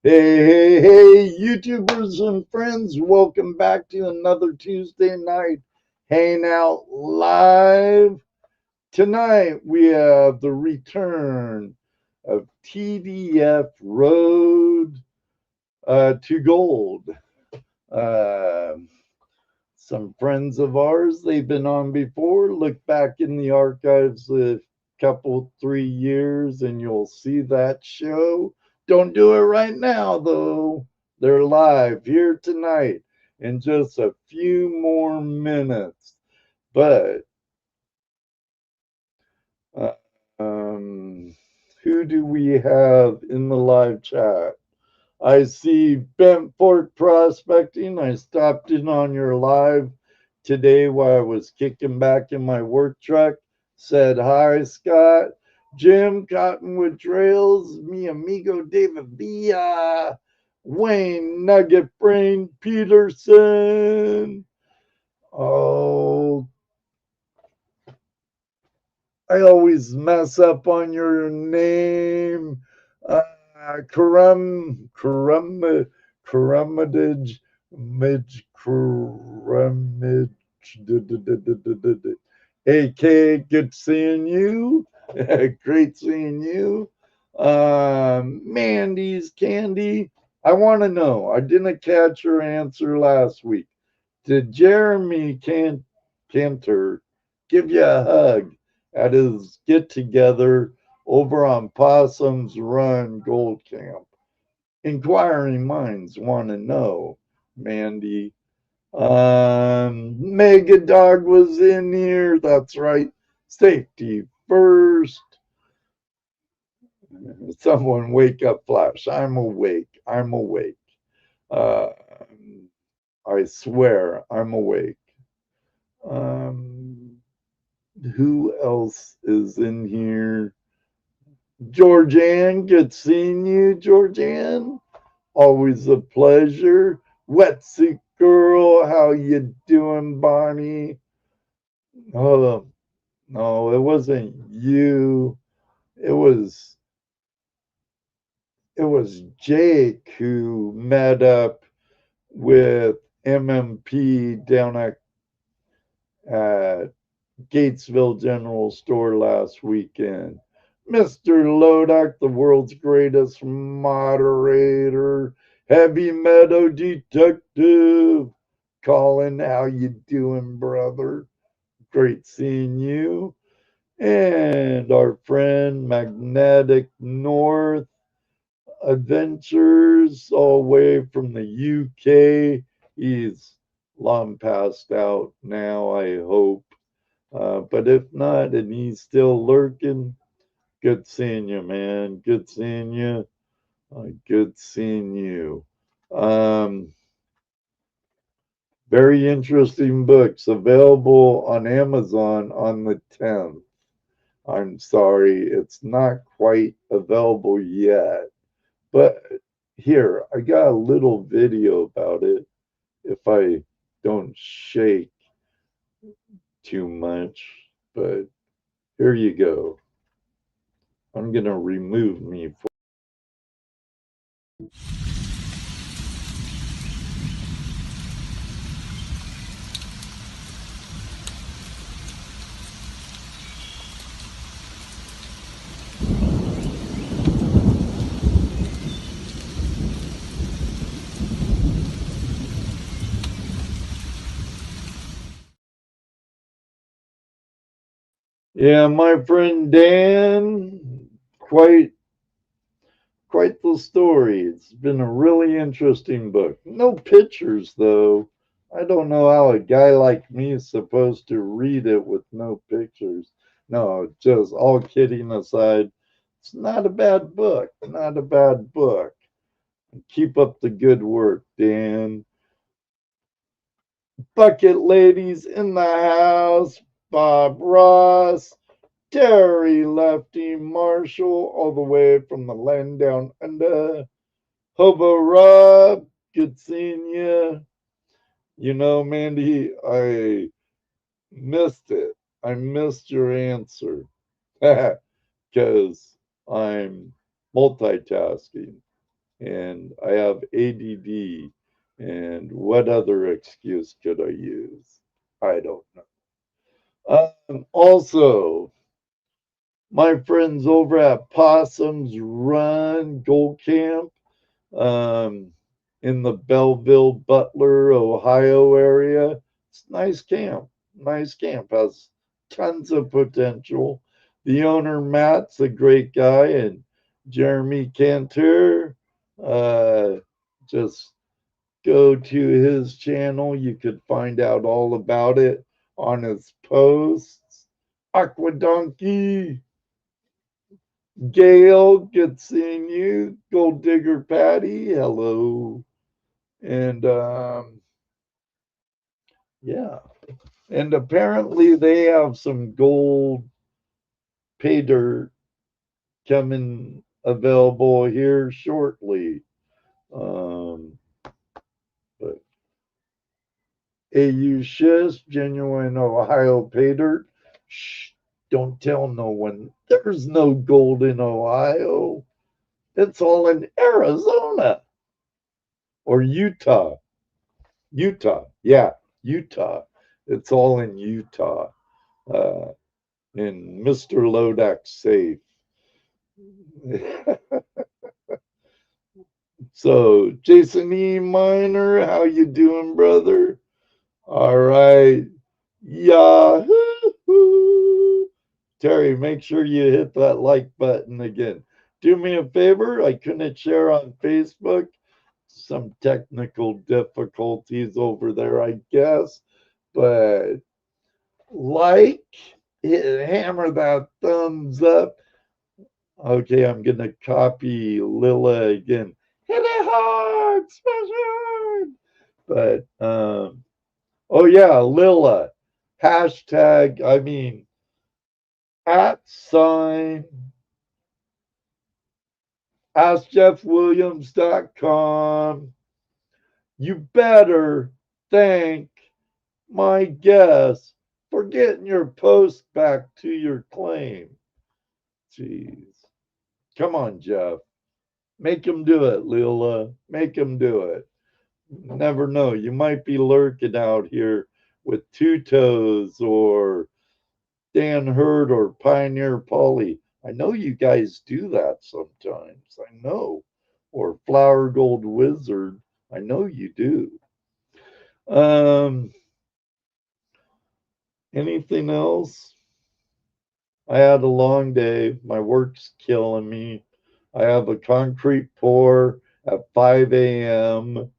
Hey, YouTubers and friends, welcome back to another Tuesday Night Hangout Live. Tonight we have the return of TDF Road to Gold. Uh, some friends of ours, they've been on before. Look back in the archives a couple, 3 years, and you'll see that show. Don't do it right now, though. They're live here tonight in just a few more minutes. But uh, um, who do we have in the live chat? I see Bent Fork Prospecting. I stopped in on your live today while I was kicking back in my work truck. Said hi, Scott. Jim Cottonwood Trails, mi amigo David Villa, Wayne Nugget Brain Peterson. Oh, I always mess up on your name. Karamadij, Midge, Karamidge, AK, good seeing you. Great seeing you. Mandy's Candy. I want to know. I didn't catch your answer last week. Did Jeremy Cantor give you a hug at his get together over on Possum's Run Gold Camp? Inquiring minds want to know, Mandy. Mega Dog was in here. That's right. Safety first. Someone wake up, Flash. I'm awake. I'm awake. Uh, I swear I'm awake. Um, who else is in here? Georgianne, good seeing you, Georgianne. Always a pleasure. Wetsuit girl, how you doing, Bonnie? Oh, no, it wasn't you. It was Jake who met up with MMP down at Gatesville General Store last weekend. Mr. Lodak, the world's greatest moderator, heavy metal detective. Collin, how you doing, brother? Great seeing you. And our friend Magnetic North Adventures, all the way from the UK. He's long passed out now, I hope. But if not, and he's still lurking, good seeing you, man. Good seeing you. Good seeing you. Um, Very interesting books available on Amazon on the 10th. I'm sorry, it's not quite available yet. But here, I got a little video about it if I don't shake too much. But here you go. I'm going to remove me. Yeah, my friend Dan, quite the story. It's been a really interesting book. No pictures though. I don't know how a guy like me is supposed to read it with no pictures. No, just all kidding aside, it's not a bad book. Not a bad book. Keep up the good work, Dan. Bucket ladies in the house. Bob Ross. Terry Lefty Marshall, all the way from the land down under. Hobo Rob, good seeing you. You know, Mandy, I missed it. I missed your answer because I'm multitasking. and I have ADD. And what other excuse could I use? I don't know. Also, my friends over at Possums Run Gold Camp um, in the Belleville, Butler, Ohio area. It's a nice camp. Nice camp. Has tons of potential. The owner, Matt's a great guy, and Jeremy Cantor. Just go to his channel. You could find out all about it on his posts. Aqua Donkey. Gail, good seeing you. Gold Digger Patty, hello. And yeah. And apparently they have some gold pay dirt coming available here shortly. But AU Shish, genuine Ohio pay dirt. Shh, don't tell no one. There's no gold in Ohio. It's all in Arizona or Utah. Utah. Yeah, Utah. It's all in Utah. In Mr. Lodak's safe. So, Jason E. Miner, how you doing, brother? All right. Yahoo! Terry, make sure you hit that like button again. Do me a favor. I couldn't share on Facebook. Some technical difficulties over there, I guess. But like, hammer that thumbs up. Okay, I'm going to copy Lila again. Hit it hard, smash hard. But, oh yeah, Lila. Hashtag, I mean, at sign, AskJeffWilliams.com. You better thank my guest for getting your post back to your claim. Jeez. Come on, Jeff. Make him do it, Leela. Make him do it. Never know. You might be lurking out here with Two Toes or Dan Hurd or Pioneer Polly. I know you guys do that sometimes. I know. Or Flower Gold Wizard. I know you do. Anything else? I had a long day. My work's killing me. I have a concrete pour at 5 a.m.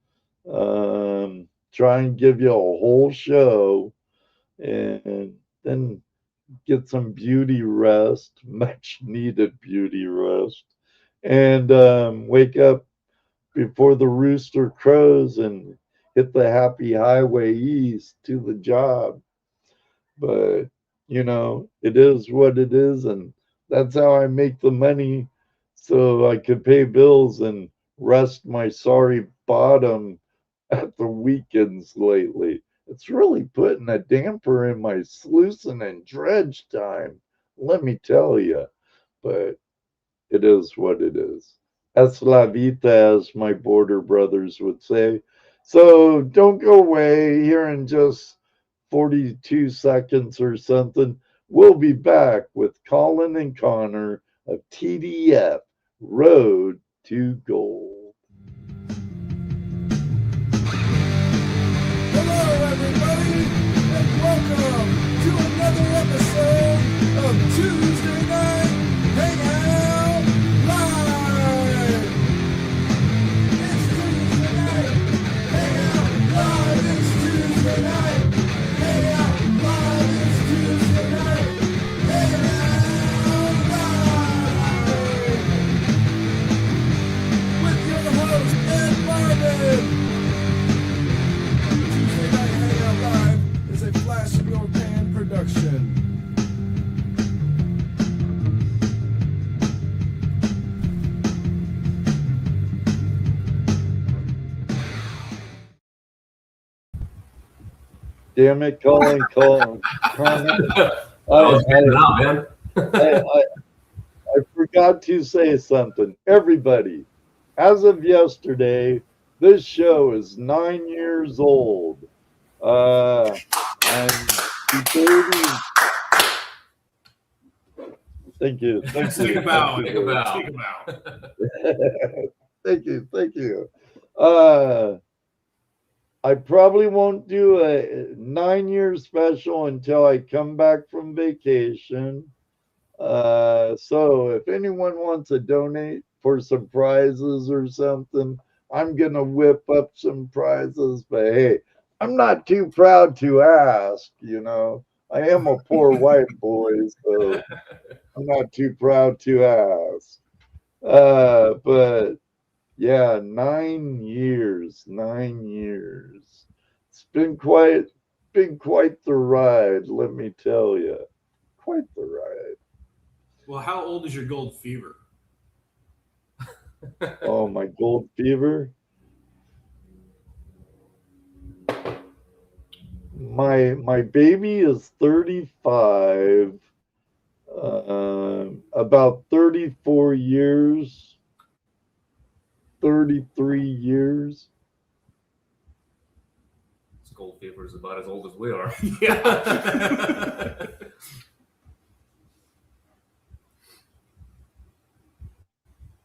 Try and give you a whole show and then get some beauty rest, much needed beauty rest, and wake up before the rooster crows and hit the happy highway east to the job. But, it is what it is. And that's how I make the money so I could pay bills and rest my sorry bottom at the weekends lately. It's really putting a damper in my sluicing and dredge time, let me tell you. But it is what it is. Es la vida, as my border brothers would say. So don't go away here in just 42 seconds or something. We'll be back with Collin and Conor of TDF, Road to Gold. Hello, everybody, and welcome to another episode of Tuesday Night Hangout Live. It's Tuesday night, Hangout Live. It's Tuesday night, Hangout Live. It's Tuesday night, Hangout Live. With your host, Ed Marvin. Tuesday Night Hangout Live is a Flash in Your Pan production. Damn it, Collin. I forgot to say something. Everybody, as of yesterday, this show is 9 years old. And before thank you, thank Take you, a bow. thank Take you. a bow. Take a bow. Thank you, thank you. I probably won't do a 9 year special until I come back from vacation. So if anyone wants to donate for some prizes or something, I'm gonna whip up some prizes. But hey, I'm not too proud to ask. I am a poor white boy, so I'm not too proud to ask. But yeah, 9 years, 9 years. It's been quite the ride, let me tell you. Quite the ride. Well, how old is your gold fever? Oh, my gold fever. My baby is 35. About 34 years, 33 years. This gold fever is about as old as we are. Yeah.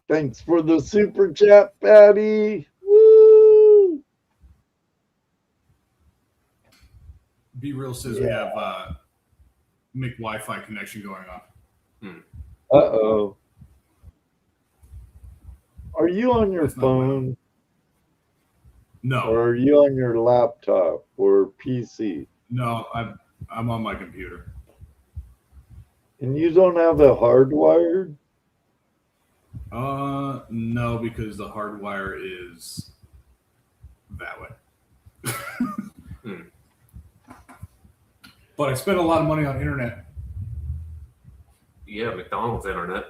Thanks for the super chat, Patty. Woo! Be Real says we have Mick Wi-Fi connection going on. Uh-oh. Are you on your That's not loud. phone No, or are you on your laptop or PC? no, I'm on my computer. And you don't have it hardwired? No, because the hardwire is that way. But I spent a lot of money on internet. Yeah, McDonald's internet.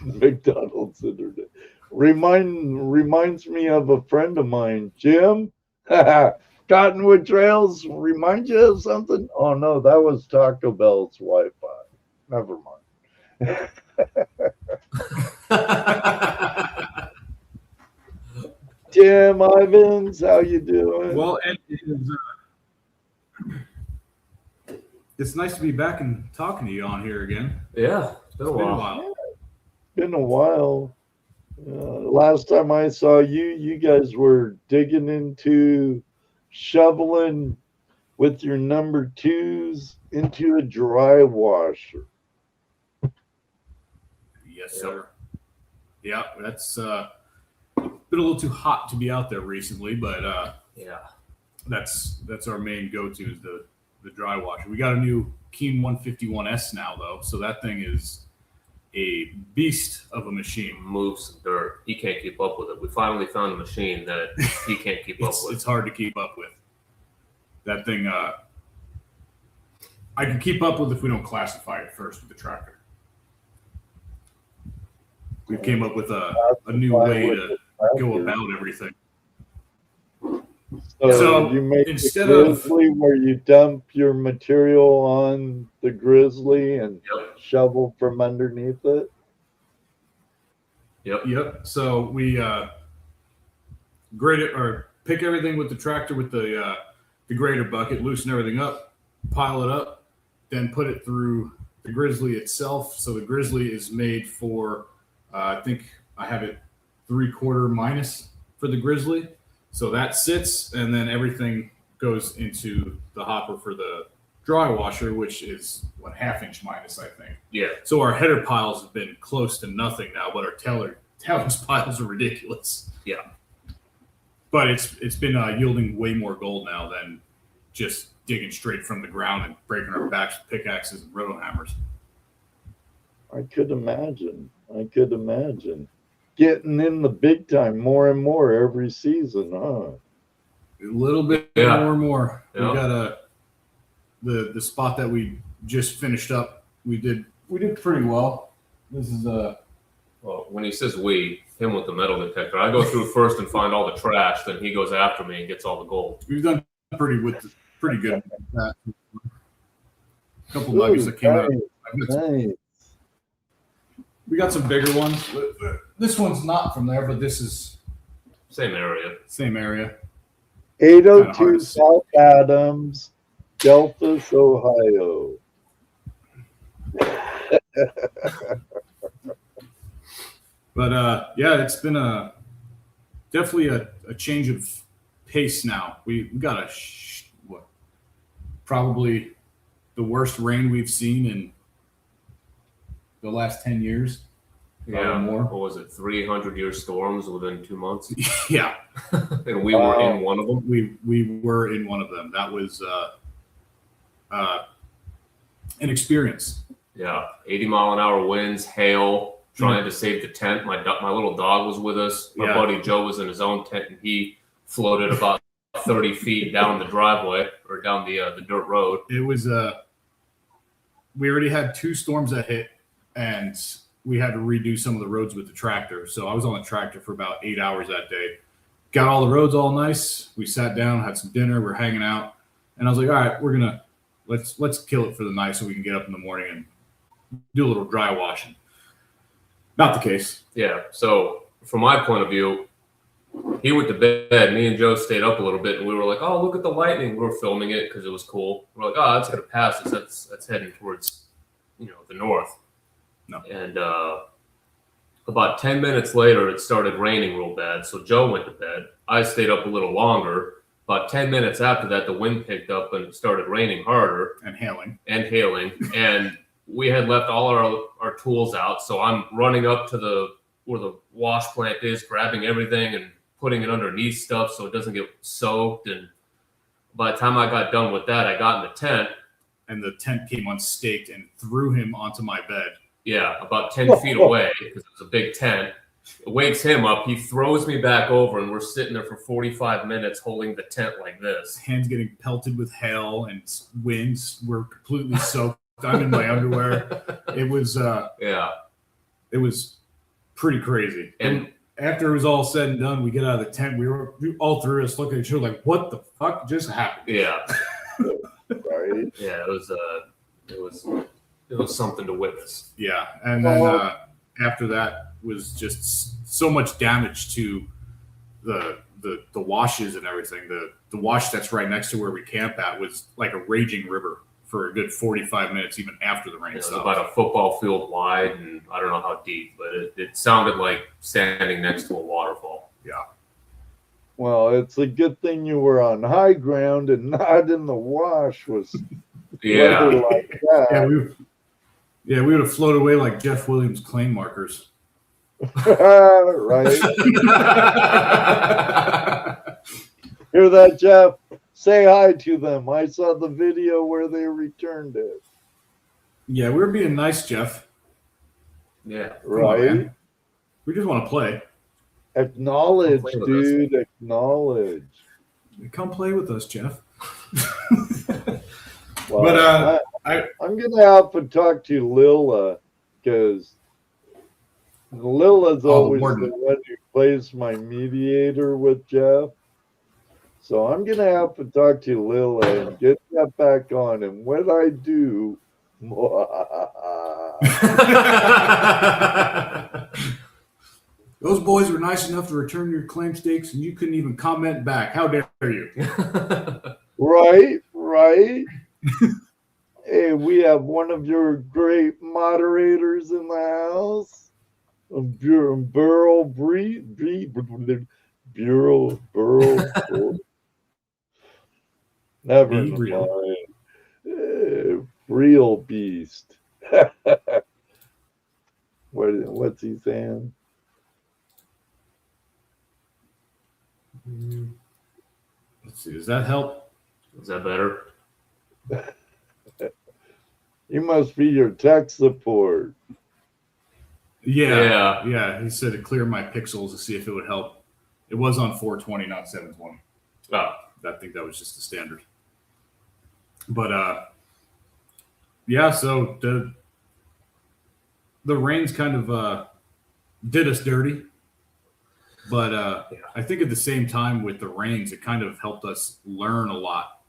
McDonald's internet. Reminds me of a friend of mine, Jim. Cottonwood Trails remind you of something? Oh no, that was Taco Bell's Wi-Fi. Never mind. Tim Ivins, how you doing? Well, it's nice to be back and talking to you on here again. Yeah, it's been a It's been a while. while. Been a while. Last time I saw you, you guys were digging into shoveling with your number twos into a dry washer. Yes, sir. Yeah, that's been a little too hot to be out there recently, but Yeah. that's our main go-to is the dry washer. We got a new Keen 151S now though, so that thing is a beast of a machine. Moves some dirt. He can't keep up with it. We finally found a machine that he can't keep up with. It's hard to keep up with. That thing, I can keep up with if we don't classify it first with the tractor. We came up with a new way to go about everything. So you make instead the of- grizzly where you dump your material on the grizzly and Yep. shovel from underneath it. Yep. So we grade it or pick everything with the tractor with the grader bucket, loosen everything up, pile it up, then put it through the grizzly itself. So the grizzly is made for, I think I have it 3/4 minus for the grizzly. So that sits, and then everything goes into the hopper for the dry washer, which is 1/2 inch minus, I think. Yeah. So our header piles have been close to nothing now, but our tailings piles are ridiculous. Yeah. But it's been yielding way more gold now than just digging straight from the ground and breaking our backs with pickaxes and roto hammers. I could imagine. Getting in the big time more and more every season, huh? A little bit Yeah. more and more. Yeah. We got the spot that we just finished up. We did pretty well. This is Well, when he says we, him with the metal detector, I go through first and find all the trash, then he goes after me and gets all the gold. we've done pretty good with that. A couple nuggets that came out. Nice. We got some bigger ones. This one's not from there, but this is Same area. same area. 802 South Adams, Delphus, Ohio. But yeah, it's been definitely a change of pace now. We got probably the worst rain we've seen in the last 10 years. Yeah, more. What was it? 300-year storms within 2 months. Yeah, And we were in one of them. We were in one of them. That was an experience. Yeah, 80-mile-an-hour winds, hail. Trying to save the tent. My little dog was with us. My buddy Joe was in his own tent, and he floated about 30 feet down the driveway or down the dirt road. It was we already had 2 storms that hit, and we had to redo some of the roads with the tractor. So I was on the tractor for about 8 hours that day. Got all the roads all nice. We sat down, had some dinner, we're hanging out, and I was like, all right, we're gonna let's kill it for the night so we can get up in the morning and do a little dry washing. Not the case. Yeah. So from my point of view, he went to bed. Me and Joe stayed up a little bit, and we were like, "Oh, look at the lightning!" We were filming it because it was cool. We're like, "Oh, that's gonna pass us. That's heading towards, the north." No. And about 10 minutes later, it started raining real bad. So Joe went to bed. I stayed up a little longer. About 10 minutes after that, the wind picked up and it started raining harder And hailing. And we had left all our tools out, so I'm running up to where the wash plant is, grabbing everything and putting it underneath stuff so it doesn't get soaked. And by the time I got done with that, I got in the tent. And the tent came unstaked and threw him onto my bed. Yeah, about 10 feet away because it was a big tent. It wakes him up. He throws me back over, and we're sitting there for 45 minutes holding the tent like this. Hands getting pelted with hail and winds. We're completely soaked. I'm in my underwear. It was it was pretty crazy. And after it was all said and done, we get out of the tent. We all three of us looking at each other like, "What the fuck just happened?" Yeah, Right? yeah. It was something to witness. Yeah, and then after that was just so much damage to the washes and everything. The wash that's right next to where we camp at was like a raging river for a good 45 minutes, even after the rain It was stopped. about a football field wide, and I don't know how deep, but it sounded like standing next to a waterfall. Yeah. Well, it's a good thing you were on high ground and not in the wash. Was Yeah. weather like that. We would have floated away like Jeff Williams claim markers. Right. Hear that, Jeff? Say hi to them. I saw the video where they returned it. Yeah, we were being nice, Jeff. Yeah. Come on, Right? man. We just want to play. Acknowledge, Play with dude. Acknowledge. Come play with us, Jeff. Well, But I'm gonna have to talk to Lila because Lila's always the warden. one who plays my mediator with Jeff. So I'm gonna have to talk to Lila and get that back on. And when I do, Those boys were nice enough to return your claim stakes, and you couldn't even comment back. How dare you? right. Hey, we have one of your great moderators in the house. Burl Never Be real. mind. Real beast. What's he saying? Let's see. Does that help? Is that better? He must be your tech support. Yeah. He said to clear my pixels to see if it would help. It was on 420, not 720. Oh, I think that was just the standard. But yeah, so the rains kind of did us dirty. But I think at the same time with the rains, it kind of helped us learn a lot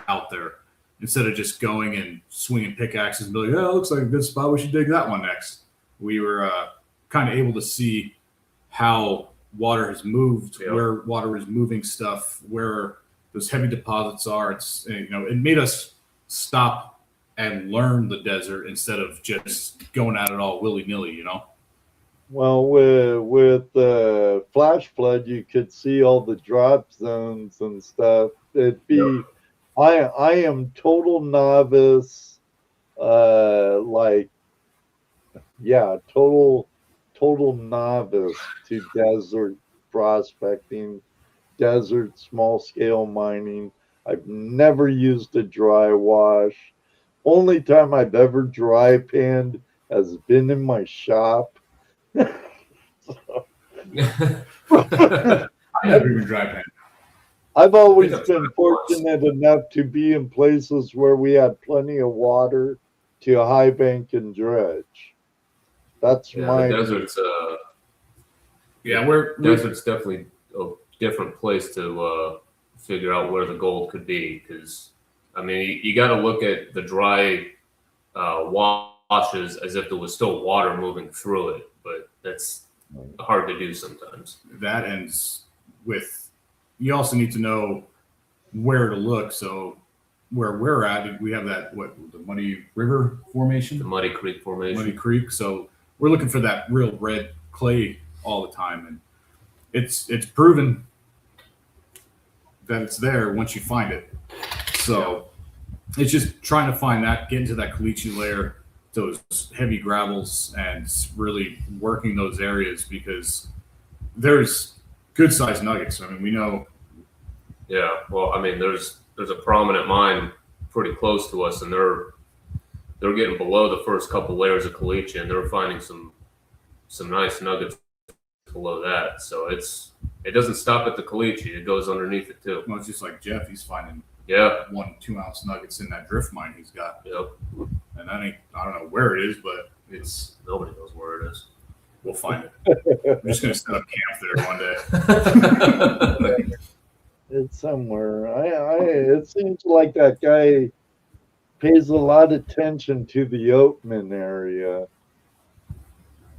out there. Instead of just going and swinging pickaxes and be like, "Oh, it looks like a good spot. We should dig that one next." we were kind of able to see how water has moved, where water is moving stuff, where those heavy deposits are. It's, you know, it made us stop and learn the desert instead of just going at it all willy-nilly, you know? Well, with the flash flood, you could see all the drop zones and stuff. It'd be, I am total novice, like, yeah, total novice to desert prospecting, desert small scale mining. I've never used a dry wash. Only time I've ever dry panned has been in my shop. I never even dry pan. I've always been fortunate enough to be in places where we had plenty of water to high bank and dredge. That's my the desert's desert's definitely a different place to figure out where the gold could be, because I mean you got to look at the dry washes as if there was still water moving through it, but that's hard to do sometimes. That ends with, you also need to know where to look. So where we're at, we have that, the Muddy River Formation? The Muddy Creek Formation. Muddy Creek. So we're looking for that real red clay all the time. And it's proven that it's there once you find it. So it's just trying to find that, get into that caliche layer, those heavy gravels, and really working those areas, because there's good sized nuggets. I mean, we know. Yeah, well, I mean, there's a prominent mine pretty close to us, and they're getting below the first couple layers of caliche, and they're finding some nice nuggets below that. So it doesn't stop at the caliche; it goes underneath it too. Well, it's just like Jeff; he's finding 1-2 ounce nuggets in that drift mine he's got. Yep. And I don't know where it is, but nobody knows where it is. We'll find it. I'm just gonna set up camp there one day. It's somewhere. It seems like that guy pays a lot of attention to the Oatman area.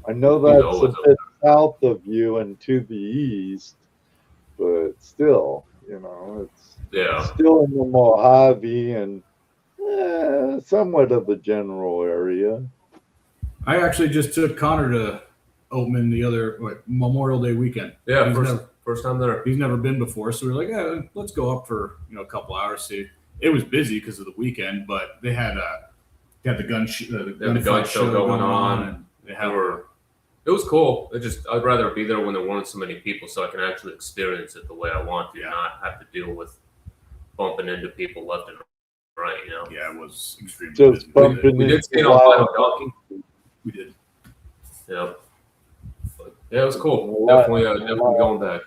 I know that's a bit south of you and to the east, but still, you know, it's still in the Mojave and somewhat of the general area. I actually just took Conor to Oatman the other Memorial Day weekend. Yeah, first time there. He's never been before, so we were like, yeah, let's go up for a couple hours. See, it was busy because of the weekend, but they had the gun show going on, and it was cool. I'd rather be there when there weren't so many people, so I can actually experience it the way I want to, not have to deal with bumping into people left and right. You know. Yeah, it was extremely just busy. We did see an albino donkey. We did. Yeah. Yeah, it was cool. Definitely going back.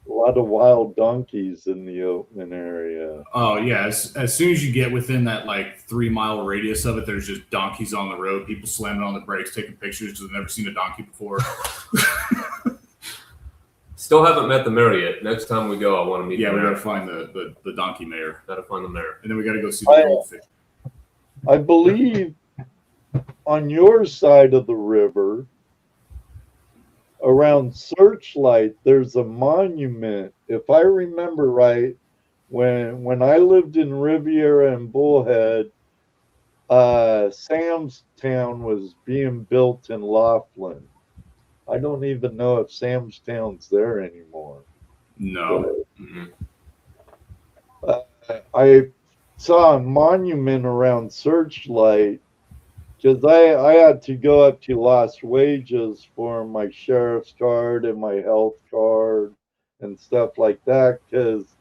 A lot of wild donkeys in the Oatman area. Oh yeah, as soon as you get within that 3-mile radius of it, there's just donkeys on the road. People slamming on the brakes, taking pictures because they've never seen a donkey before. Still haven't met the mayor yet. Next time we go, I want to meet. Yeah, the we mayor. gotta find the donkey mayor. Gotta find the mayor, and then we gotta go see the goldfish. I believe on your side of the river, around Searchlight, there's a monument. If I remember right, when I lived in Riviera and Bullhead, Sam's Town was being built in Laughlin. I don't even know if Sam's Town's there anymore. No. I saw a monument around Searchlight, because I had to go up to Lost Wages for my sheriff's card and my health card and stuff like that, because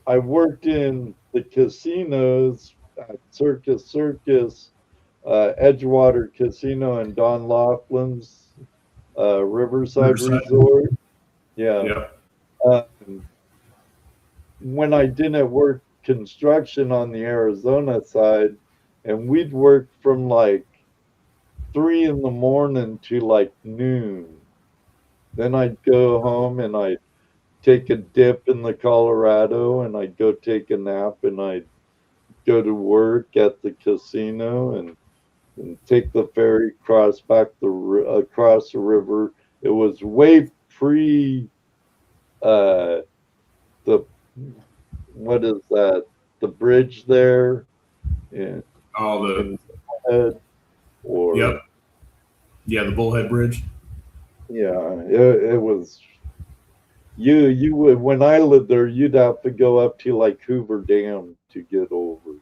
I worked in the casinos at Circus, Edgewater Casino and Don Laughlin's Riverside Resort. Yeah. When I didn't work construction on the Arizona side, and we'd work from 3 in the morning to noon. Then I'd go home and I'd take a dip in the Colorado, and I'd go take a nap, and I'd go to work at the casino. And and take the ferry, cross back across the river. It was way pre the what is that? The bridge there in, Oh, in head or yep. Yeah, the Bullhead Bridge. yeah, it was you would when I lived there, you'd have to go up to like Hoover Dam to get over.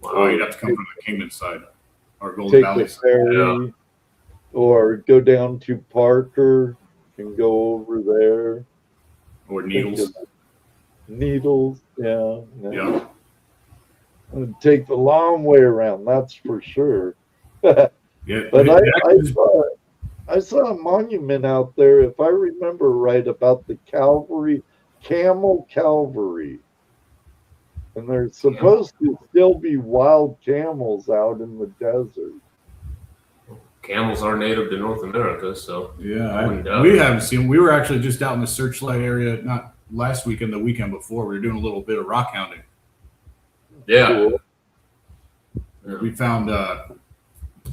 Oh, you'd have to come from the Kingman side or Golden Take Valley the side. ferry, or go down to Parker and go over there. Or Needles. Needles, yeah. Yeah. It'd take the long way around, that's for sure. Yeah. But It- I saw a monument out there, if I remember right, about the camel cavalry. And there's supposed to still be wild camels out in the desert. Camels are native to North America, so yeah, we haven't seen. We were actually just out in the Searchlight area, not last weekend, the weekend before. We were doing a little bit of rock hounding. yeah. Cool. We found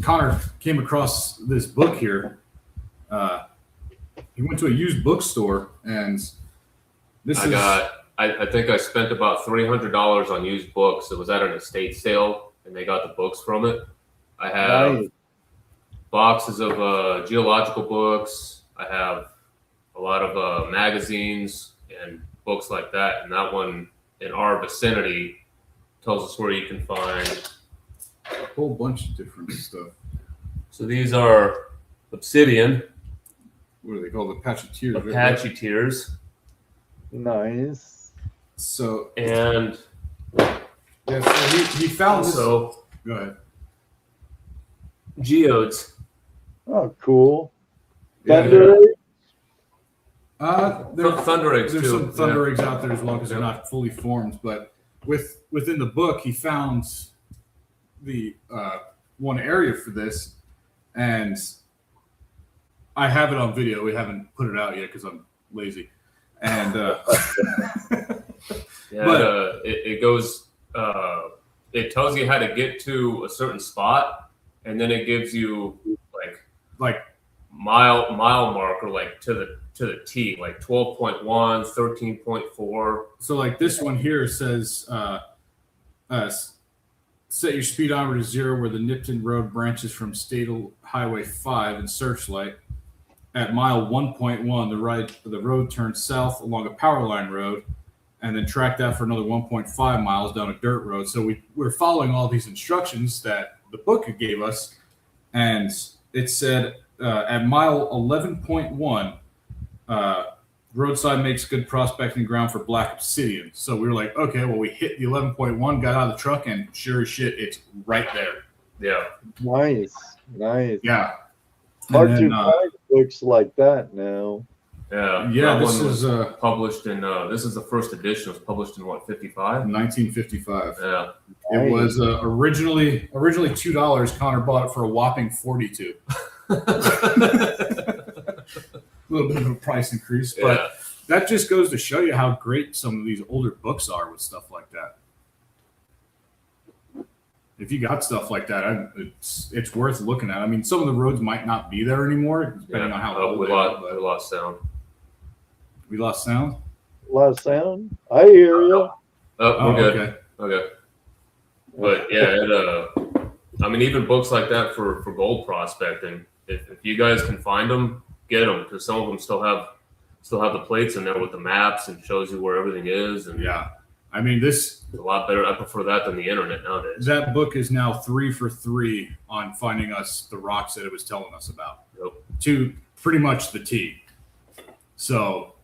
Conor came across this book here. He went to a used bookstore, and I think I spent about $300 on used books. It was at an estate sale, and they got the books from it. I have Nice. boxes of geological books. I have a lot of magazines and books like that. And that one in our vicinity tells us where you can find a whole bunch of different stuff. So these are obsidian. What are they called? Apache Tears. Apache Tears. Nice. So and yeah, so he found this. So go ahead. Geodes. Oh, cool. Yeah, Thunder Eggs? Thunder eggs there's too. some thunder eggs out there as well because they're not fully formed. But within the book, he found the one area for this, and I have it on video. We haven't put it out yet because I'm lazy. And it goes. It tells you how to get to a certain spot, and then it gives you like mile marker like to the T, like 12.1, 13.4. So like this one here says, set your speedometer to 0 where the Nipton Road branches from State Highway 5 and Searchlight. At mile 1.1, the road turns south along a power line road, and then track that for another 1.5 miles down a dirt road. So we're following all these instructions that the book gave us, and it said at mile 11.1, roadside makes good prospecting ground for black obsidian. So we were like, okay, well, we hit the 11.1, got out of the truck, and sure as shit, it's right there. Yeah. Nice. Yeah. Hard to find books like that now. Yeah. This is published in. This is the first edition. It was published in what, 55? 1955. Yeah. It was originally $2. Conor bought it for a whopping $42. A little bit of a price increase, but that just goes to show you how great some of these older books are with stuff like that. If you got stuff like that, it's worth looking at. I mean, some of the roads might not be there anymore, depending on how old we they are. We lost sound. We lost sound? Lost sound? I hear you. We're good. Okay. But yeah, I mean, even books like that for gold prospecting, if you guys can find them, get them, because some of them still have the plates in there with the maps and shows you where everything is. And yeah, I mean, this is a lot better. I prefer that than the internet nowadays. That book is now 3 for 3 on finding us the rocks that it was telling us about. Yep. To pretty much the T. So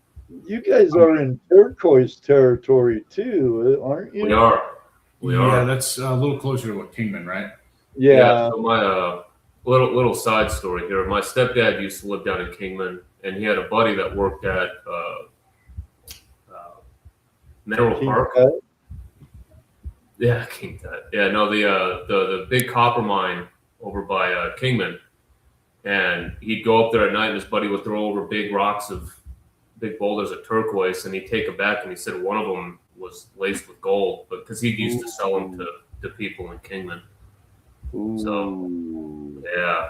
you guys are in turquoise territory too, aren't you? We are. Yeah, that's a little closer to Kingman, right? Yeah. So my little side story here. My stepdad used to live down in Kingman, and he had a buddy that worked at Mineral Park. Yeah, King Tut. Yeah, no, the big copper mine over by Kingman, and he'd go up there at night, and his buddy would throw over big boulders of turquoise, and he'd take them back, and he said one of them was laced with gold, but because he used to sell them to people in Kingman. Ooh. Yeah.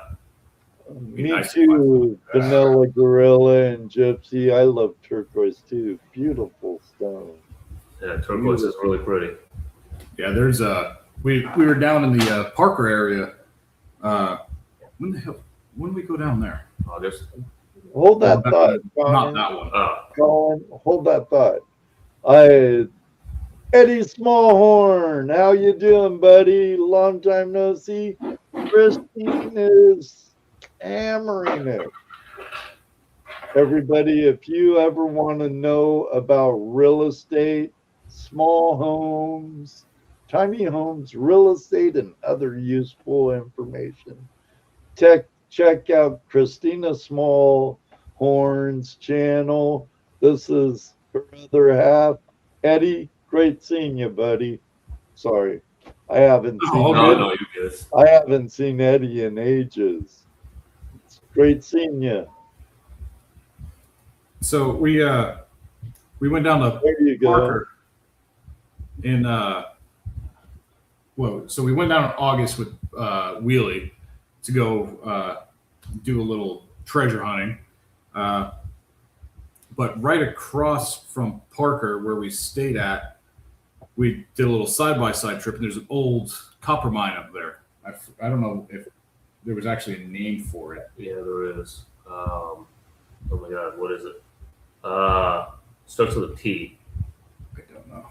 Me nice too. Vanilla Gorilla and Gypsy. I love turquoise too. Beautiful stone. Yeah, turquoise is really pretty. Yeah, there's we were down in the Parker area. When did we go down there? August. Hold that No, thought, not Connor. that one. Collin, hold that thought. Eddie Smallhorn, how you doing, buddy? Long time no see. Christine is hammering it. Everybody, if you ever want to know about real estate, small homes, tiny homes, real estate, and other useful information, check out Christina Smallhorn's channel. This is her other half. Eddie, great seeing you, buddy. Sorry, I haven't seen. Oh, No, good. no, you good. I haven't seen Eddie in ages. It's great seeing you. So we went down to There you go. Parker in so we went down in August with Wheelie to go do a little treasure hunting. But right across from Parker, where we stayed at, we did a little side-by-side trip, and there's an old copper mine up there. I don't know if there was actually a name for it. Yeah, there is. Oh my God, what is it? Starts with a T. I don't know.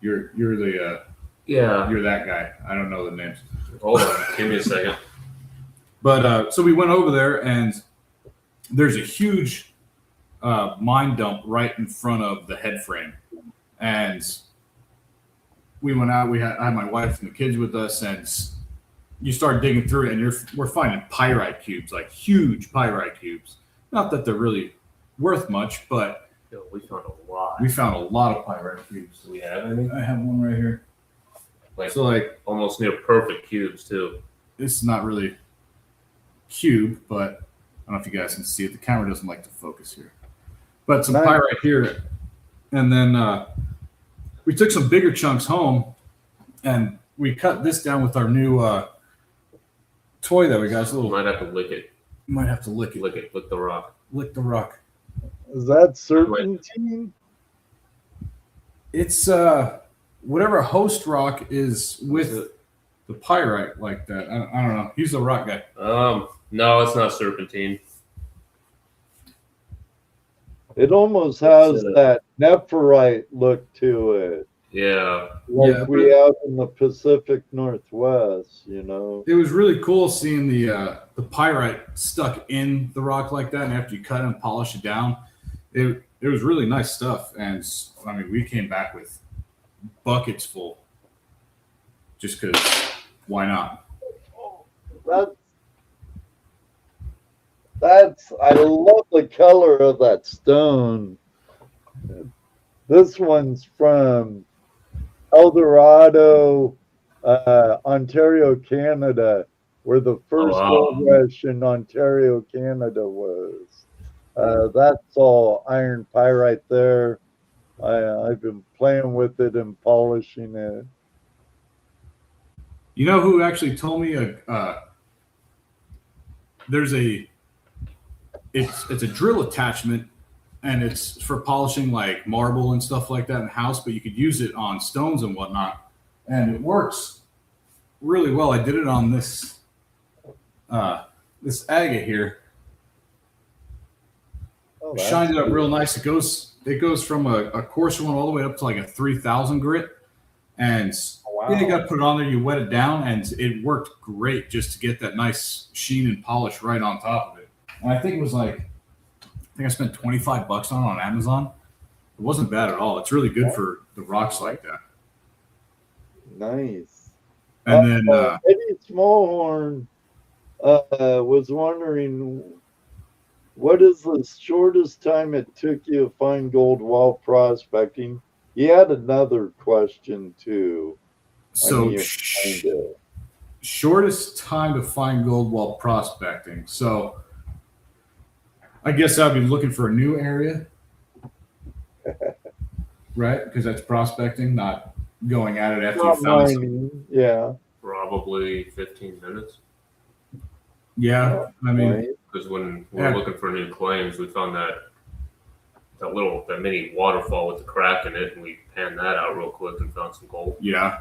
You're the Yeah. you're that guy. I don't know the names. Hold on, give me a second. But so we went over there, and there's a huge mine dump right in front of the head frame, and we went out. I had my wife and the kids with us, and you start digging through it, and we're finding pyrite cubes, like huge pyrite cubes. Not that they're really worth much, but Yo, we found a lot. we found a lot of pyrite cubes. Do we have any? I have one right here. Like Almost near perfect cubes too. it's not really cube, but I don't know if you guys can see it. The camera doesn't like to focus here. But some pyrite here. And then we took some bigger chunks home, and we cut this down with our new toy that we got. It's a You little, might have to lick it. you might have to lick it. Lick the rock. Lick the rock. Is that serpentine? It's whatever host rock is with the pyrite like that. I don't know. He's the rock guy. No, it's not serpentine. It almost has that nephrite look to it, Yeah. like we have in the Pacific Northwest. You know, It was really cool seeing the pyrite stuck in the rock like that, and after you cut it and polish it down, it was really nice stuff. And I mean, we came back with buckets full, just because. Why not? that's I love the color of that stone. This one's from El Dorado, Ontario, Canada, where the first gold rush in Ontario, Canada was. That's all iron pyrite there. I've been playing with it and polishing it. You know who actually told me there's it's a drill attachment, and it's for polishing like marble and stuff like that in the house, but you could use it on stones and whatnot, and it works really well. I did it on this agate here. Oh, Shined it up real nice. It goes from a coarser one all the way up to like a 3,000 grit, and then you got to put it on there. You wet it down, and it worked great just to get that nice sheen and polish right on top of it. And I think it was like, I spent $25 on Amazon. It wasn't bad at all. It's really good for the rocks like that. Nice. And then Eddie Smallhorn was wondering, what is the shortest time it took you to find gold while prospecting? He had another question too. so shortest time to find gold while prospecting. So I guess I'd be looking for a new area, right? Because that's prospecting, not going at it after you found something. Yeah. Probably 15 minutes. Yeah, I mean, Because when we were looking for new claims, we found that mini waterfall with the crack in it, and we panned that out real quick and found some gold. yeah,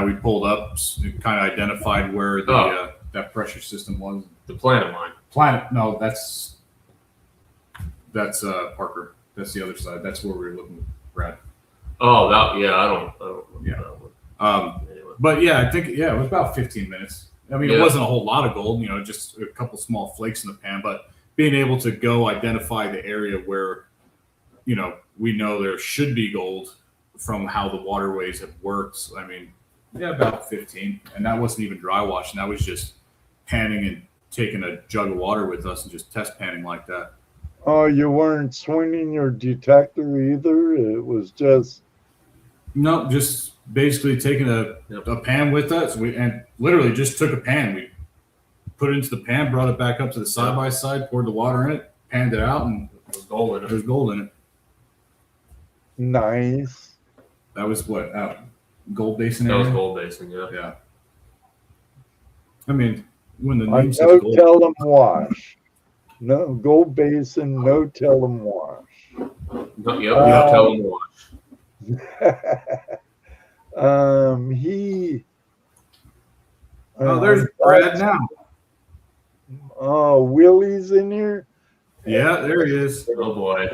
we pulled up, kind of identified where the that pressure system was. The planet mine. No, that's Parker. That's the other side. That's where we were looking, Brad. Oh, I don't remember that one. Anyway. But yeah, I think it was about 15 minutes. I mean, it wasn't a whole lot of gold, just a couple small flakes in the pan, but being able to go identify the area where, we know there should be gold from how the waterways have worked. I mean, about 15. And that wasn't even dry wash. And that was just panning and taking a jug of water with us and just test panning like that. Oh, you weren't swinging your detector either? It was just... No, just basically taking a pan with us. And literally just took a pan. We put it into the pan, brought it back up to the side-by-side, poured the water in it, panned it out, and There's gold in it. there's gold in it. Nice. That was what? Gold Basin That area? was gold basin, yeah. Yeah. I mean, when the I name says no gold. tell 'em wash. No, Gold Basin, no tell 'em wash. Tell them watch. There's Brad now. Oh, Willie's in here? Yeah, there he is. Oh boy.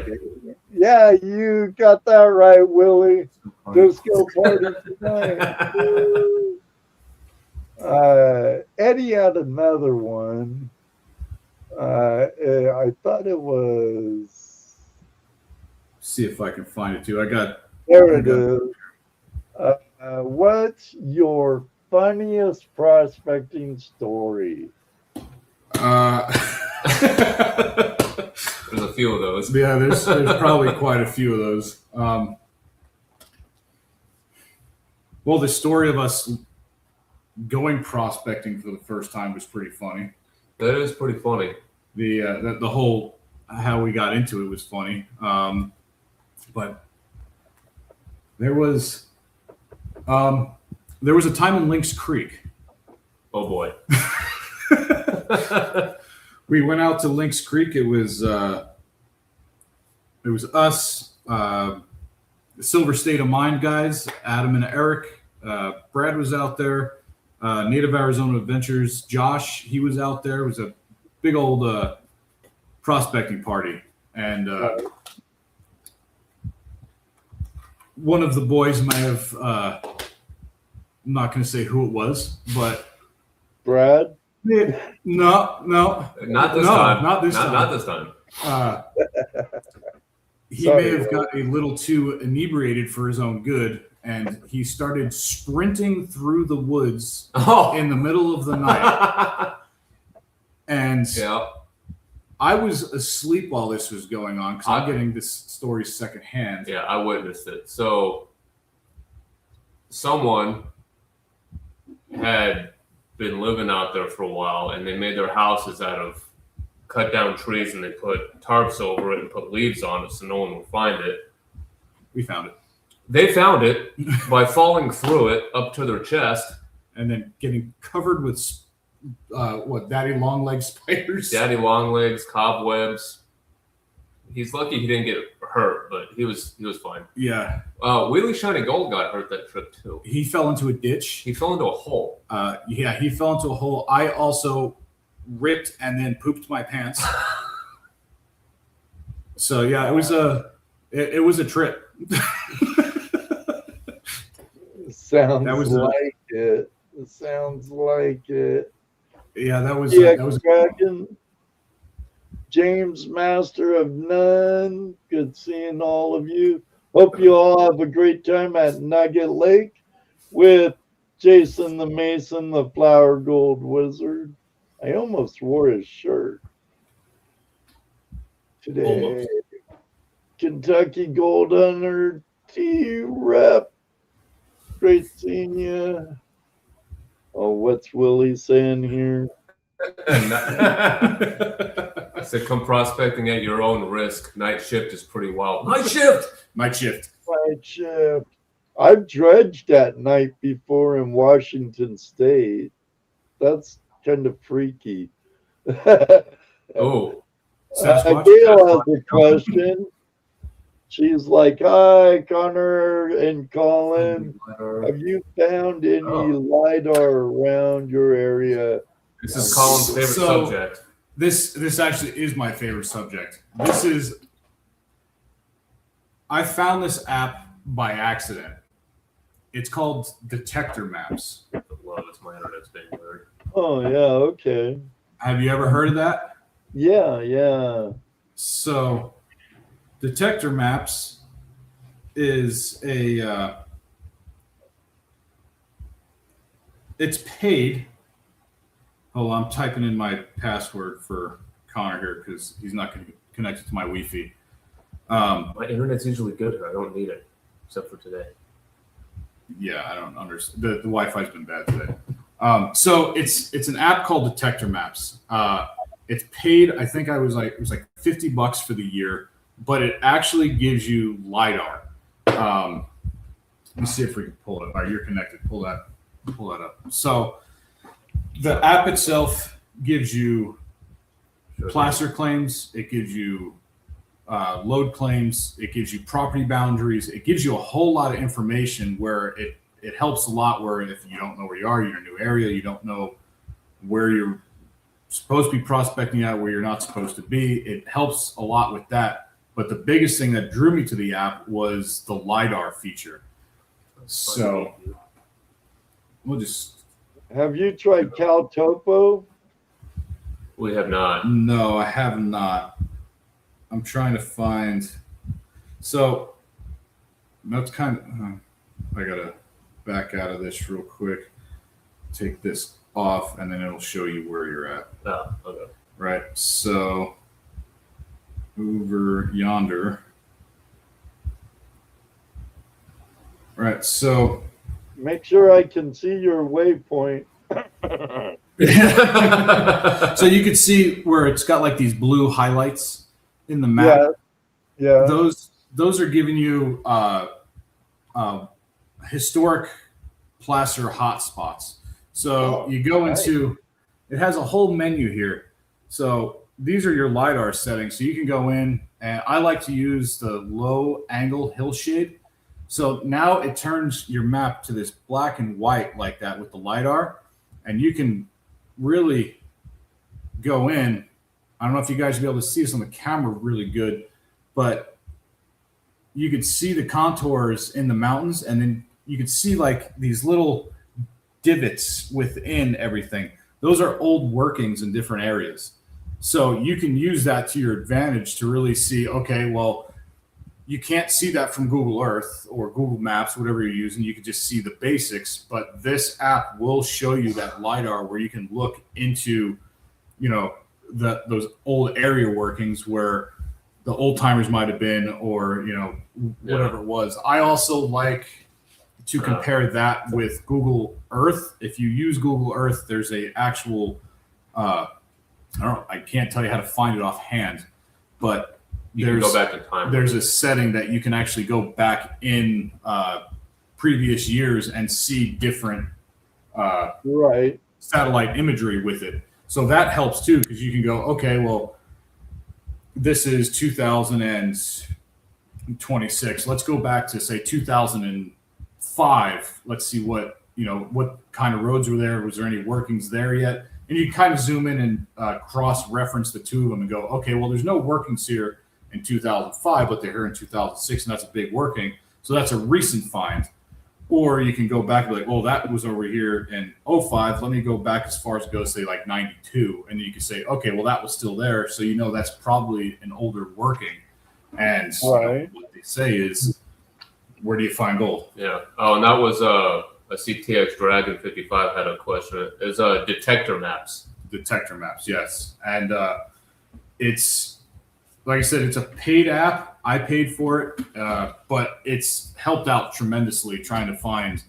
Yeah, you got that right, Willie. Disco party tonight. Eddie had another one. I thought it was... See if I can find it too. There it is. What's your funniest prospecting story? There's a few of those. Yeah, there's probably quite a few of those. Well, the story of us going prospecting for the first time was pretty funny. That is pretty funny. The whole how we got into it was funny. But there was a time in Lynx Creek. Oh boy. We went out to Lynx Creek. It was us, the Silver State of Mind guys, Adam and Eric. Brad was out there. Native Arizona Adventures. Josh, he was out there. It was a big old prospecting party, and one of the boys might have. I'm not going to say who it was, but Brad? no. Not this time. Not this time. Not this time. He may have got a little too inebriated for his own good, and he started sprinting through the woods in the middle of the night. And I was asleep while this was going on because I'm getting this story secondhand. Yeah, I witnessed it. So someone had been living out there for a while, and they made their houses out of cut down trees, and they put tarps over it and put leaves on it so no one would find it. We found it. They found it by falling through it up to their chest. And then getting covered with, daddy long leg spiders? Daddy long legs, cobwebs. He's lucky he didn't get hurt, but he was fine. Yeah. Wheelie Shiny Gold got hurt that trip too. He fell into a ditch. He fell into a hole. He fell into a hole. I also ripped and then pooped my pants. So yeah, it was a trip. Sounds like it. It sounds like it. Yeah, that was Dragon. James, Master of None. Good seeing all of you. Hope you all have a great time at Nugget Lake with Jason the Mason, the Flower Gold Wizard. I almost wore his shirt today. Almost. Kentucky Gold Hunter, T.Rep. Great seeing you. Oh, what's Willie saying here? I said, come prospecting at your own risk. Night shift is pretty wild. Night shift. Night shift. Night shift. I've dredged at night before in Washington State. That's kind of freaky. Oh, Sasquatch? Gail has a question. She's like, "Hi, Connor and Collin. Have you found any LiDAR around your area?" this is Colin's favorite subject. This actually is my favorite subject. I found this app by accident. It's called Detector Maps. Love it's my internet's being weird. Oh, yeah, okay. Have you ever heard of that? Yeah. So, Detector Maps is it's paid. Oh, I'm typing in my password for Connor here because he's not connected to my Wi-Fi. My internet's usually good here. I don't need it, except for today. Yeah, I don't understand. The Wi-Fi's been bad today. So it's an app called Detector Maps. It's paid. I think it was like $50 for the year, but it actually gives you LiDAR. Let me see if we can pull it. All right, you're connected. Pull that up. So the app itself gives you placer claims. It gives you load claims. It gives you property boundaries. It gives you a whole lot of information where it helps a lot where if you don't know where you are, you're in a new area, you don't know where you're supposed to be prospecting at, where you're not supposed to be. It helps a lot with that. But the biggest thing that drew me to the app was the LiDAR feature. So we'll just... Have you tried CalTopo? We have not. No, I have not. I'm trying to find. So that's kind of. I gotta back out of this real quick. Take this off, and then it'll show you where you're at. Oh, okay. Right. So over yonder. Right. So. Make sure I can see your waypoint. So you can see where it's got like these blue highlights in the map. Yeah. Those are giving you historic placer hotspots. So you go into it has a whole menu here. So these are your LiDAR settings. So you can go in, and I like to use the low angle hill shade. So now it turns your map to this black and white like that with the LiDAR, and you can really go in. I don't know if you guys will be able to see this on the camera really good, but you can see the contours in the mountains, and then you can see like these little divots within everything. Those are old workings in different areas. So you can use that to your advantage to really see, okay, well, you can't see that from Google Earth or Google Maps, whatever you're using. You can just see the basics, but this app will show you that LiDAR where you can look into, those old area workings where the old timers might have been, or, whatever it was. I also like to compare that with Google Earth. If you use Google Earth, there's a actual, I can't tell you how to find it offhand, but you can go back in time. There's a setting that you can actually go back in previous years and see different satellite imagery with it. So that helps too, because you can go, okay, well, this is 2026. Let's go back to say 2005. Let's see what kind of roads were there. Was there any workings there yet? And you kind of zoom in and cross-reference the two of them and go, okay, well, there's no workings here in 2005, but they're here in 2006, and that's a big working. So that's a recent find. Or you can go back and be like, oh, that was over here in 05. Let me go back as far as it goes, say like 92. And you can say, okay, well, that was still there. So that's probably an older working. And what they say is, where do you find gold? Yeah. Oh, and that was a CTX Dragon 55 had a question. Is Detector Maps. Detector Maps, yes. And it's, like I said, it's a paid app. I paid for it, but it's helped out tremendously trying to find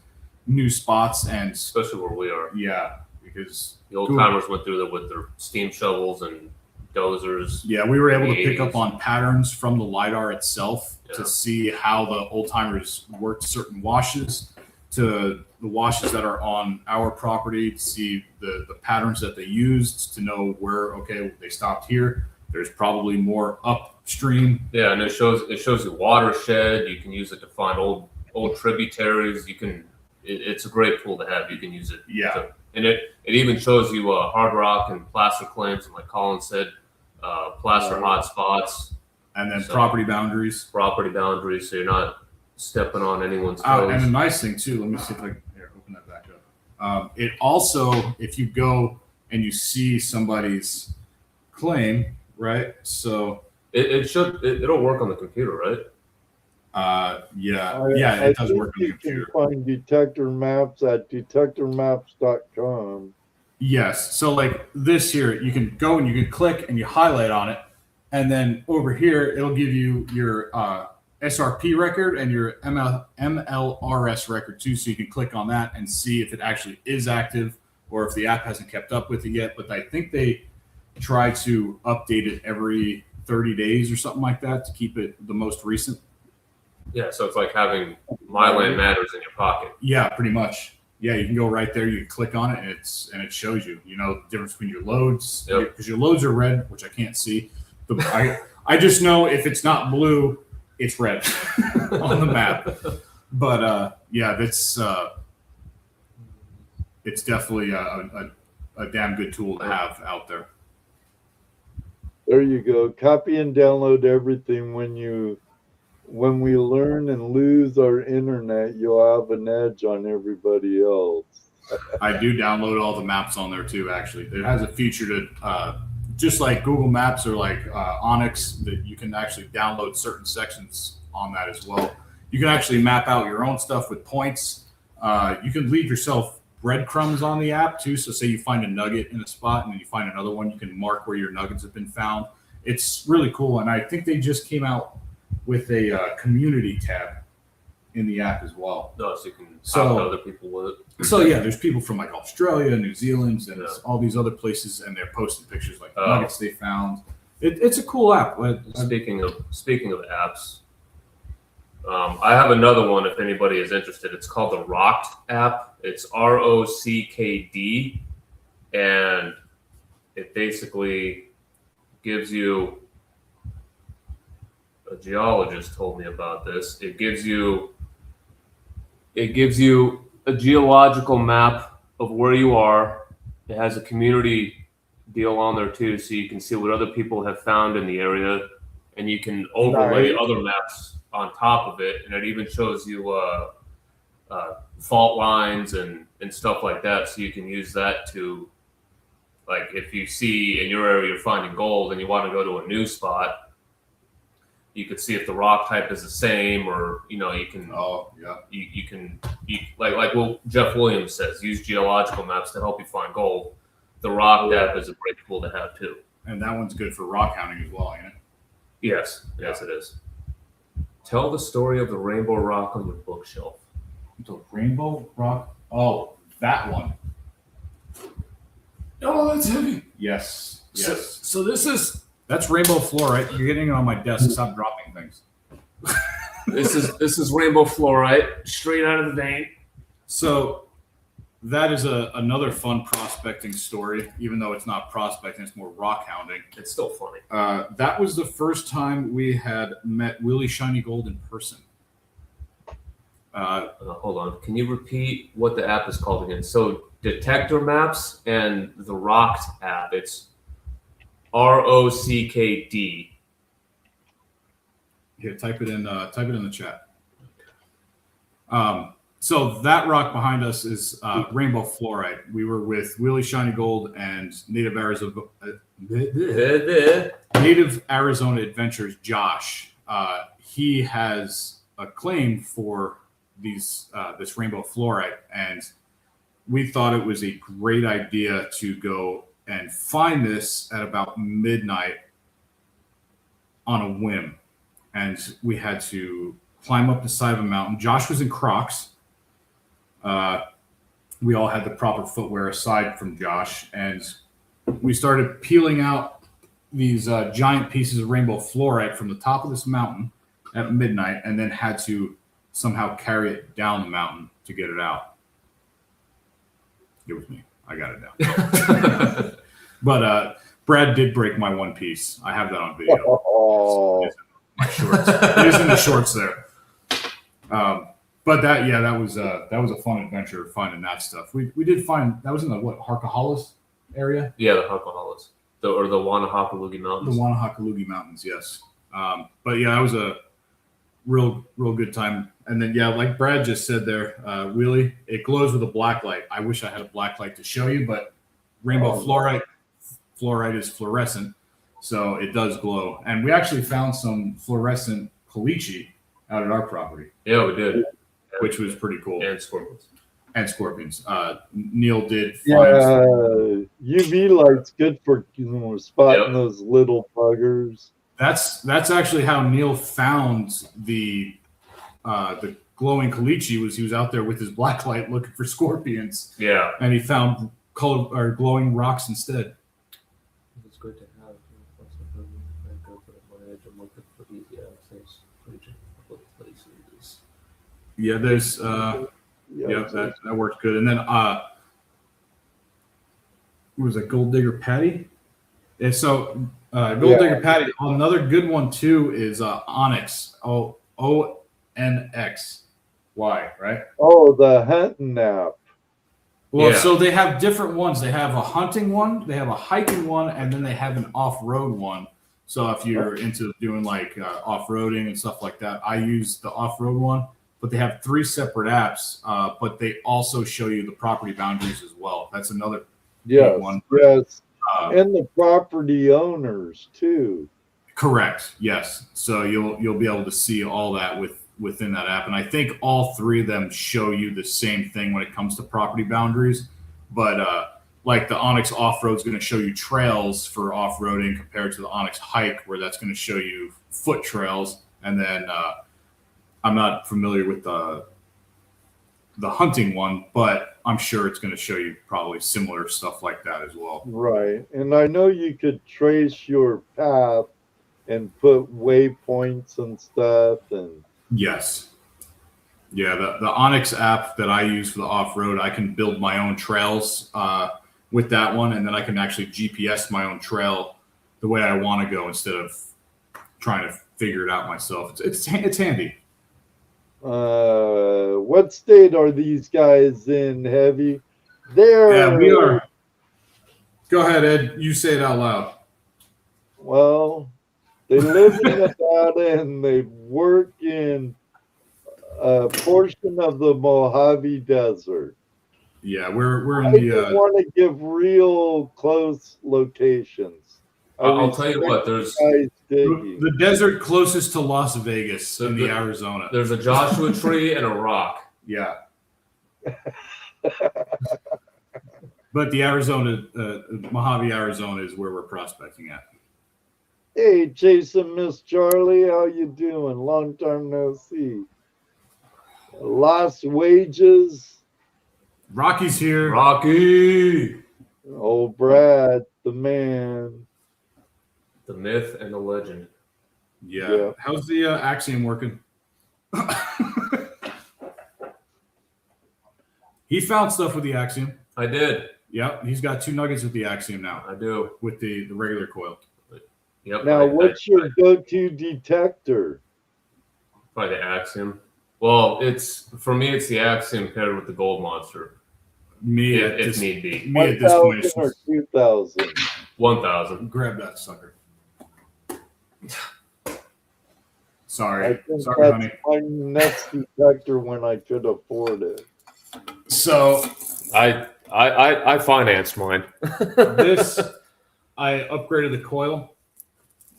new spots, and especially where we are. Yeah, because the old timers went through there with their steam shovels and dozers. Yeah, we were able to pick 80s. up on patterns from the LiDAR itself Yeah. to see how the old timers worked certain washes, to the washes that are on our property, to see the patterns that they used, to know where, okay, they stopped here. There's probably more upstream. Yeah, and it shows you watershed. You can use it to find old tributaries. It's a great tool to have. You can use it. Yeah. And it even shows you hard rock and placer claims, and like Collin said, placer hotspots. And then property boundaries. Property boundaries, so you're not stepping on anyone's toes. And a nice thing too, let me see if I can open that back up. It also, if you go and you see somebody's claim, right? So it'll work on the computer, right? It does work on the computer. You can find detector maps at detectormaps.com. Yes. So like this here, you can go and you can click and you highlight on it. And then over here, it'll give you your SRP record and your MLRS record too. So you can click on that and see if it actually is active or if the app hasn't kept up with it yet. But I think they try to update it every 30 days or something like that to keep it the most recent. Yeah, so it's like having My Land Matters in your pocket. Yeah, pretty much. Yeah, you can go right there. You can click on it, and it shows you. You know the difference between your loads, because your loads are red, which I can't see. I just know if it's not blue, it's red on the map. But it's definitely a damn good tool to have out there. There you go. Copy and download everything. When we learn and lose our internet, you'll have an edge on everybody else. I do download all the maps on there too, actually. It has a feature to, just like Google Maps or like Onyx, that you can actually download certain sections on that as well. You can actually map out your own stuff with points. You can leave yourself breadcrumbs on the app too. So say you find a nugget in a spot and then you find another one, you can mark where your nuggets have been found. It's really cool. And I think they just came out with a community tab in the app as well. No, so you can talk to other people with it. So yeah, there's people from like Australia, New Zealand, and all these other places, and they're posting pictures like the nuggets they found. It's a cool app. Speaking of apps, I have another one if anybody is interested. It's called the Rocked app. It's ROCKD, and it basically gives you. A geologist told me about this. It gives you a geological map of where you are. It has a community deal on there too, so you can see what other people have found in the area, and you can overlay other maps on top of it, and it even shows you fault lines and stuff like that, so you can use that to, like, if you see in your area you're finding gold and you want to go to a new spot, you could see if the rock type is the same, or you can like what Jeff Williams says, use geological maps to help you find gold. The Rock app is a great tool to have too, and that one's good for rock hounding as well, ain't it? Yes, it is. Tell the story of the rainbow rock on your bookshelf. The rainbow rock. Oh, that one. Oh, that's heavy. Yes. So That's rainbow fluorite. You're getting it on my desk. Stop dropping things. This is rainbow fluorite straight out of the vein. So that is another fun prospecting story, even though it's not prospecting, it's more rock hounding. It's still funny. That was the first time we had met Willie Shiny Gold in person. Hold on. Can you repeat what the app is called again? So Detector Maps and the Rocked app. It's ROCKD. Here, type it in the chat. So that rock behind us is rainbow fluorite. We were with Willie Shiny Gold and Native Arizona Adventures Josh. He has a claim for this rainbow fluorite, and we thought it was a great idea to go and find this at about midnight on a whim. And we had to climb up the side of a mountain. Josh was in Crocs. We all had the proper footwear aside from Josh. And we started peeling out these giant pieces of rainbow fluorite from the top of this mountain at midnight, and then had to somehow carry it down the mountain to get it out. Get with me. I got it down. But Brad did break my one piece. I have that on video. Oh. My shorts. It is in the shorts there. But that was a fun adventure finding that stuff. We did find that was in the Harkahalas area. Yeah, the Harkahalas, or the Wanahakalugi Mountains. The Wanahakalugi Mountains, yes. But yeah, that was a real good time. And then like Brad just said there, Wheelie, it glows with a black light. I wish I had a black light to show you, but rainbow fluorite is fluorescent, so it does glow. And we actually found some fluorescent caliche out at our property. Yeah, we did. Which was pretty cool. And scorpions. Neil did find UV light's good for spotting those little buggers. That's actually how Neil found the glowing caliche. He was out there with his black light looking for scorpions. Yeah. And he found glowing rocks instead. It's good to have. Yeah, there's that worked good. And then was it Gold Digger Patty? And so Gold Digger Patty, another good one too is Onyx. ONXY, right? Oh, the hunting app. Well, so they have different ones. They have a hunting one, they have a hiking one, and then they have an off-road one. So if you're into doing like off-roading and stuff like that, I use the off-road one. But they have 3 separate apps, but they also show you the property boundaries as well. That's another one. Yes, and the property owners too. Correct. Yes. So you'll be able to see all that within that app, and I think all 3 of them show you the same thing when it comes to property boundaries. But like the Onyx Off-Road is going to show you trails for off-roading compared to the Onyx Hike, where that's going to show you foot trails, and then I'm not familiar with the hunting one, but I'm sure it's going to show you probably similar stuff like that as well. Right. And I know you could trace your path and put waypoints and stuff. And yes. Yeah, the Onyx app that I use for the off-road, I can build my own trails with that one, and then I can actually GPS my own trail the way I want to go instead of trying to figure it out myself. It's handy. What state are these guys in, Heavy? Yeah, we are. Go ahead, Ed. You say it out loud. Well, they live in Nevada and they work in a portion of the Mojave Desert. Yeah, we're in I want to give real close locations. I'll tell you what, there's the desert closest to Las Vegas in the Arizona. There's a Joshua tree and a rock. Yeah. But the Arizona, Mojave, Arizona is where we're prospecting at. Hey, Jason, Miss Charlie, how you doing? Long time no see. Lost wages. Rocky's here. Rocky. Oh, Brad, the man. The myth and the legend. Yeah. How's the Axiom working? He found stuff with the Axiom. I did. Yep. He's got 2 nuggets with the Axiom now. I do. With the regular coil. Yep. Now, what's your go-to detector? By the Axiom. Well, for me, it's the Axiom paired with the Gold Monster. Me, if need be. Me at this point, or 2,000. 1,000. Grab that sucker. I Sorry, think honey. my next detector when I could afford it. So I financed mine. this, I upgraded the coil.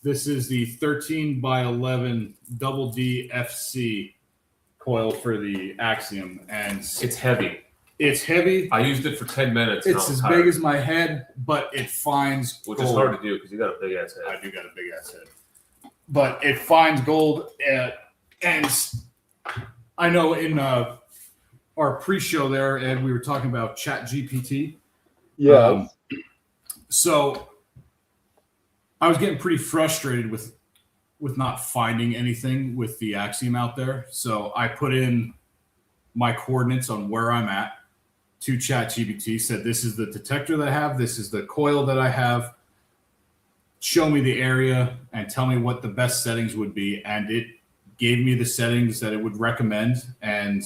This is the 13 by 11 double D FC coil for the Axiom, and it's heavy. It's heavy. I used it for 10 minutes. It's as big as my head, but it finds which gold. is hard to do because you got a big ass head. I do got a big ass head, but it finds gold. And I know in our pre-show there, Ed, we were talking about Chat GPT. Yeah. So I was getting pretty frustrated with not finding anything with the Axiom out there. So I put in my coordinates on where I'm at to ChatGPT, said, this is the detector that I have, this is the coil that I have, show me the area and tell me what the best settings would be. And it gave me the settings that it would recommend, and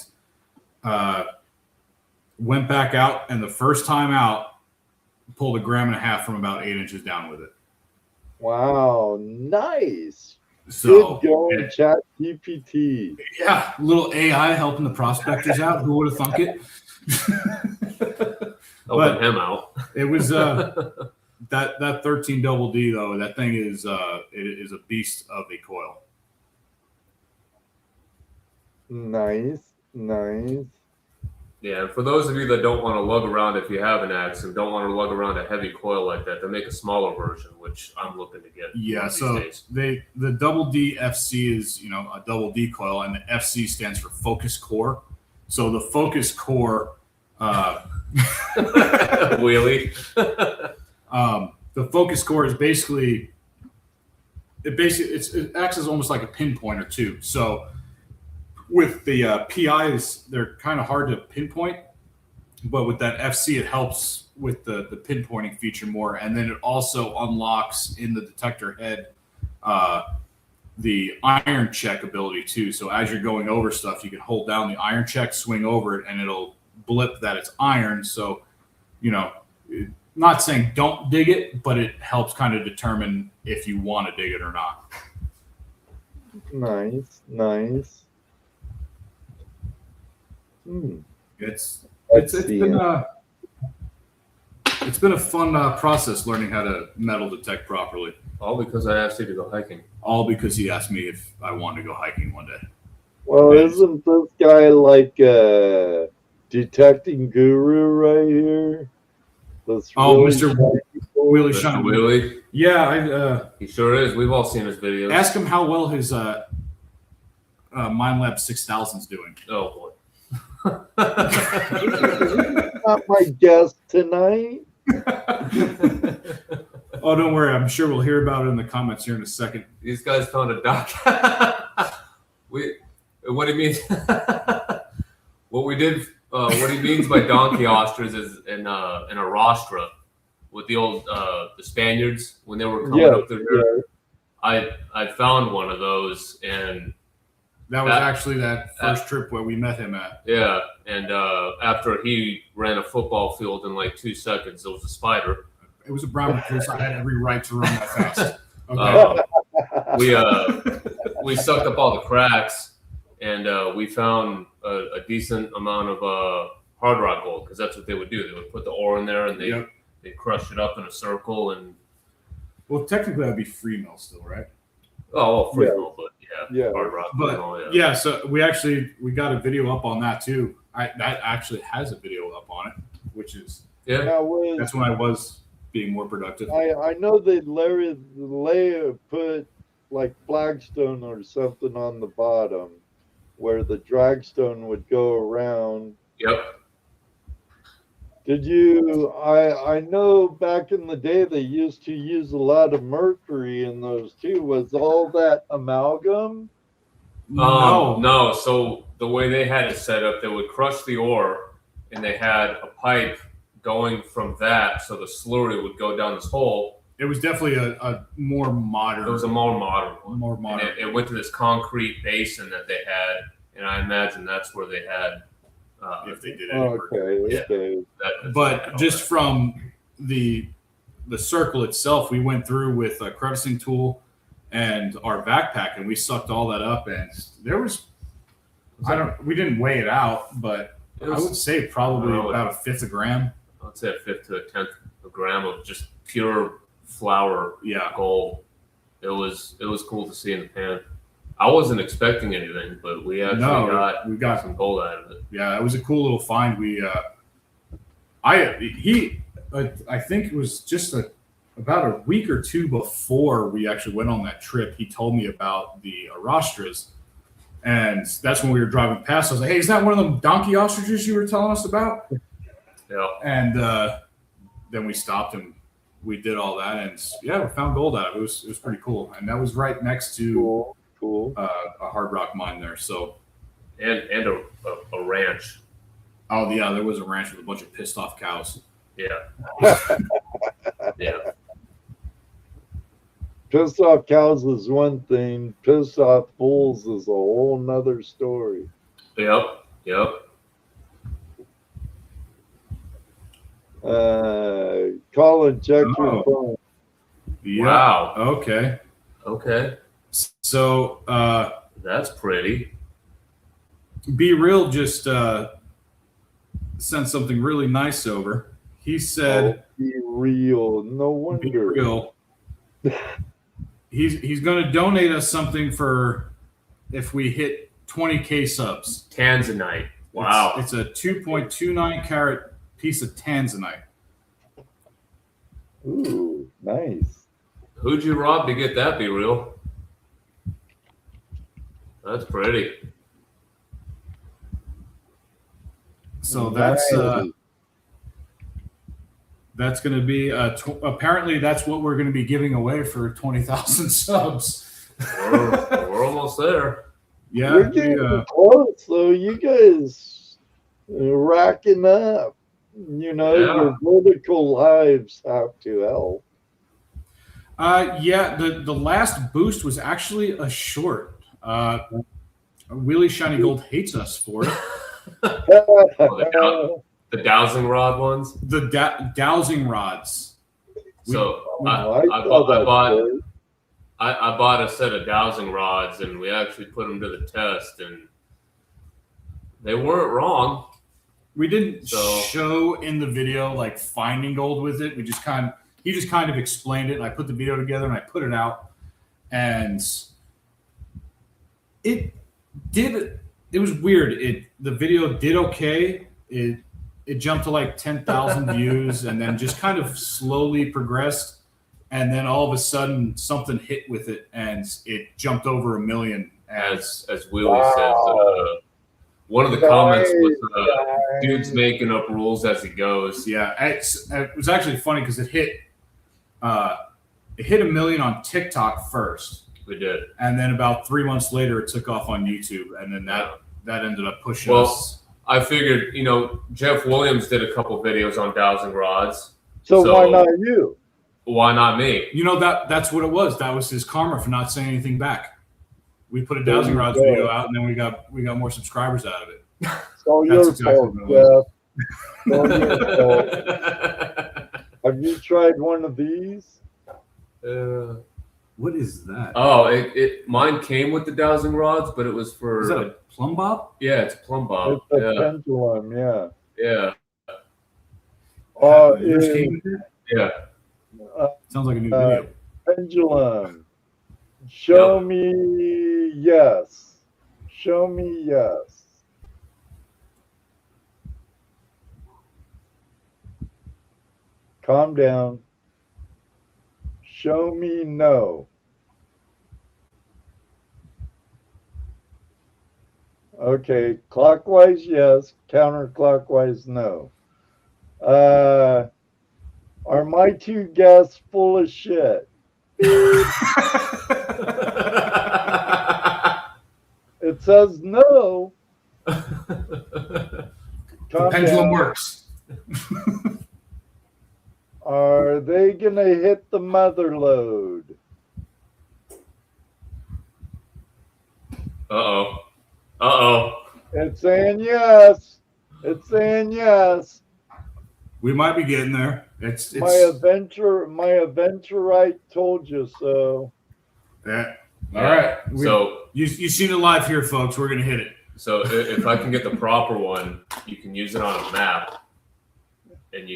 went back out, and the first time out, pulled 1.5 grams from about 8 inches down with it. Wow, nice. So, good going, ChatGPT. Yeah, a little AI helping the prospectors out. Who would have thunk it? Helping him out. It was that 13 double D though. That thing is it is a beast of a coil. Nice. Yeah, and for those of you that don't want to lug around, if you have an axe and don't want to lug around a heavy coil like that, they make a smaller version, which I'm looking to get. Yeah, so the double D FC is, you know, a double D coil, and the FC stands for focus core. So the focus core wheelie. The focus core is basically it acts as almost like a pinpointer too. So with the PIs, they're kind of hard to pinpoint, but with that FC, it helps with the pinpointing feature more. And then it also unlocks in the detector head the iron check ability too. So as you're going over stuff, you can hold down the iron check, swing over it, and it'll blip that it's iron. So, you know, not saying don't dig it, but it helps kind of determine if you want to dig it or not. Nice. It's been a fun process learning how to metal detect properly. All because I asked you to go hiking. All because he asked me if I wanted to go hiking one day. Well, isn't this guy like a detecting guru right here? This Mr. Wheelie Mr. Shine. Wheelie. Yeah, he sure is. We've all seen his videos. ask him how well his MindLab 6000's doing. Oh boy. Not my guest tonight. Oh, don't worry. I'm sure we'll hear about it in the comments here in a second. These guys found a doc. What he means, what he means by donkey ostrich is in a rostra with the old the Spaniards when they were coming up through here. I found one of those, and that was actually that first trip where we met him at. Yeah, and after he ran a football field in like 2 seconds, it was a spider. It was a brown recluse. I had every right to run that fast. Okay. We sucked up all the cracks, and we found a decent amount of hard rock gold, because that's what they would do. They would put the ore in there, and they crush it up in a circle. And well, technically that would be free mill still, right? Oh, well, free mill, but hard rock. But so we got a video up on that too. That actually has a video up on it, which is that's when I was being more productive. I know they put like flagstone or something on the bottom where the dragstone would go around. Yep. Did you? I know back in the day they used to use a lot of mercury in those too. Was all that amalgam? No. So the way they had it set up, they would crush the ore, and they had a pipe going from that, so the slurry would go down this hole. It was definitely a more modern. It was a more modern one. More modern. And it went to this concrete basin that they had, and I imagine that's where they had. If they did any work. Okay. But just from the circle itself, we went through with a crevicing tool and our backpack, and we sucked all that up. And there was, we didn't weigh it out, but I would say probably about 1/5 gram. I'd say 1/5 to 1/10 a gram of just pure flour, gold. It was cool to see in the pan. I wasn't expecting anything, but we actually got some gold out of it. Yeah, it was a cool little find. I think it was just about a week or two before we actually went on that trip. He told me about the Arostras, and that's when we were driving past. I was like, "Hey, is that one of them donkey ostriches you were telling us about?" Yeah. And then we stopped and we did all that, and yeah, we found gold out of it. It was pretty cool, and that was right next to cool. a hard rock mine there. So and a ranch. oh yeah, there was a ranch with a bunch of pissed off cows. Yeah. Yeah. Pissed off cows is one thing. Pissed off fools is a whole nother story. Yep. Collin, check your phone. Yeah. Wow. Okay. So That's pretty. Be Real just sent something really nice over. He said, "Be real." No wonder. Be real. He's going to donate us something for if we hit 20K subs. Tanzanite. Wow. It's a 2.29 carat piece of Tanzanite. Ooh, nice. Who'd you rob to get that, Be Real? That's pretty. So that's going to be apparently that's what we're going to be giving away for 20,000 subs. We're almost there. Yeah, We're getting close, though. You guys are racking up. You know, your vertical lives have to help. Yeah, the last boost was actually a short. Really Shiny Gold hates us for it. The dowsing rod ones? The dowsing rods. So I bought a set of dowsing rods, and we actually put them to the test, and they weren't wrong. We didn't show in the video like finding gold with it. He just kind of explained it, and I put the video together and I put it out, and it was weird. The video did okay. It jumped to like 10,000 views, and then just kind of slowly progressed. And then all of a sudden, something hit with it, and it jumped over 1 million. As Willie says, one of the comments was, "Dude's making up rules as he goes." Yeah, it was actually funny because it hit 1 million on TikTok first. We did, and then about 3 months later, it took off on YouTube, and then that ended up pushing us. I figured, Jeff Williams did a couple videos on dowsing rods. So why not you? Why not me? That's what it was. That was his karma for not saying anything back. We put a dowsing rods video out, and then we got more subscribers out of it. It's all your fault, Jeff. Have you tried one of these? What is that? Oh, mine came with the dowsing rods, but it was for. Is that a plumb bob? Yeah, it's a plumb bob. It's a pendulum, yeah. Yeah. Yeah. Sounds like a new video. Pendulum. Show me yes. Show me yes. Calm down. Show me no. Okay, clockwise yes, counterclockwise no. Are my two guests full of shit? It says no. The pendulum works. Are they going to hit the mother load? Uh-oh. It's saying yes. It's saying yes. We might be getting there. It's my adventurite told you so. Yeah. All right. So you've seen it live here, folks. We're gonna hit it. So if I can get the proper one, you can use it on a map, and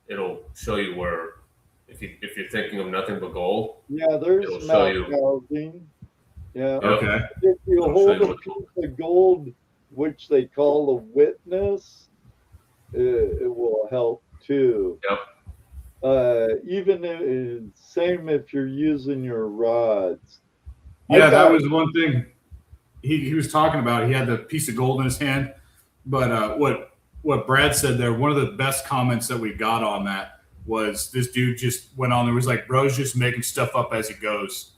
it'll show you where. If you're thinking of nothing but gold. Yeah, there's map housing. Yeah. Okay. If you hold a piece of gold, which they call a witness, it will help too. Yep. Even same if you're using your rods. Yeah, that was one thing he was talking about. He had the piece of gold in his hand, but what Brad said there, one of the best comments that we got on that was this dude just went on there, was like, bro's just making stuff up as he goes.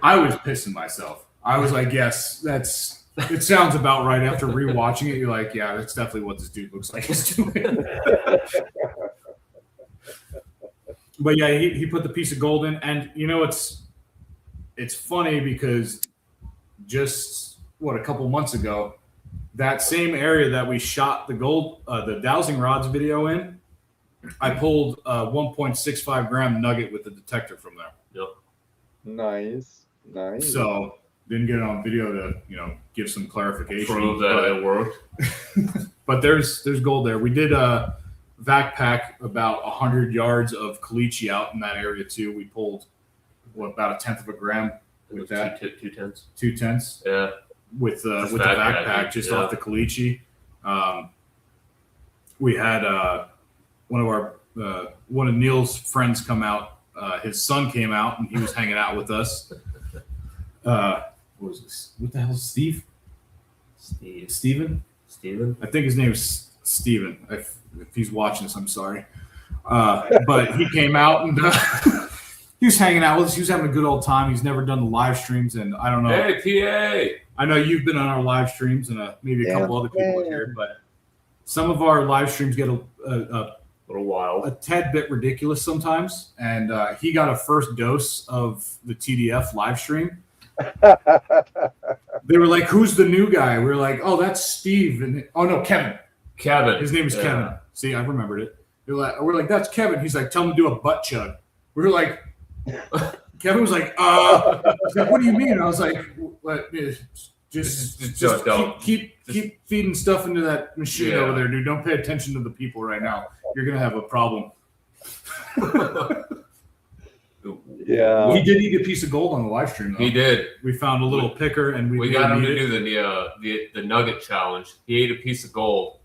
I was pissing myself. I was like, yes, it sounds about right. After rewatching it, you're like, yeah, that's definitely what this dude looks like he's doing. But yeah, he put the piece of gold in, and you know, it's funny because just a couple months ago, that same area that we shot the dowsing rods video in, I pulled a 1.65 gram nugget with the detector from there. Yep. Nice. So didn't get it on video to give some clarification. Prove that it worked. But there's gold there. We did vac pack about 100 yards of caliche out in that area too. We pulled about 1/10 of a gram with that. 2/10. 2/10. Yeah. With the vac pack just off the caliche. We had one of Neil's friends come out. His son came out and he was hanging out with us. What was this? What the hell is Steve? Steven? I think his name is Steven. If he's watching this, I'm sorry. But he came out and he was hanging out with us. He was having a good old time. He's never done the live streams, and I don't know. Hey, PA! I know you've been on our live streams, and maybe a couple other people here, but some of our live streams get a little wild, a tad bit ridiculous sometimes. And he got a first dose of the TDF live stream. They were like, "Who's the new guy?" We were like, "Oh, that's Steve." And Kevin. His name is Kevin. See, I remembered it. We're like, "That's Kevin." He's like, "Tell him to do a butt chug." We were like, Kevin was like, he's like, "What do you mean?" I was like, just keep feeding stuff into that machine over there, dude. Don't pay attention to the people right now. You're gonna have a problem. Yeah, he did eat a piece of gold on the live stream, though. He did. We found a little picker, and we got him to do the nugget challenge. He ate a piece of gold,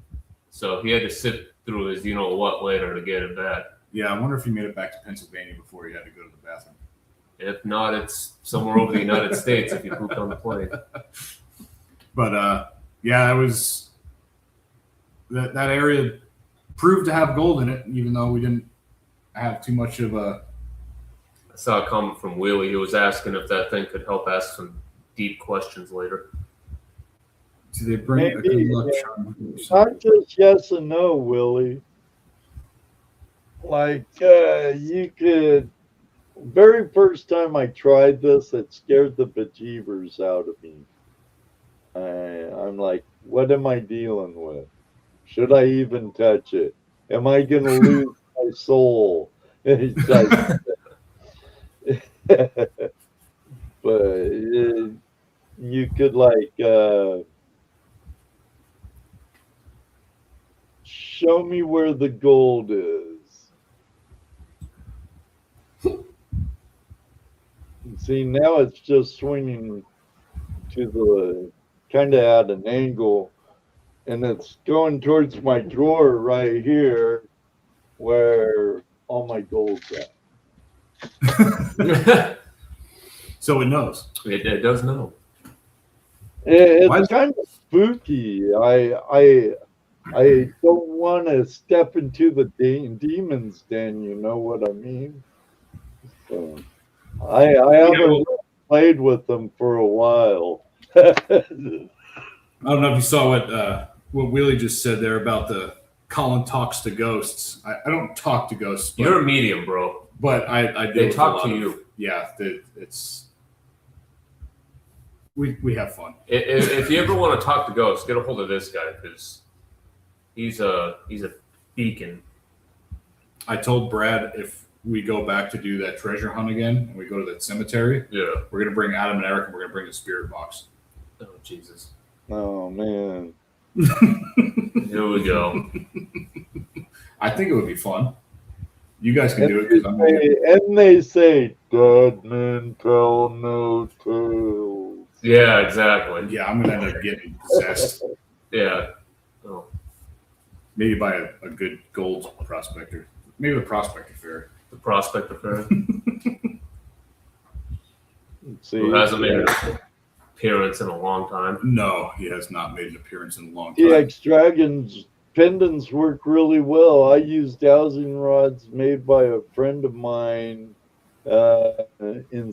so he had to sit through his what later to get it back. Yeah, I wonder if he made it back to Pennsylvania before he had to go to the bathroom. If not, it's somewhere over the United States if you pooped on the plane. But that was that area proved to have gold in it, even though we didn't have too much of a. I saw a comment from Willie. He was asking if that thing could help ask some deep questions later. Do they bring a good luck charm? Not just yes and no, Willie. Like you could. Very first time I tried this, it scared the bejeebers out of me. I'm like, what am I dealing with? Should I even touch it? Am I going to lose my soul? But you could show me where the gold is. See, now it's just swinging to the kind of at an angle, and it's going towards my drawer right here where all my gold's at. So it knows. It does know. It's kind of spooky. I don't want to step into the demon's den, you know what I mean? So I haven't played with them for a while. I don't know if you saw what Willie just said there about the Collin talks to ghosts. I don't talk to ghosts. You're a medium, bro. But I do. They talk to you. It's we have fun. If you ever want to talk to ghosts, get a hold of this guy because he's a beacon. I told Brad if we go back to do that treasure hunt again and we go to that cemetery, we're gonna bring Adam and Eric and we're gonna bring the spirit box. Oh Jesus! Oh man! Here we go. I think it would be fun. You guys can do it. And they say, dead men tell no tales. Yeah, exactly. Yeah, I'm going to end up getting possessed. Yeah. Oh. Maybe by a good gold prospector. Maybe the prospector fair. The prospector fair. See, who hasn't made an appearance in a long time. No, he has not made an appearance in a long time. TX Dragons pendants work really well. I use dowsing rods made by a friend of mine in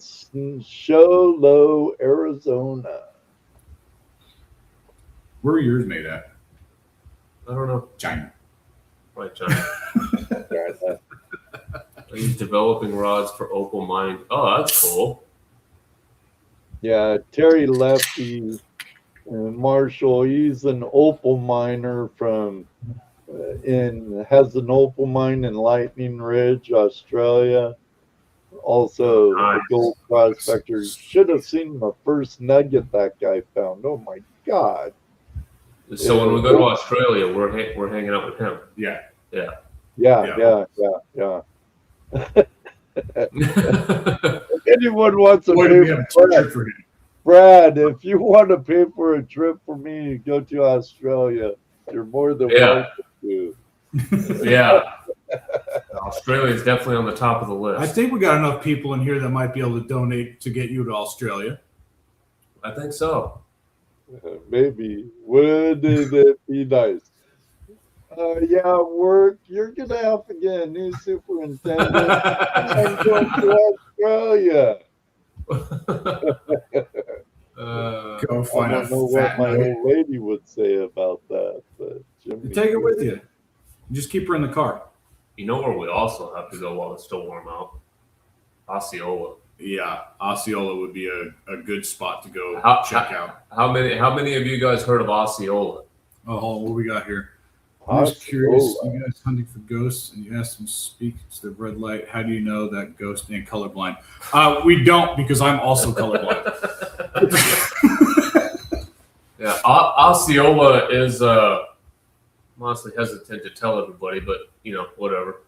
Show Low, Arizona. Where are yours made at? I don't know. China. Right, John. He's developing rods for opal mining. Oh, that's cool. Yeah, Terry Lefty and Marshall. He's an opal miner from has an opal mine in Lightning Ridge, Australia. Also, Nice. the Gold Prospectors. Should have seen the first nugget that guy found. Oh my God! So when we go to Australia, we're hanging out with him. Yeah. Yeah. Anyone wants to Boy, pay we have a t-shirt for him. Brad, if you want to pay for a trip for me to go to Australia, you're more than welcome to. Yeah. Australia is definitely on the top of the list. I think we got enough people in here that might be able to donate to get you to Australia. I think so. Maybe. Wouldn't it be nice? Yeah, work. You're going to have to get a new superintendent. I'm going to Australia. Go find I a don't know fat what my nugget. old lady would say about that. But Jimmy, Take her with you. Just keep her in the car. You know where we also have to go while it's still warm out? Osceola. Yeah, Osceola would be a good spot to go check out. How many of you guys heard of Osceola? Oh, what we got here? I'm just curious. You guys hunting for ghosts, and you asked them to speak to the red light. How do you know that ghost ain't colorblind? We don't, because I'm also colorblind. Yeah, Osceola is. I'm honestly hesitant to tell everybody, but whatever.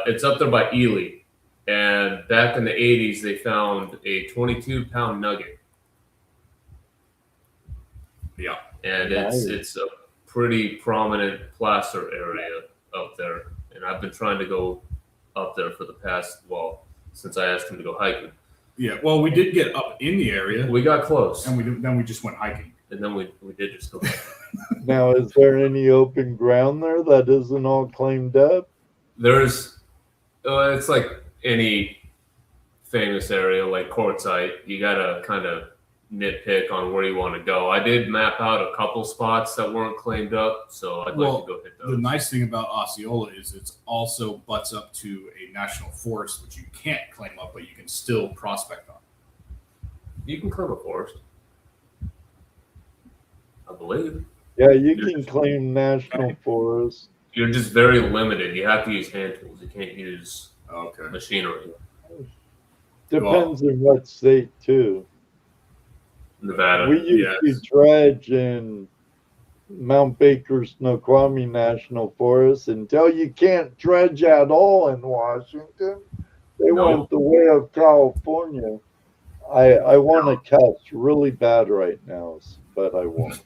It's up there by Ely, and back in the '80s, they found a 22-pound nugget. Yeah, and it's a pretty prominent placer area up there, and I've been trying to go up there for the past, since I asked him to go hiking. Yeah, well, we did get up in the area. We got close, and then we just went hiking. And then we did just go hiking. Now, is there any open ground there that isn't all claimed up? There's, it's like any famous area, like Quartzsite. You gotta kind of nitpick on where you want to go. I did map out a couple spots that weren't claimed up, so I'd like to go hit those. The nice thing about Osceola is it's also butts up to a national forest, which you can't claim up, but you can still prospect on. You can claim a forest, I believe. Yeah, you can claim national forest. You're just very limited. You have to use hand tools. You can't use machinery. Depends on what state, too. Nevada. We used to dredge in Mount Baker Snoqualmie National Forest until you can't dredge at all in Washington. They went the way of California. I want to catch really bad right now, but I won't.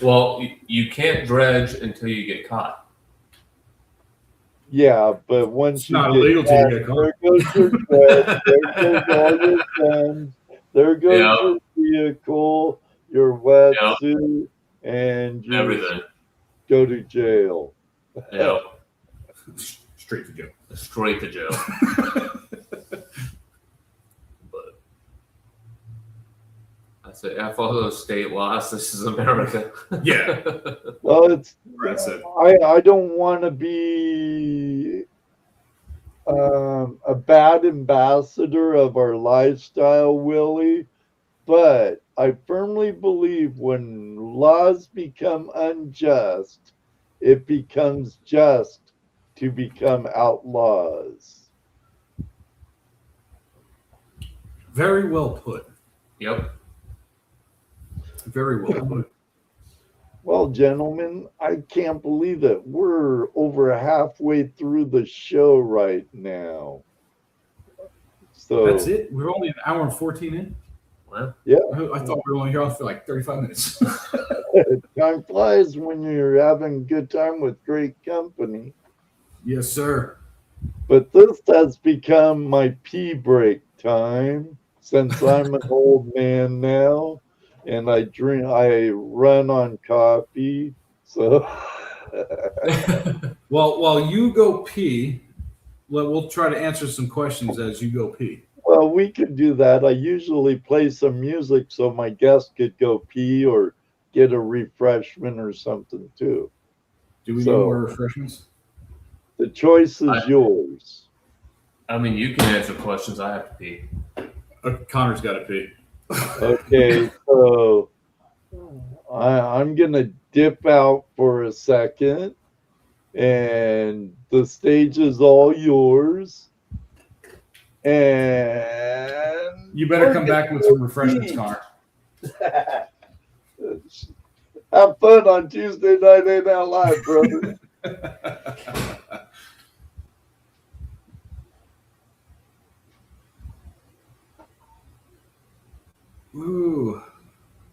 Well, you can't dredge until you get caught. Yeah, but once it's not illegal till you get caught. There goes your dredge, there goes all your guns, there goes your vehicle, your wetsuit, and you everything. Go to jail. Yeah. Straight to jail. Straight to jail. But I say, F all those state laws. This is America. Yeah. Well, it's. Brad said. I don't want to be a bad ambassador of our lifestyle, Willie, but I firmly believe when laws become unjust, it becomes just to become outlaws. Very well put. Yep. Very well put. Well, gentlemen, I can't believe it. We're over halfway through the show right now. So that's it? We're only an hour and 14 in? Wow. Yeah. I thought we were only here for like 35 minutes. Time flies when you're having a good time with great company. Yes, sir. But this has become my pee break time since I'm an old man now and I run on coffee. So, Well, while you go pee, we'll try to answer some questions as you go pee. well, we could do that. I usually play some music so my guest could go pee or get a refreshment or something too. Do we need So- more refreshments? The choice is yours. I mean, you can answer questions. I have to pee. Connor's got to pee. Okay, so I'm gonna dip out for a second, and the stage is all yours. And You better come back with some refreshments, Connor. Have fun on Tuesday Night Hangout Live, brother. Ooh.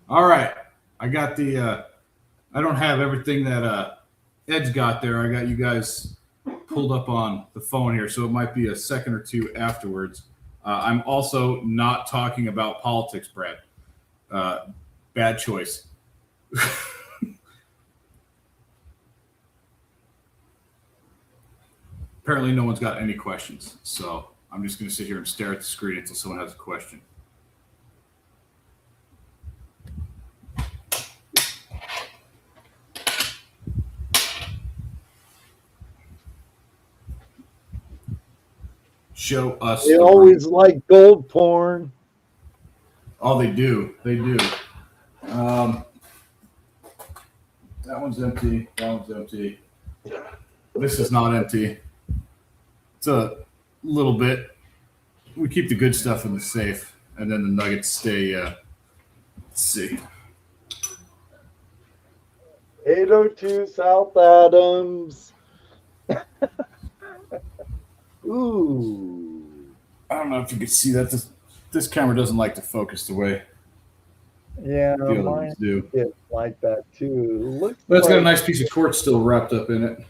All right. I got the I don't have everything that Ed's got there. I got you guys pulled up on the phone here, so it might be a second or two afterwards. I'm also not talking about politics, Brad. Bad choice. Apparently no one's got any questions, so I'm just going to sit here and stare at the screen until someone has a question. Show us. They always like gold porn. Oh, they do. They do. That one's empty. That one's empty. This is not empty. It's a little bit. We keep the good stuff in the safe, and then the nuggets stay. Let's see. 802 South Adams. Ooh. I don't know if you can see that. This camera doesn't like to focus the way Yeah, the other mine ones do. is like that too. Looks But it's got a like- nice piece of quartz still wrapped up in it.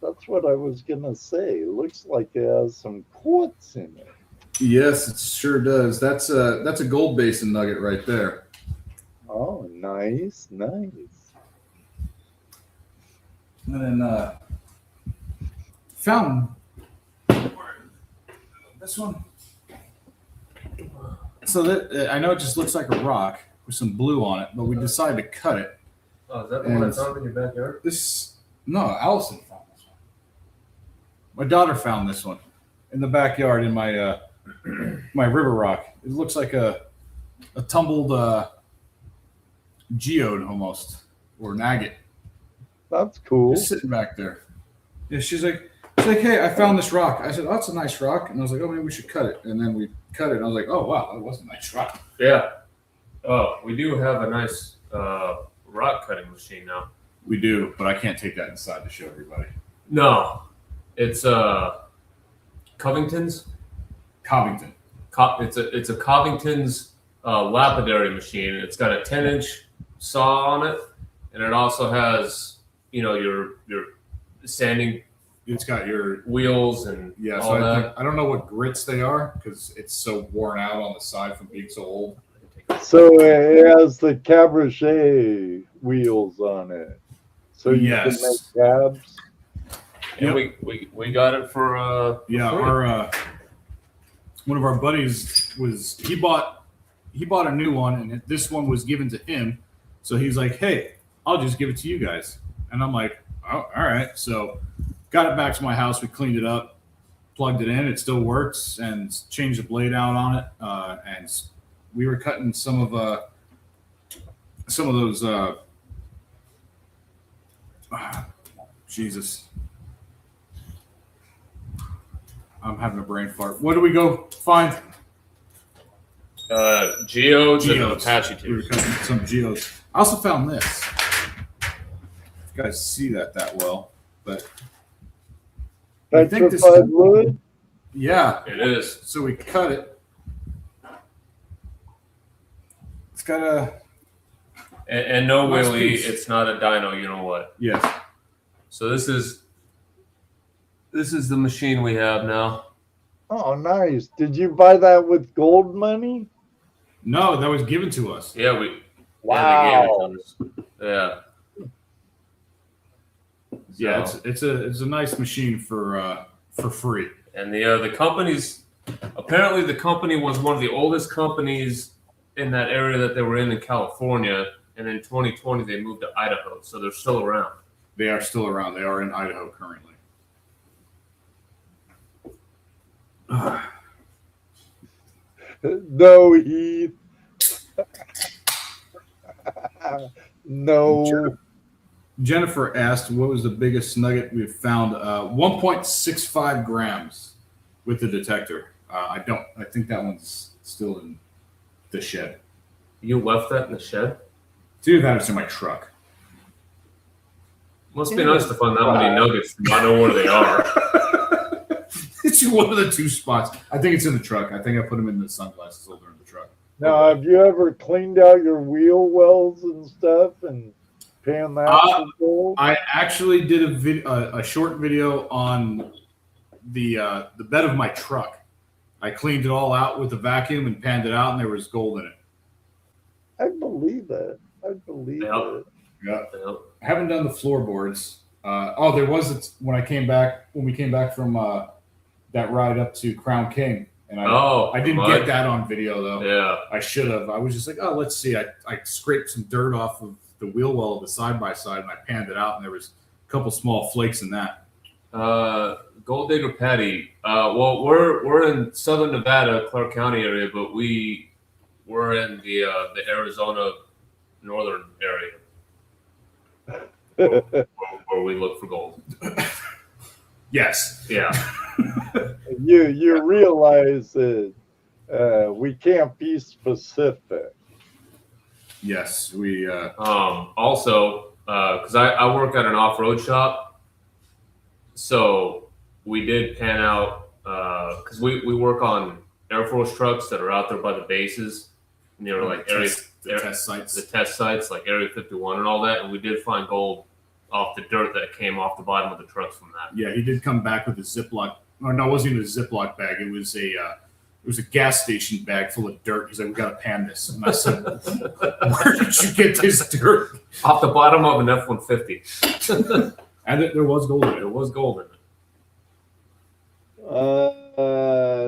That's what I was gonna say. It looks like it has some quartz in it. Yes, it sure does. That's a gold basin nugget right there. Oh, nice, nice. And then found this one. So that I know it just looks like a rock with some blue on it, but we decided to cut it. Oh, is that the one I found in your backyard? No, Allison found this one. My daughter found this one in the backyard in my my river rock. It looks like a tumbled geode almost, or an agate. That's cool. Just sitting back there. Yeah, she's like, hey, I found this rock. I said, oh, that's a nice rock. And I was like, oh, maybe we should cut it. And then we cut it. And I was like, oh, wow, that was a nice rock. Yeah. Oh, we do have a nice rock cutting machine now. We do, but I can't take that inside to show everybody. No, it's Covington's. Covington. It's a Covington's lapidary machine. It's got a 10-inch saw on it, and it also has your sanding. It's got your wheels and yeah. all So that. I don't know what grits they are because it's so worn out on the side from being so old. So it has the cabriolet wheels on it. So you Yes. can make cabs. And we got it for Yeah, free. our one of our buddies he bought a new one, and this one was given to him. So he's like, "Hey, I'll just give it to you guys." And I'm like, "Oh, all right." So got it back to my house. We cleaned it up, plugged it in. It still works, and changed the blade out on it. And we were cutting some of those. Jesus. I'm having a brain fart. What do we go find? geodes and Geodes. Apache We were tubes. cutting some geodes. I also found this. You guys see that well, but I think this Petrified is- wood. yeah. It is. So we cut it. It's got a And no Nice Willie, piece. it's not a dyno, you know what. yes. So this is the machine we have now. Oh, nice. Did you buy that with gold money? No, that was given to us. Yeah, we Wow. Yeah, they gave it to us. Yeah. Yeah, it's a nice machine for free. And the company's apparently the company was one of the oldest companies in that area that they were in California, and in 2020 they moved to Idaho, so they're still around. They are still around. They are in Idaho currently. No, Heath. No. Jennifer asked, what was the biggest nugget we've found? 1.65 grams with the detector. I think that one's still in the shed. You left that in the shed? Dude, that was in my truck. Must be nice to find that many nuggets and not know where they are. It's in one of the two spots. I think it's in the truck. I think I put them in the sunglasses holder in the truck. Now, have you ever cleaned out your wheel wells and stuff and panned that for gold? I actually did a short video on the bed of my truck. I cleaned it all out with a vacuum and panned it out, and there was gold in it. I believe that. I believe it. Yeah. I haven't done the floorboards. There was when we came back from that ride up to Crown King, and I didn't get that on video though. Yeah, I should have. I was just like, let's see. I scraped some dirt off of the wheel well of the side by side, and I panned it out, and there was a couple small flakes in that. Gold Digger Patty. Well, we're in southern Nevada, Clark County area, but we're in the Arizona northern area. where we look for gold. Yes. Yeah. You realize that we can't be specific. Yes, we. Also, because I work at an off-road shop, so we did pan out because we work on Air Force trucks that are out there by the bases, near like test sites like Area 51 and all that, and we did find gold off the dirt that came off the bottom of the trucks from that. Yeah, he did come back with a Ziploc. Or no, it wasn't even a Ziploc bag. It was a gas station bag full of dirt. He's like, we got to pan this. And I said, where did you get this dirt? Off the bottom of an F-150. And there was gold in it. There was gold in it.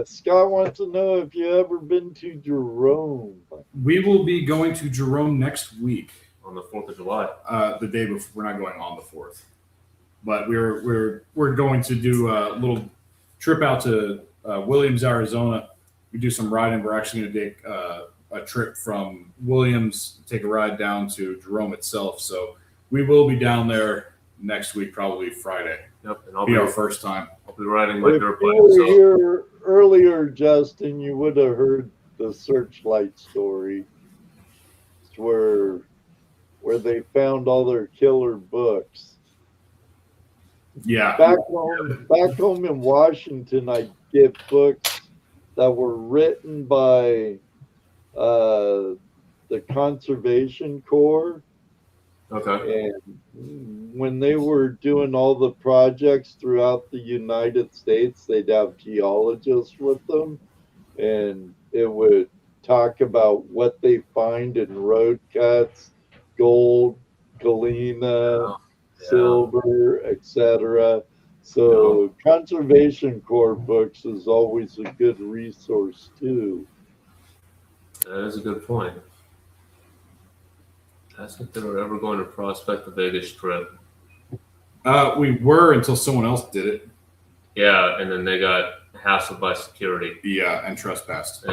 Scott wants to know if you ever been to Jerome. We will be going to Jerome next week. On the 4th of July. The day before. We're not going on the 4th. But we're going to do a little trip out to Williams, Arizona. We do some riding. We're actually going to take a trip from Williams, take a ride down to Jerome itself. So we will be down there next week, probably Friday. Yep, and It'll be our first time. I'll be riding my If dirt you bike. were here earlier, Justin, you would have heard the Searchlight story. It's where they found all their killer books. Yeah. Back home in Washington, I get books that were written by the Conservation Corps. Okay. And when they were doing all the projects throughout the United States, they'd have geologists with them, and it would talk about what they find in road cuts, gold, galena, silver, etc. So Conservation Corps books is always a good resource too. That is a good point. I think they were ever going to prospect the Vegas Strip. We were until someone else did it. Yeah, and then they got hassled by security. Yeah, and trespassed.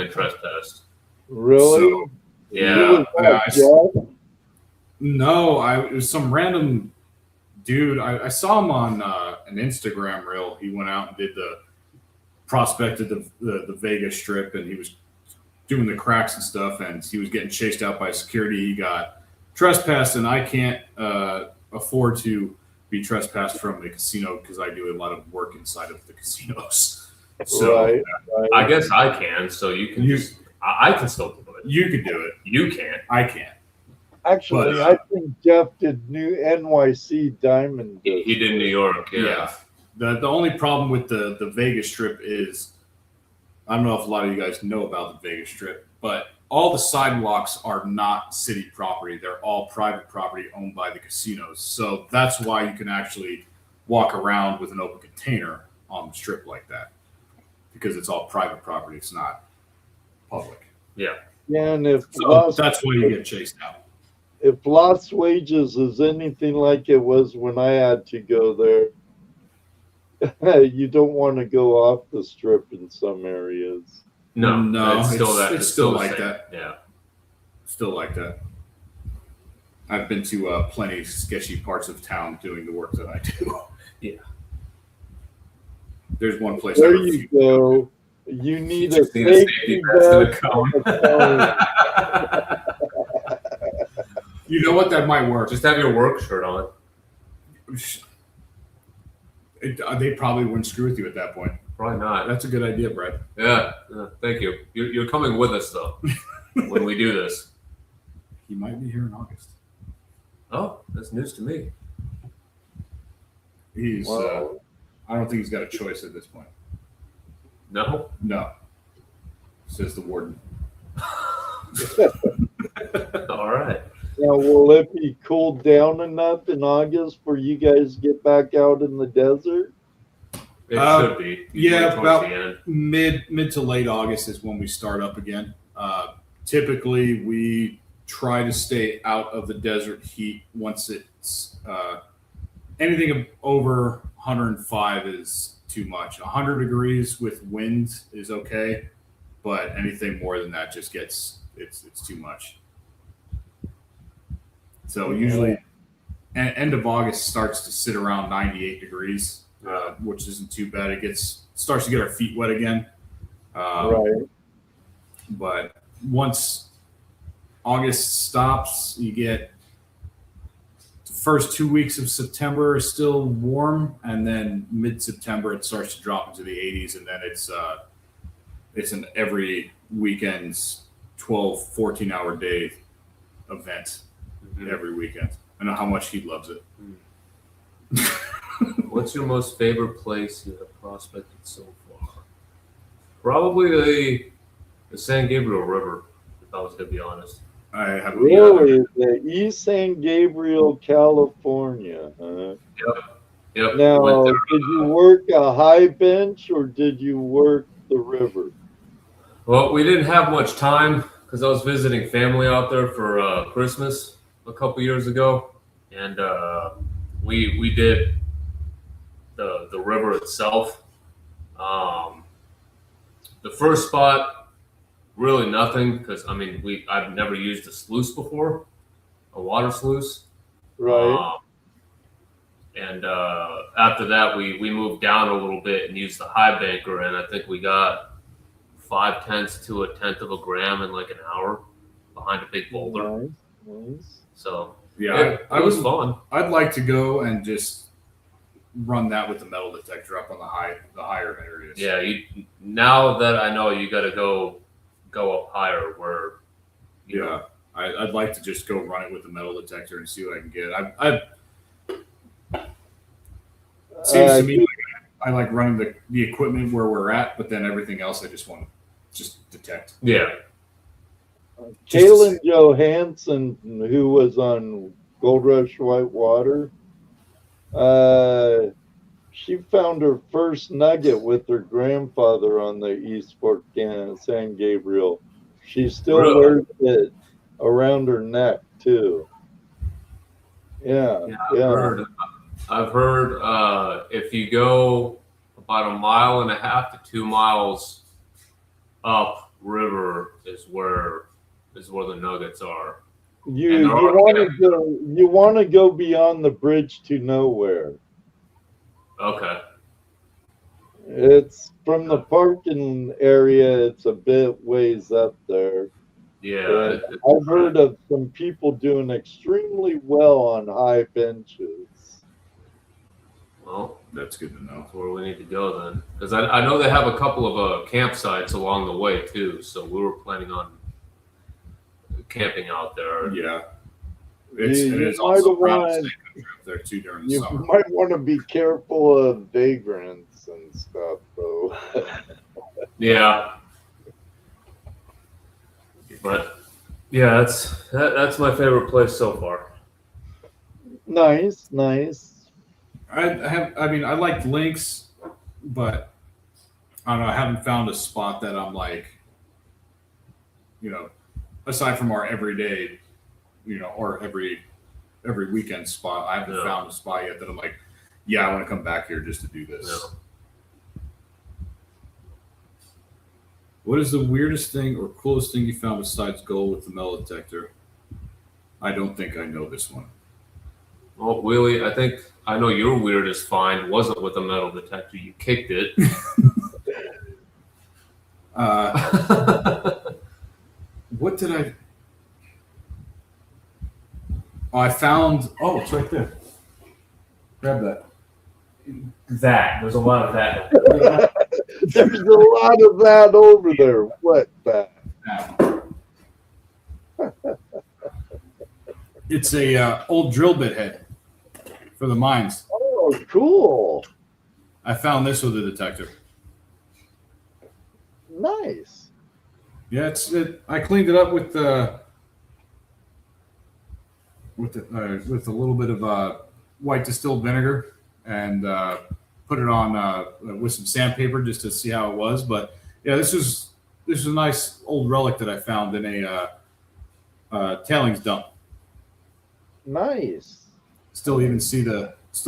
Really? So, yeah. No, it was some random dude. I saw him on an Instagram reel. He went out and did prospected the Vegas Strip, and he was doing the cracks and stuff, and he was getting chased out by security. He got trespassed, and I can't afford to be trespassed from the casino because I do a lot of work inside of the casinos. So right. I guess I can. So you can. I can still do it. You can do it. You can't. I can't. Actually, I think Jeff did new NYC Diamond. He did New York. Yeah. The only problem with the Vegas Strip is, I don't know if a lot of you guys know about the Vegas Strip, but all the sidewalks are not city property. They're all private property owned by the casinos. So that's why you can actually walk around with an open container on the strip like that because it's all private property. It's not public. Yeah, and if So that's why you get chased out. If Las Wages is anything like it was when I had to go there, you don't want to go off the strip in some areas. No, it's still it's still the like same. that. Yeah, Still like that. I've been to plenty sketchy parts of town doing the work that I do. Yeah. There's one place. There you go. You need a just need a safety vest and a vest cone. and a cone. You know what? That might work. Just have your work shirt on. They probably wouldn't screw with you at that point. Probably not. That's a good idea, Brett. Yeah, thank you. You're coming with us though when we do this. He might be here in August. Oh, that's news to me. He's. Wow. I don't think he's got a choice at this point. No. No, says the warden. All right. Now, will it be cooled down enough in August for you guys to get back out in the desert? It should be. Yeah, Towards about the end. mid to late August is when we start up again. Typically, we try to stay out of the desert heat once it's anything over 105 is too much. 100 degrees with wind is okay, but anything more than that just gets it's too much. So usually, end of August starts to sit around 98 degrees, which isn't too bad. It starts to get our feet wet again. Right. But once August stops, you get the first 2 weeks of September is still warm, and then mid-September it starts to drop into the 80s, and then it's an every weekend's 12, 14-hour day event every weekend. I know how much he loves it. What's your most favorite place you have prospected so far? Probably the San Gabriel River, if I was going to be honest. I have Really? The East San Gabriel, California, huh? Yep. Now, Went there. did you work a high bench or did you work the river? Well, we didn't have much time because I was visiting family out there for Christmas a couple years ago, and we did the river itself. The first spot, really nothing because I've never used a sluice before, a water sluice. Right. And after that, we moved down a little bit and used the high banker, and I think we got 0.5 to 1/10 of a gram in like an hour behind a big boulder. Nice. So Yeah, it was fun. I'd like to go and just run that with the metal detector up on the higher areas. Yeah, now that I know, you got to go up higher where. Yeah, I'd like to just go run it with the metal detector and see what I can get. It seems to me like I like running the equipment where we're at, but then everything else I just want to just detect. Yeah. Kaylin Johansson, who was on Gold Rush Whitewater, she found her first nugget with her grandfather on the East Fork San Gabriel. She still wears it around her neck too. Yeah. I've heard if you go about 1.5 to 2 miles up river is where the nuggets are. You want to go beyond the bridge to nowhere. Okay. It's from the parking area. It's a bit ways up there. Yeah. I've heard of some people doing extremely well on high benches. Well, That's good to know. that's where we need to go then, because I know they have a couple of campsites along the way too. So we were planning on camping out there. Yeah, You it's might also want- around the same country up there too during the You summer. might want to be careful of vagrants and stuff, though. Yeah. But yeah, that's my favorite place so far. Nice. I mean, I like links, but I don't know. I haven't found a spot that I'm like, aside from our everyday, or every weekend spot, I haven't found a spot yet that I'm like, yeah, I want to come back here just to do this. No. What is the weirdest thing or coolest thing you found besides gold with the metal detector? I don't think I know this one. Well, Willie, I think I know your weirdest find wasn't with a metal detector. You kicked it. What did I? Oh, I found. Oh, it's right there. Grab that. There's a lot of that. There's a lot of that over there. What that? It's a old drill bit head for the mines. Oh, cool. I found this with a detector. Nice. Yeah, I cleaned it up with a little bit of white distilled vinegar and put it on with some sandpaper just to see how it was. But yeah, this is a nice old relic that I found in a tailings dump. Nice. Still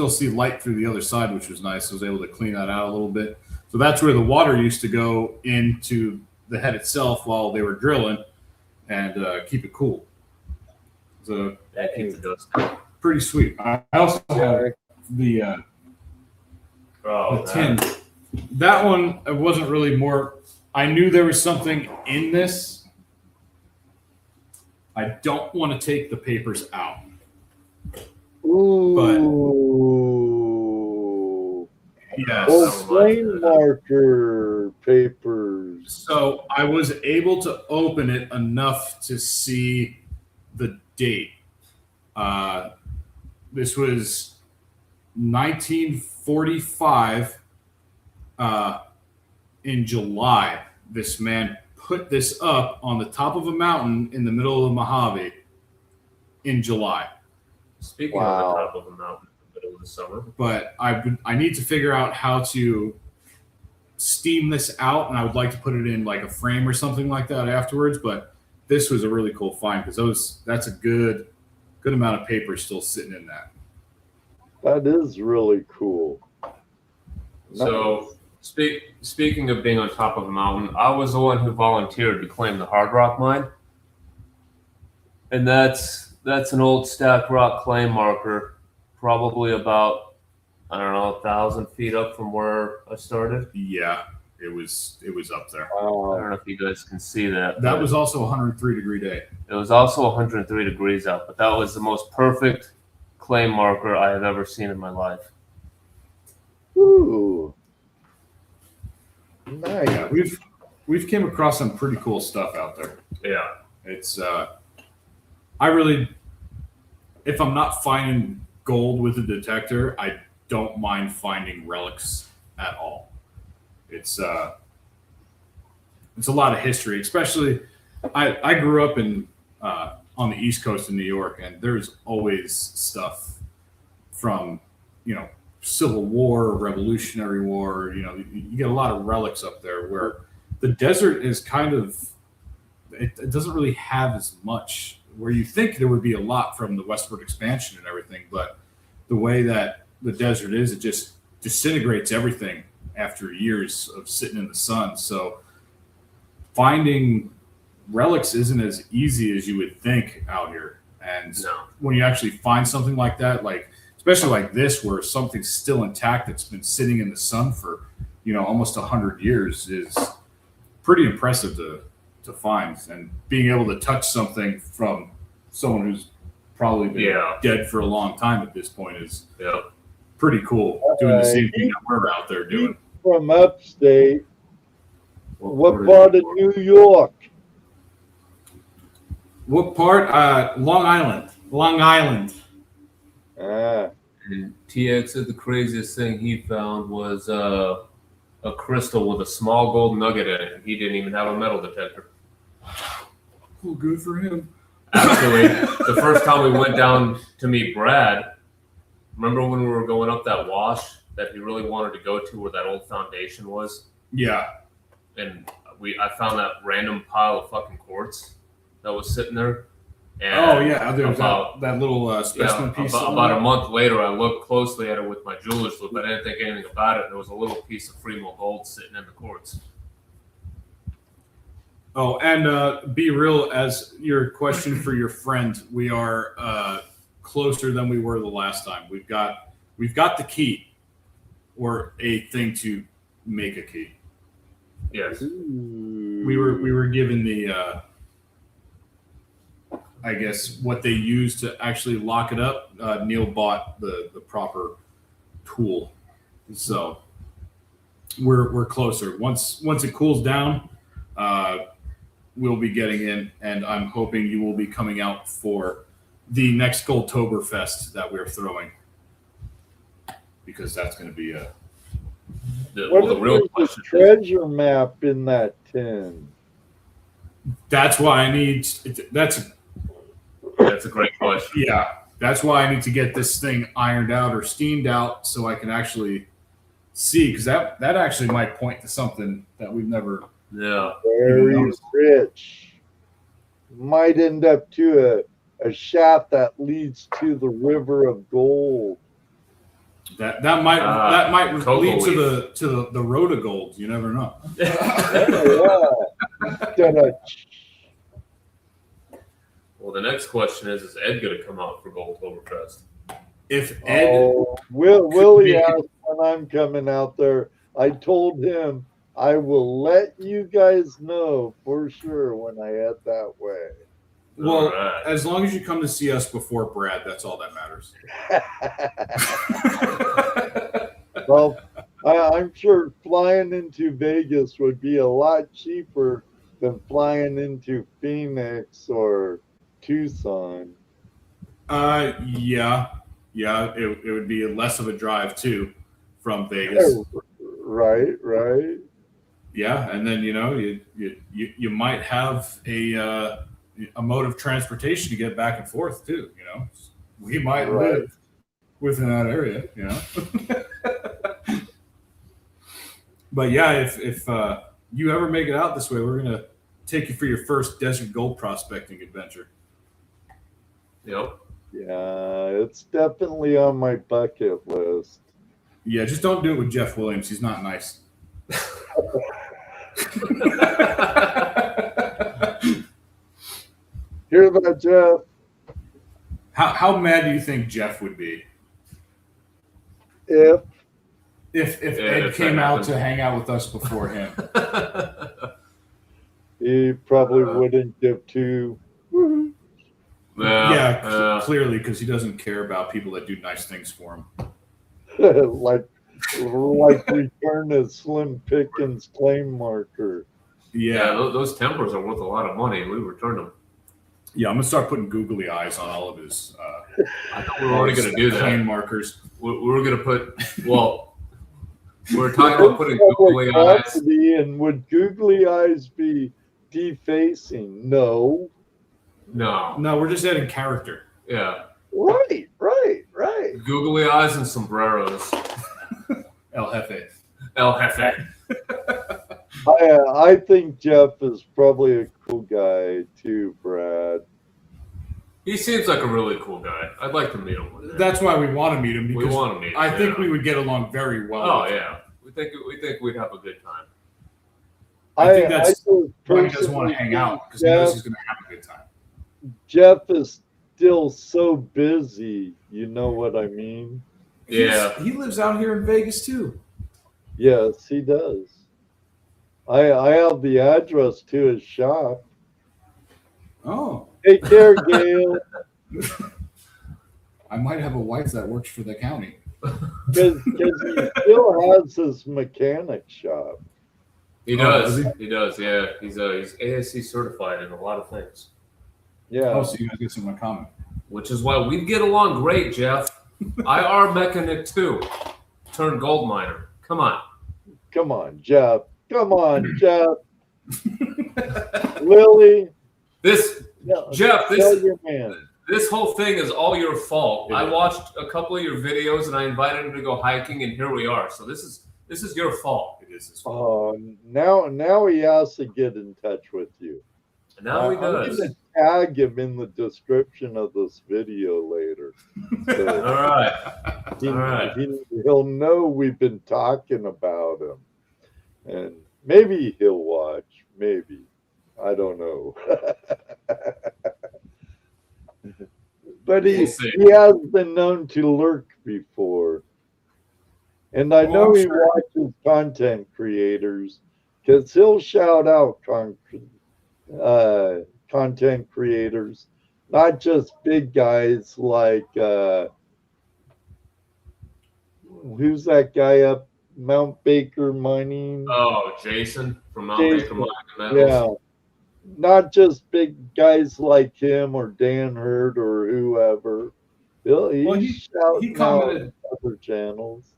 see light through the other side, which was nice. I was able to clean that out a little bit. So that's where the water used to go into the head itself while they were drilling and keep it cool. So That keeps the dust. pretty sweet. I also have the tin. That one, it wasn't really more. I knew there was something in this. I don't want to take the papers out. Ooh. Yes. Old flame marker papers. So I was able to open it enough to see the date. This was 1945 in July. This man put this up on the top of a mountain in the middle of the Mojave in July. Speaking of the top of the mountain in the middle of the summer. But I need to figure out how to steam this out, and I would like to put it in like a frame or something like that afterwards. But this was a really cool find because that's a good amount of paper still sitting in that. That is really cool. So speaking of being on top of a mountain, I was the one who volunteered to claim the Hard Rock mine. And that's an old stack rock claim marker, probably about, 1,000 feet up from where I started. Yeah, it was up there. I don't know if you guys can see that. That was also a 103-degree day. It was also 103 degrees out, but that was the most perfect claim marker I have ever seen in my life. Ooh. Nice. Yeah, we've came across some pretty cool stuff out there. Yeah. It's if I'm not finding gold with a detector, I don't mind finding relics at all. It's a lot of history, especially I grew up on the East Coast of New York, and there's always stuff from Civil War, Revolutionary War. You get a lot of relics up there where the desert is kind of it doesn't really have as much. Where you think there would be a lot from the westward expansion and everything, but the way that the desert is, it just disintegrates everything after years of sitting in the sun. So finding relics isn't as easy as you would think out here. And when you actually find something like that, like especially like this, where something's still intact that's been sitting in the sun for almost 100 years, is pretty impressive to find. And being able to touch something from someone who's probably been dead for a long time at this point is pretty cool. Doing the same thing that we're out there doing. From upstate, what part of New York? What part? Long Island. Long Island. And TX said the craziest thing he found was a crystal with a small gold nugget in it. He didn't even have a metal detector. Well, good for him. Actually, the first time we went down to meet Brad, Remember when we were going up that wash that he really wanted to go to, where that old foundation was? Yeah. And I found that random pile of fucking quartz that was sitting there. And Oh yeah, there was that little specimen piece. About a month later, I looked closely at it with my jeweler's loop. I didn't think anything about it. And there was a little piece of Fremo gold sitting in the quartz. Oh, and be real, as your question for your friend, we are closer than we were the last time. We've got the key, or a thing to make a key. Yes. We were given the I guess what they use to actually lock it up. Neil bought the proper tool, so we're closer. Once it cools down, we'll be getting in, and I'm hoping you will be coming out for the next Goldtoberfest that we're throwing, because that's going to be What the if real there's a question. treasure map in that tin? That's why I need. That's a great question. Yeah, that's why I need to get this thing ironed out or steamed out so I can actually see, because that actually might point to something that we've never. Yeah. Very rich. Might end up to a shaft that leads to the river of gold. That might lead Cocoa to the road of gold. You never know. Oh, yeah. Well, the next question is Ed going to come out for Goldtoberfest? If Ed, Willie asked when I'm coming out there. I told him I will let you guys know for sure when I head that way. well, Right. as long as you come to see us before Brad, that's all that matters. Well, I'm sure flying into Vegas would be a lot cheaper than flying into Phoenix or Tucson. Yeah, it would be less of a drive too from Vegas. Right. Yeah, and then you might have a mode of transportation to get back and forth too. We might live within that area. But yeah, if you ever make it out this way, we're gonna take you for your first desert gold prospecting adventure. Yep. Yeah, it's definitely on my bucket list. Yeah, just don't do it with Jeff Williams. He's not nice. Hear that, Jeff? How mad do you think Jeff would be If Ed came out to hang out with us before him? he probably wouldn't give two. Clearly, because he doesn't care about people that do nice things for him. like return a Slim Pickens claim marker. Yeah, those Templars are worth a lot of money. We returned them. Yeah, I'm gonna start putting googly eyes on all of his. I thought we were already gonna do that. Claim markers. We were gonna put. Well, we were talking about putting googly eyes. And would googly eyes be defacing? No. No, we're just adding character. Yeah. Right. Googly eyes and sombreros. El Jefe. El Jefe. I think Jeff is probably a cool guy too, Brad. He seems like a really cool guy. I'd like to meet him one day. That's why we want to meet him. Because We want to meet him. I think we would get along very well. Oh yeah, we think we'd have a good time. I think that's just why he doesn't want to hang out, because he knows he's going to have a good time. Jeff is still so busy. You know what I mean? Yeah. He lives out here in Vegas too. Yes, he does. I have the address to his shop. Oh. Take care, Gail. I might have a wife that works for the county. Because he still has his mechanic shop. He does. He does. Yeah. He's ASC certified in a lot of things. Yeah. Oh, so you guys get some in common. Which is why we get along great, Jeff. IR mechanic too. Turned gold miner. Come on. Come on, Jeff. Lily. Jeff, tell your man. This whole thing is all your fault. It I is. watched a couple of your videos and I invited him to go hiking, and here we are. So this is your fault. It is his fault. Oh, now he has to get in touch with you. And now he I'm does. gonna tag him in the description of this video later. So All right. All right. he'll know we've been talking about him, and maybe he'll watch. Maybe, I don't know. But We'll see. he has been known to lurk before, and I Oh, know I'm he sure. watches content creators because he'll shout out content creators, not just big guys like who's that guy up Mount Baker Mining? Oh, Jason from Mount Jason, Baker Mining Metals. Yeah, not just big guys like him or Dan Hurd or whoever. He's shouting commented. out other channels.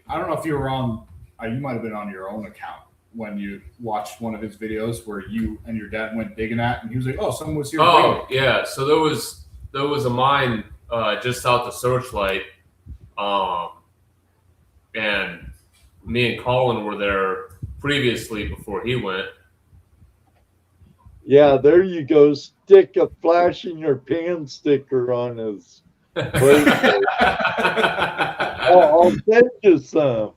I don't know if you were on. You might have been on your own account when you watched one of his videos where you and your dad went digging at, and he was like, "Oh, someone was here." Oh, yeah. So there was a mine just south of Searchlight, and me and Collin were there previously before he went. Yeah, there you go. Stick a flash in your pan sticker on his plate. I'll send you some.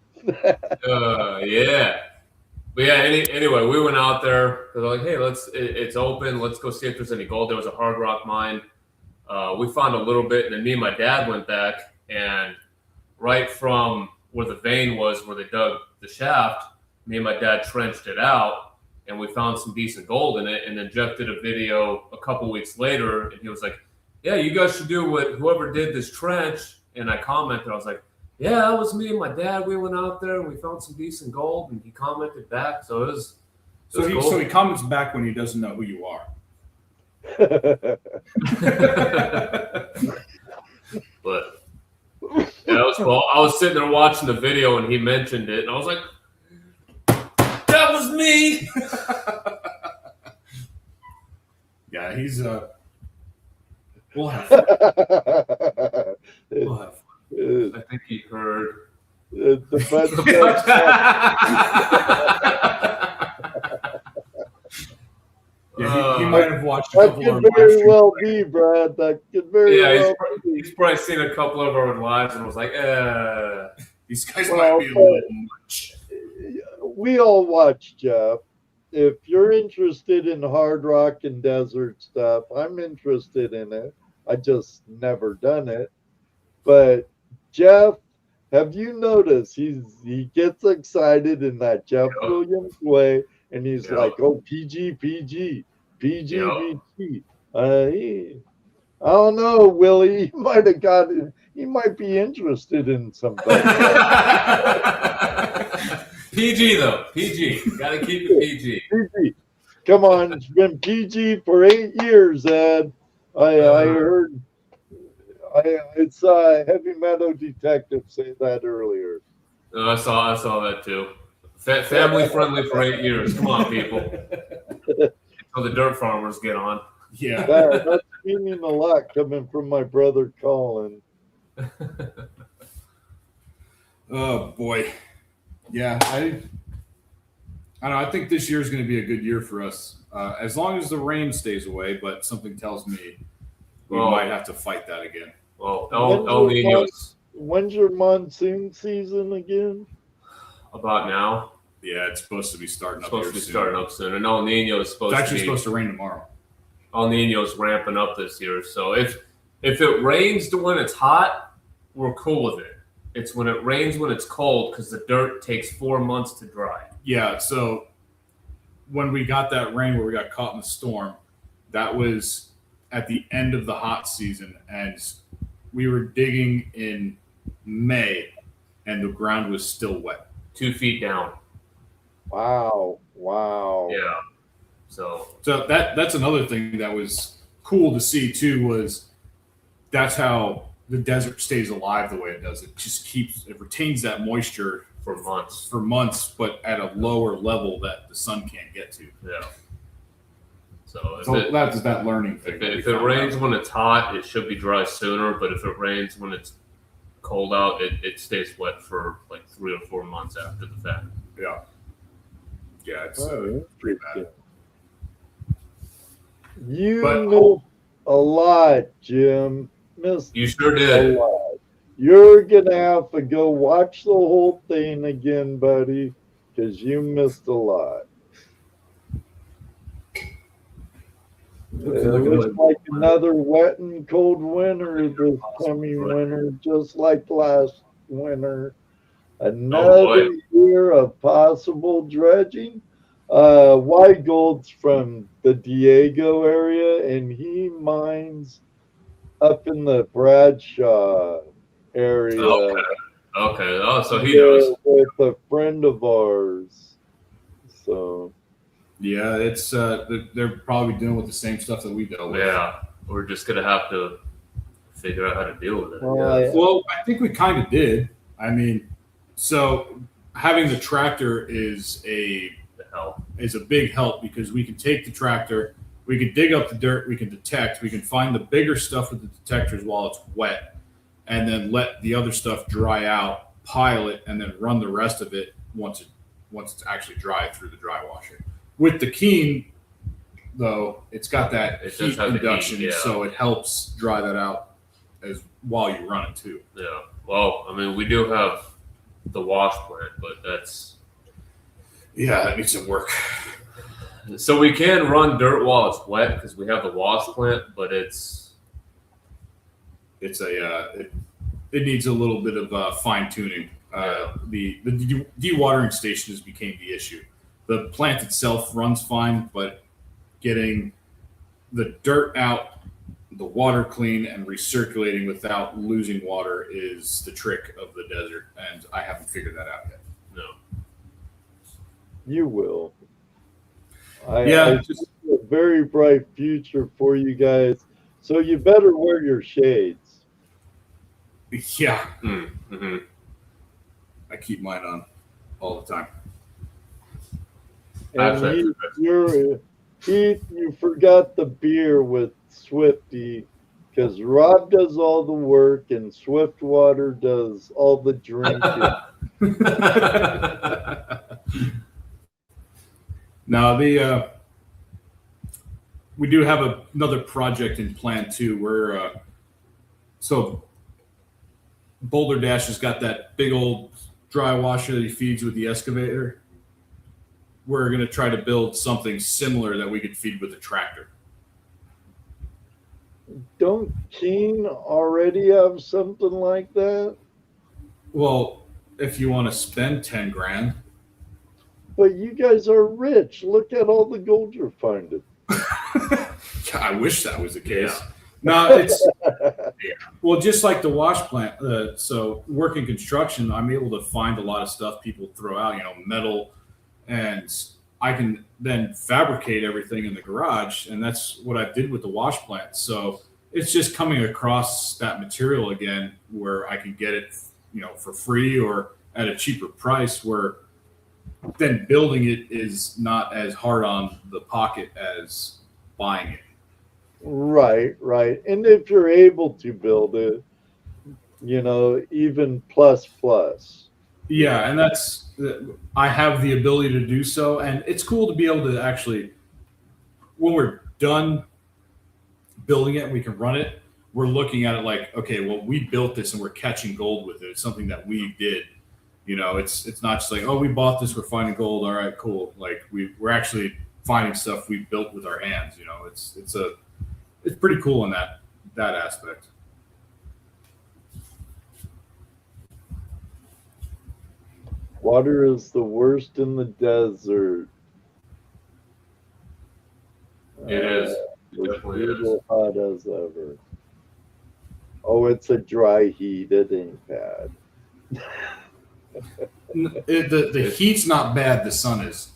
Yeah. But yeah, anyway, we went out there. They're like, hey, it's open. Let's go see if there's any gold. There was a hard rock mine. We found a little bit, and then me and my dad went back, and right from where the vein was, where they dug the shaft, me and my dad trenched it out, and we found some decent gold in it. And then Jeff did a video a couple weeks later, and he was like, yeah, you guys should do what whoever did this trench. And I commented, I was like, yeah, that was me and my dad. We went out there and we found some decent gold, and he commented back. So it was cool. So he comments back when he doesn't know who you are. But yeah, that was cool. I was sitting there watching the video and he mentioned it, and I was like, that was me. Yeah, he's we'll have fun. We'll have fun. I think he heard. It's the best Yeah, he might have watched a that couple of our could live very streams. well be, Brad. That could very well be. He's probably seen a couple of our lives and was like, These guys Well, might be a little much. We all watch, Jeff. If you're interested in hard rock and desert stuff, I'm interested in it. I just never done it. But Jeff, have you noticed he gets excited in that Jeff Williams way, and he's like, "Oh, PG, PG, PG, PG." I don't know, Willie. He might be interested in something. PG though, PG. Got to keep it PG. PG. Come on, it's been PG for 8 years, Ed. I heard. I saw a heavy metal detective say that earlier. I saw that too. Family friendly for 8 years. Come on, people. So the dirt farmers get on. Yeah. That's meaning a lot coming from my brother Collin. Oh boy. Yeah, I don't know. I think this year is going to be a good year for us, as long as the rain stays away. But something tells me we might have to fight that again. Well, El Nino's When's your monsoon season again? about now. Yeah, it's supposed to be starting It's up. supposed to be soon. starting up soon, and El Nino is It's supposed actually to be. supposed to rain tomorrow. El Nino's ramping up this year, so if it rains to when it's hot, we're cool with it. It's when it rains when it's cold because the dirt takes 4 months to dry. Yeah, so when we got that rain where we got caught in the storm, that was at the end of the hot season, and we were digging in May, and the ground was still wet. 2 feet down. Wow. Yeah. So that's another thing that was cool to see too, was that's how the desert stays alive the way it does. It retains that moisture for months. but at a lower level that the sun can't get to. Yeah. So that's that learning thing. If it rains when it's hot, it should be dry sooner. But if it rains when it's cold out, it stays wet for like 3 or 4 months after the fact. Yeah. Yeah, it's Oh, pretty bad. You missed a lot, Jim. Missed You sure a did. lot. You're gonna have to go watch the whole thing again, buddy, because you missed a lot. It looks like another wet and cold winter this coming winter, just like last winter. Another year of possible dredging. White Gold's from the Diego area, and he mines up in the Bradshaw area. Okay. Oh, so he knows. With a friend of ours. So. Yeah, it's they're probably dealing with the same stuff that we dealt with. Yeah, we're just gonna have to figure out how to deal with it. Well, I think we kind of did. I mean, so having the tractor is a big help because we can take the tractor, we can dig up the dirt, we can detect, we can find the bigger stuff with the detectors while it's wet, and then let the other stuff dry out, pile it, and then run the rest of it once it's actually dry through the dry washer. With the Keen, though, it's got that heat induction, so it helps dry that out as while you run it too. Yeah. Well, I mean, we do have the wash plant, but that needs some work. So we can run dirt while it's wet because we have the wash plant, but it needs a little bit of fine tuning. The dewatering stations became the issue. The plant itself runs fine, but getting the dirt out, the water clean, and recirculating without losing water is the trick of the desert, and I haven't figured that out yet. No. You will. I see a very bright future for you guys, so you better wear your shades. Yeah. Mm-hmm. I keep mine on all the time. And Heath, you forgot the beer with Swifty, because Rob does all the work and Swiftwater does all the drinking. Now we do have another project in plan too. Where so Boulder Dash has got that big old dry washer that he feeds with the excavator. We're going to try to build something similar that we could feed with a tractor. Don't Keen already have something like that? Well, if you want to spend 10 grand. But you guys are rich. Look at all the gold you're finding. I wish that was the case. Yeah. No, it's well, just like the wash plant. So working construction, I'm able to find a lot of stuff people throw out, metal, and I can then fabricate everything in the garage. And that's what I did with the wash plant. So it's just coming across that material again where I can get it, for free or at a cheaper price, where then building it is not as hard on the pocket as buying it. Right. And if you're able to build it, even plus. Yeah, and I have the ability to do so, and it's cool to be able to actually, when we're done building it and we can run it, we're looking at it like, okay, well, we built this and we're catching gold with it. It's something that we did. It's not just like, oh, we bought this, we're finding gold. All right, cool. Like we're actually finding stuff we built with our hands. It's pretty cool in that aspect. Water is the worst in the desert. It is. It definitely is. Hot as ever. Oh, it's a dry heat. It ain't bad. The heat's not bad. The sun is.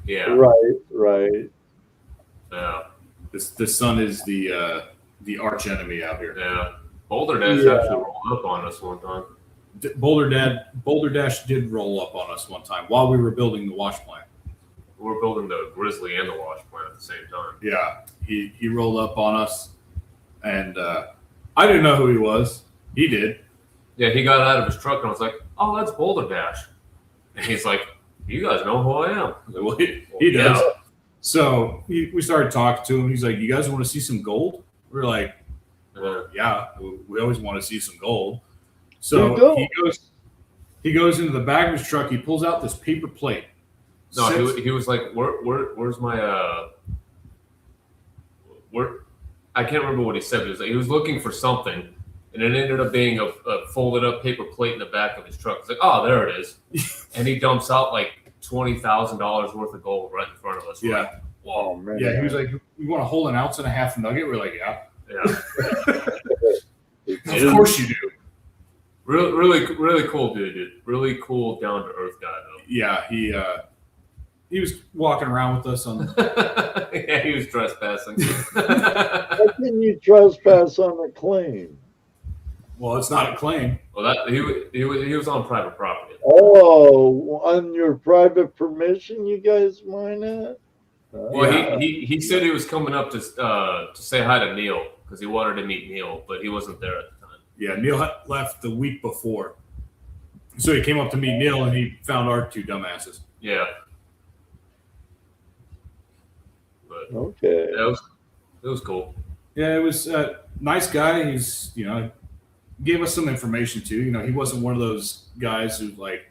Yeah. Right. Yeah. The sun is the arch enemy out here. Yeah. Boulder Dash actually rolled up on us one time. Boulder Dash did roll up on us one time while we were building the wash plant. we're building the Grizzly and the wash plant at the same time. Yeah, he rolled up on us, and I didn't know who he was. He did. Yeah, he got out of his truck and I was like, "Oh, that's Boulder Dash," and he's like, "You guys know who I am?" Well, he does. Yeah. So we started talking to him. He's like, "You guys want to see some gold?" We're like, "Yeah, we always want to see some gold." So he goes into the back of his truck. He pulls out this paper plate. No, he was like, "Where's my where?" I can't remember what he said. He was looking for something, and it ended up being a folded up paper plate in the back of his truck. He's like, "Oh, there it is," and he dumps out like $20,000 worth of gold right in front of us. Yeah. Like, whoa, man. Yeah, he was like, "You want to hold an ounce and a half nugget?" We're like, "Yeah." Of course you do. Really cool dude. Really cool, down to earth guy though. Yeah, he was walking around with us on. Yeah, he was trespassing. How can you trespass on a claim? Well, it's not a claim. Well, he was on private property. Oh, on your private permission, you guys mine it? Well, yeah. he said he was coming up to say hi to Neil because he wanted to meet Neil, but he wasn't there at the time. Yeah, Neil left the week before, so he came up to meet Neil, and he found our two dumbasses. Yeah. But okay. It was cool. Yeah, it was a nice guy. He's gave us some information too. He wasn't one of those guys who like,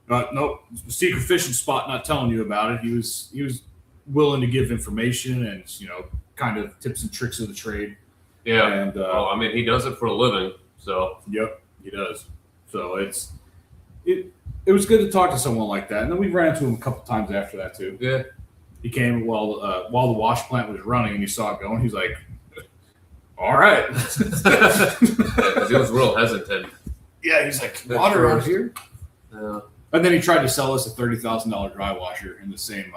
nope, secret fishing spot, not telling you about it. He was willing to give information and kind of tips and tricks of the trade. Yeah, and well, I mean, he does it for a living, so yep, he does. So it was good to talk to someone like that. And then we ran into him a couple times after that too. Yeah, he came while the wash plant was running, and he saw it going. He's like, all right. Yeah, because he was real hesitant. Yeah, he's like, water out here? Yeah. And then he tried to sell us a $30,000 dry washer in the same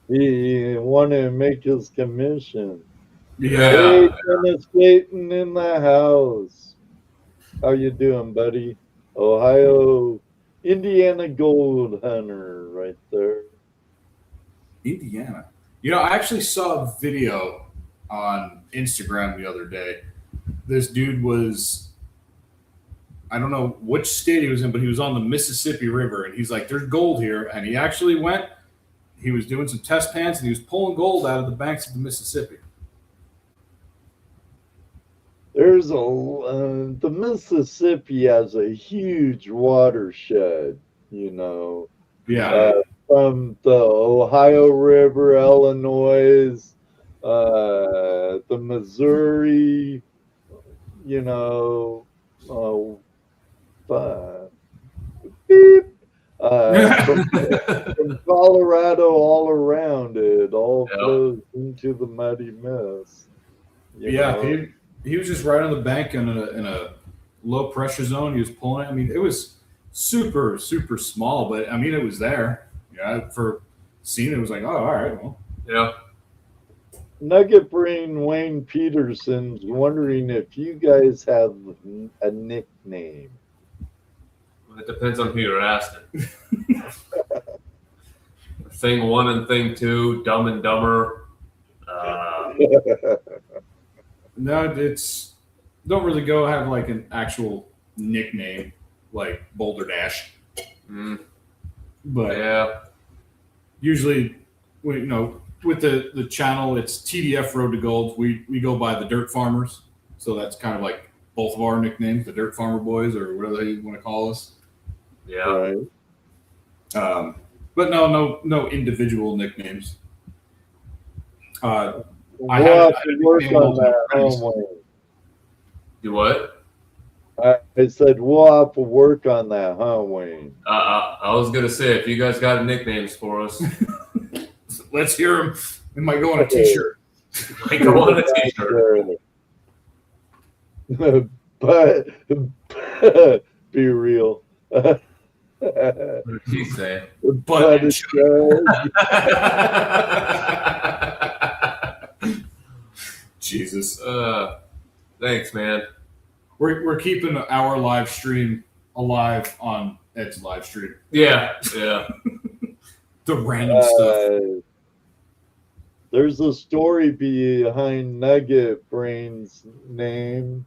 He wanted to make his commission. Yeah. Hey, Dennis Dayton in the house. How you doing, buddy? Ohio, Indiana gold hunter right there. Indiana. I actually saw a video on Instagram the other day. This dude was, I don't know which state he was in, but he was on the Mississippi River, and he's like, there's gold here. And he actually went, he was doing some test pans, and he was pulling gold out of the banks of the Mississippi. There's the Mississippi has a huge watershed, Yeah. From the Ohio River, Illinois, the Missouri, beep, from Colorado all around it, all flows into the muddy mess. He was just right on the bank in a low pressure zone. He was pulling it. I mean, it was super, super small, but I mean, it was there. Yeah, for seeing it was like, oh, all right, well. Yeah. Nugget Brain Wayne Peterson's wondering if you guys have a nickname. It depends on who you're asking. Thing 1 and Thing 2, Dumb and Dumber. No, it's don't really go have like an actual nickname like Boulder Dash. But yeah, usually, with the channel, it's TDF Road to Gold. We go by the Dirt Farmers, so that's kind of like both of our nicknames, the Dirt Farmer Boys, or whatever you want to call us. Yeah. Right. But no individual nicknames. We'll have to work on that, Wayne. Do what? I said we'll have to work on that, Wayne? I was gonna say, if you guys got nicknames for us, let's hear them. It might go on a T-shirt. Might go on a T-shirt. But be real. What did he say? But Jesus. Thanks, man. We're keeping our live stream alive on Ed's live stream. Yeah. The random stuff. There's a story behind Nugget Brain's name.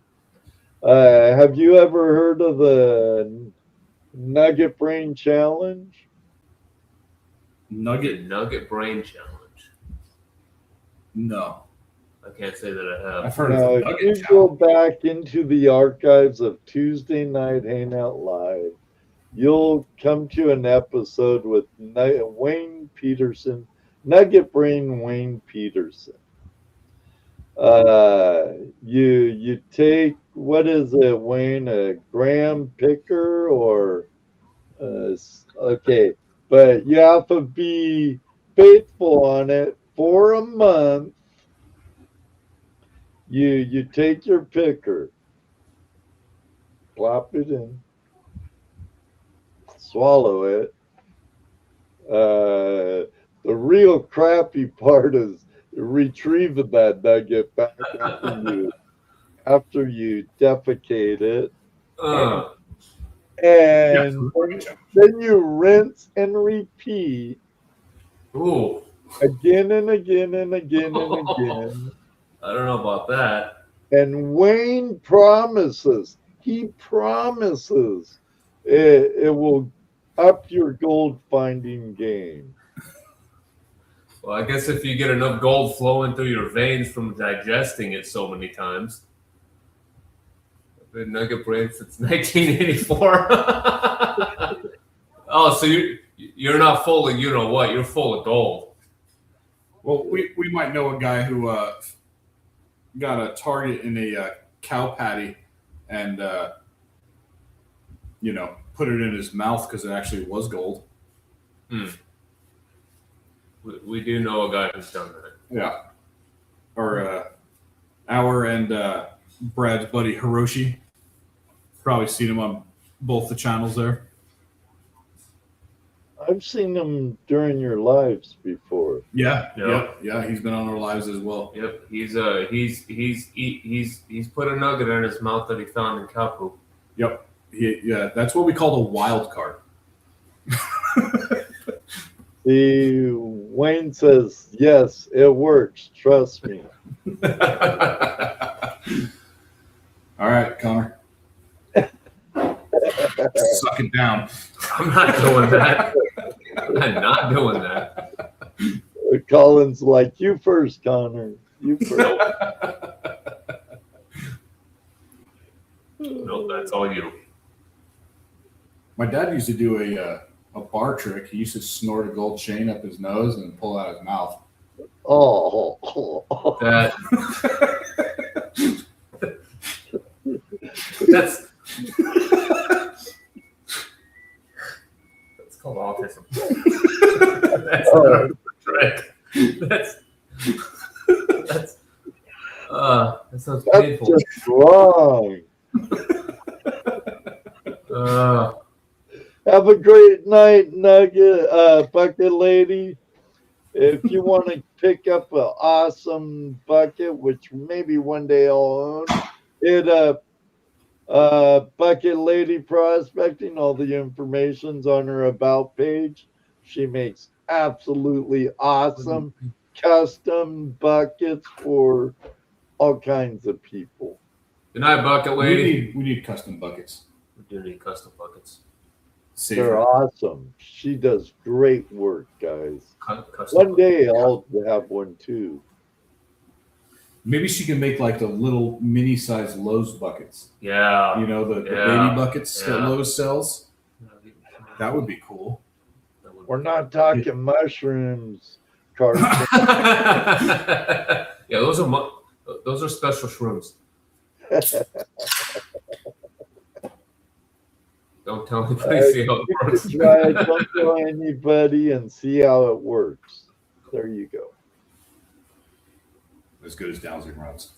Have you ever heard of the Nugget Brain Challenge? Nugget Brain Challenge. No. I can't say that I have. I've heard Now, of if the you Nugget go Challenge. back into the archives of Tuesday Night Hangout Live, you'll come to an episode with Wayne Peterson, Nugget Brain Wayne Peterson. You take, what is it, Wayne, a graham picker or okay, but you have to be faithful on it for a month. You take your picker, plop it in, swallow it. The real crappy part is retrieving that nugget back after you defecate it. And then you rinse and repeat Ooh. again and again and again and again. I don't know about that. And Wayne promises, he promises it will up your gold finding game. Well, I guess if you get enough gold flowing through your veins from digesting it so many times. I've been Nugget Brain since 1984. Oh, so you're not full of, you know what, you're full of gold. Well, we might know a guy who got a target in a cow patty and, put it in his mouth because it actually was gold. We do know a guy who's done that. Yeah. Or our and Brad's buddy Hiroshi. Probably seen him on both the channels there. I've seen them during your lives before. Yeah, Yep. yeah. He's been on our lives as well. Yep, he's put a nugget in his mouth that he found in cow poop. Yep. Yeah, that's what we call a wild card. See, Wayne says, yes, it works. Trust me. All right, Conor. Suck it down. I'm not doing that. I'm not doing that. Collin's like, you first, Conor. You first. Nope, that's all you. My dad used to do a bar trick. He used to snort a gold chain up his nose and pull out his mouth. Oh. That's called autism. That's not a trick. That sounds That's painful. just wrong. Have a great night, Nugget, Bucket Lady. If you want to pick up an awesome bucket, which maybe one day I'll own, hit up Bucket Lady Prospecting. All the information's on her About page. She makes absolutely awesome custom buckets for all kinds of people. Good night, Bucket Lady. We need custom buckets. We do need custom buckets. They're awesome. She does great work, guys. Custom One day I'll have one too. Maybe she can make like the little mini-sized Lowe's buckets. Yeah. You know, the baby buckets that Lowe's sells. That would be cool. We're not talking mushrooms, Carson. Yeah, those are special shrooms. Don't tell anybody. See how it works. Try it, don't tell anybody, and see how it works. There you go. As good as dowsing rods.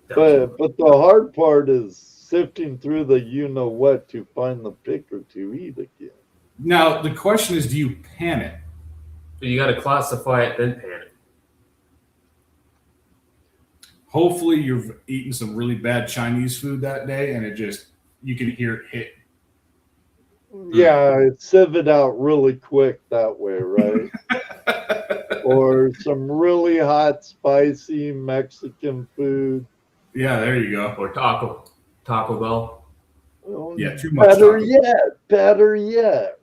But the hard part is sifting through the you know what to find the picker to eat again. Now the question is, do you pan it? You got to classify it, then pan it. Hopefully you've eaten some really bad Chinese food that day, and you can hear it hit Yeah, sieve it out really quick that way, right? Or some really hot, spicy Mexican food. Yeah, there you go. Or Taco Bell. Yeah, too much Better yet,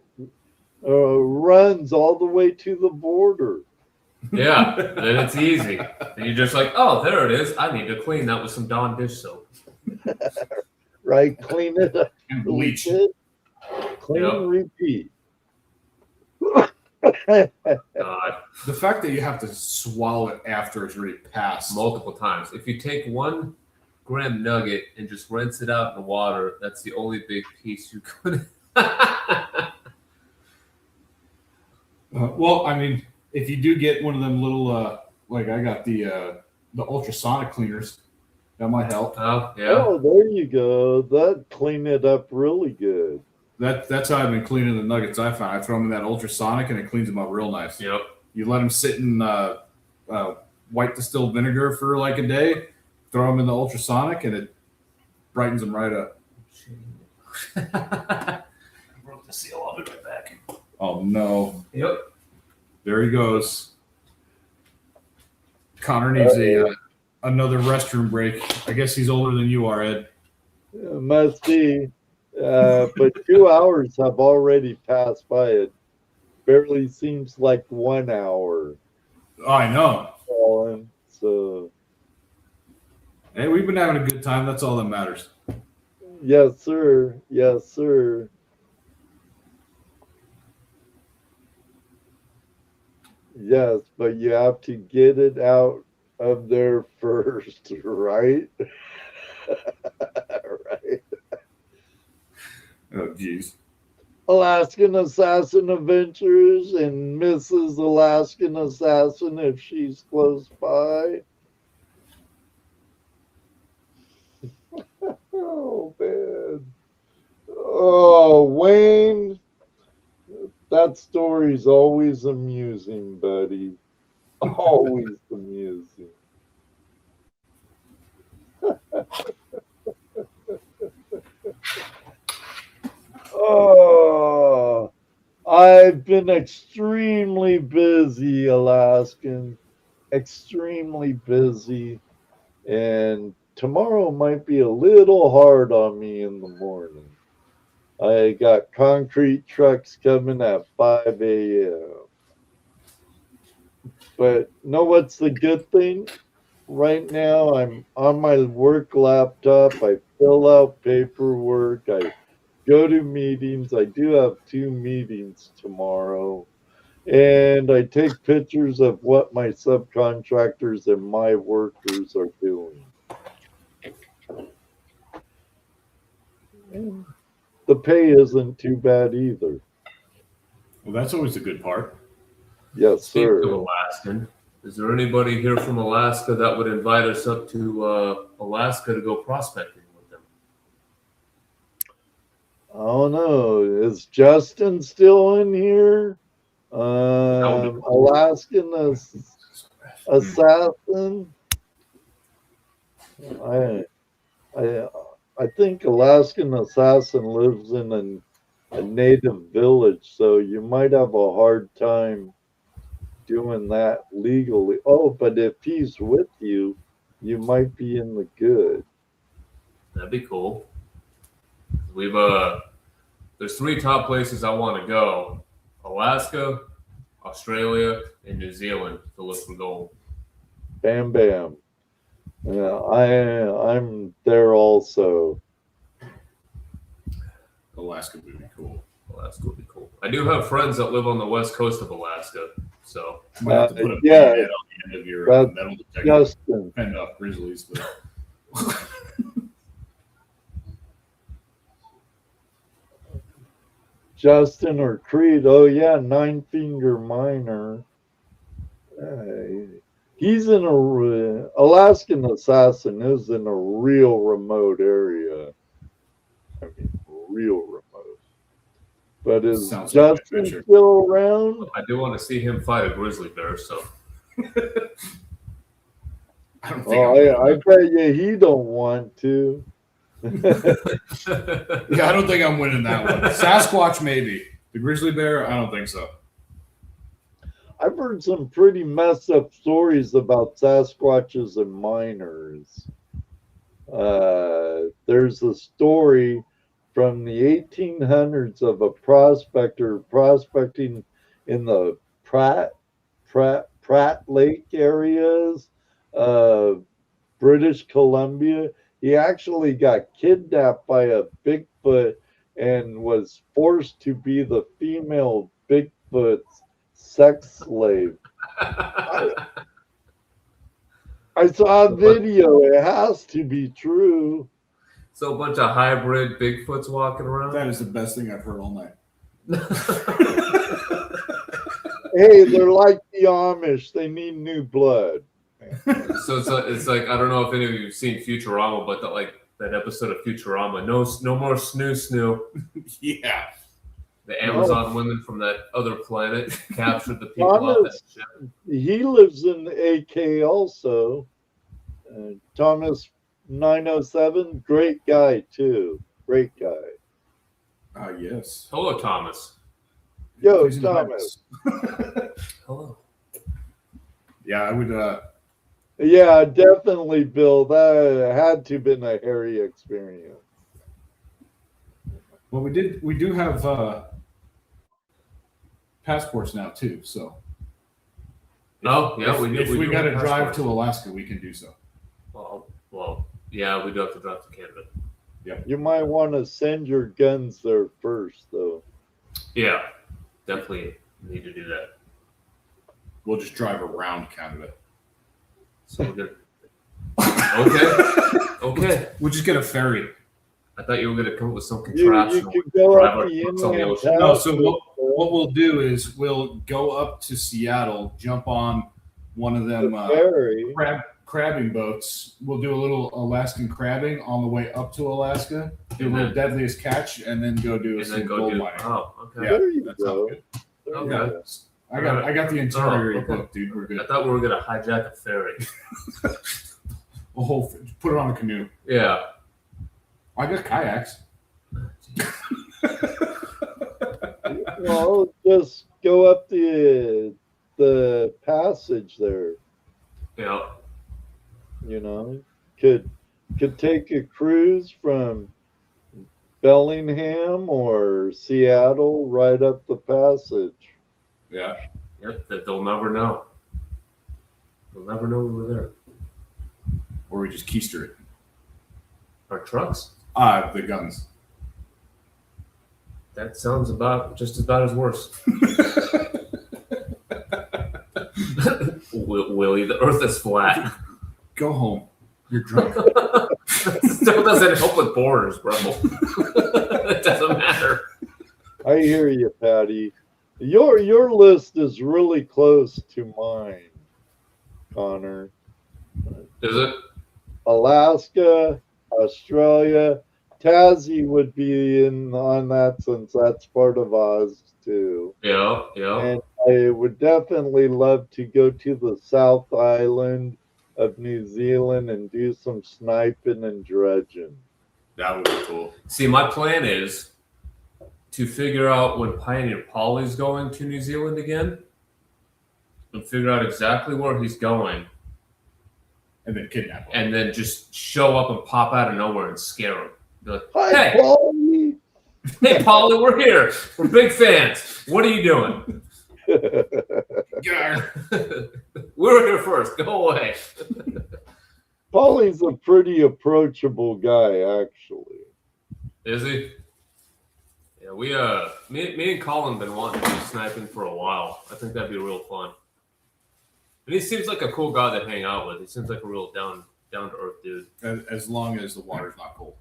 runs all the way to the border. Yeah, then it's easy. And you're just like, oh, there it is. I need to clean that with some Dawn dish soap. Right? Clean it up. And bleach. Clean, Yep. repeat. God, The fact that you have to swallow it after it's already passed. multiple times. If you take 1 gram nugget and just rinse it out in the water, that's the only big piece you could. Well, I mean, if you do get one of them little, like I got the ultrasonic cleaners, that might help. Oh, yeah. Oh, there you go. That clean it up really good. That's how I've been cleaning the nuggets I found. I throw them in that ultrasonic and it cleans them up real nice. Yep. You let them sit in white distilled vinegar for like a day, throw them in the ultrasonic, and it brightens them right up. I broke the seal. I'll be right back. Oh, no. Yep. There he goes. Connor needs another restroom break. I guess he's older than you are, Ed. Must be. But 2 hours have already passed by. It barely seems like 1 hour. Oh, I know. Collin. So, Hey, we've been having a good time. That's all that matters. yes, sir. Yes, sir. Yes, but you have to get it out of there first, right? Right. Oh, geez. Alaskan Assassin Adventures and Mrs. Alaskan Assassin if she's close by. Oh, man. Oh, Wayne. That story's always amusing, buddy. Always amusing. Oh, I've been extremely busy, Alaskan. Extremely busy. And tomorrow might be a little hard on me in the morning. I got concrete trucks coming at 5 a.m. But know what's the good thing? Right now, I'm on my work laptop. I fill out paperwork. I go to meetings. I do have 2 meetings tomorrow. And I take pictures of what my subcontractors and my workers are doing. And the pay isn't too bad either. Well, that's always a good part. Yes, Speaking sir. of Alaskan, is there anybody here from Alaska that would invite us up to Alaska to go prospecting with them? I don't know. Is Justin still in here? Alaskan Assassin. I think Alaskan Assassin lives in a native village, so you might have a hard time doing that legally. Oh, but if he's with you, you might be in the good. That'd be cool. We've there's 3 top places I want to go: Alaska, Australia, and New Zealand to look for gold. Bam, bam. Yeah, I'm there also. Alaska would be cool. Alaska would be cool. I do have friends that live on the west coast of Alaska, so You might have to put a yeah, band-aid on the end of your that's metal detector. Justin. Fend off grizzlies. But Justin or Creed. Oh yeah, 9 Finger Miner. He's in a Alaskan Assassin is in a real remote area. I mean, real remote. But is Sounds like an Justin adventure. still around? I do want to see him fight a grizzly bear. So I don't think Oh, I bet you he don't want to. Yeah, I don't think I'm winning that one. Sasquatch, maybe. The grizzly bear, I don't think so. I've heard some pretty messed up stories about Sasquatches and miners. There's a story from the 1800s of a prospector prospecting in the Pratt Lake areas of British Columbia. He actually got kidnapped by a Bigfoot and was forced to be the female Bigfoot's sex slave. I saw a video. It has to be true. So a bunch of hybrid Bigfoots walking around. That is the best thing I've heard all night. Hey, they're like the Amish. They need new blood. So it's like I don't know if any of you have seen Futurama, but that episode of Futurama, no more snoo. Yeah. The Amazon women from that other planet captured the people off that ship. He lives in AK also. Thomas 907, great guy too. Great guy. Yes. Hello, Thomas. Yo, Please Thomas. Hello. Yeah, I would. Yeah, definitely, Bill. That had to have been a hairy experience. Well, we do have passports now too. So. Oh, yeah, If we got to drive to Alaska, we can do so. Well, yeah, we do have to drive to Canada. You might want to send your guns there first, though. Yeah, definitely need to do that. We'll just drive around Canada. So we're good. Okay. We'll just get a ferry. I thought you were going to come up with some You contraption. could go drive up our the trucks on the Indian ocean. No, so Pacific. what we'll do is we'll go up to Seattle, jump on one of them ferry. crabbing boats. We'll do a little Alaskan crabbing on the way up to Alaska. Do a little deadliest catch, and then go do some gold mining. Oh, okay. Yeah, There you that go. sounds good. There you Okay. go. I got the entire okay. book, dude. We're good. I thought we were going to hijack a ferry. Put it on a canoe. Yeah. I got kayaks. Well, just go up the passage there. Yeah. You know, could take a cruise from Bellingham or Seattle right up the passage. Yeah. Yep. They'll never know. They'll never know we were there. Or we just keister it. Our trucks? The guns. That sounds just about as worse. Willie, the earth is flat. Go home. You're drunk. Still doesn't help with borders, bro. It doesn't matter. I hear you, Patty. Your list is really close to mine, Connor. Is it? Alaska, Australia, Tassie would be on that since that's part of Oz too. Yeah. And I would definitely love to go to the South Island of New Zealand and do some sniping and dredging. That would be cool. See, my plan is to figure out when Pioneer Polly's going to New Zealand again and figure out exactly where he's going. And then kidnap him. And then just show up and pop out of nowhere and scare him. Be like, Hi, hey, Polly. hey, Polly, we're here. We're big fans. What are you doing? Yeah. We were here first. Go away. Polly's a pretty approachable guy, actually. Is he? Yeah, we me and Collin been wanting to do sniping for a while. I think that'd be real fun. And he seems like a cool guy to hang out with. He seems like a real down to earth dude. As long as the water's not cold.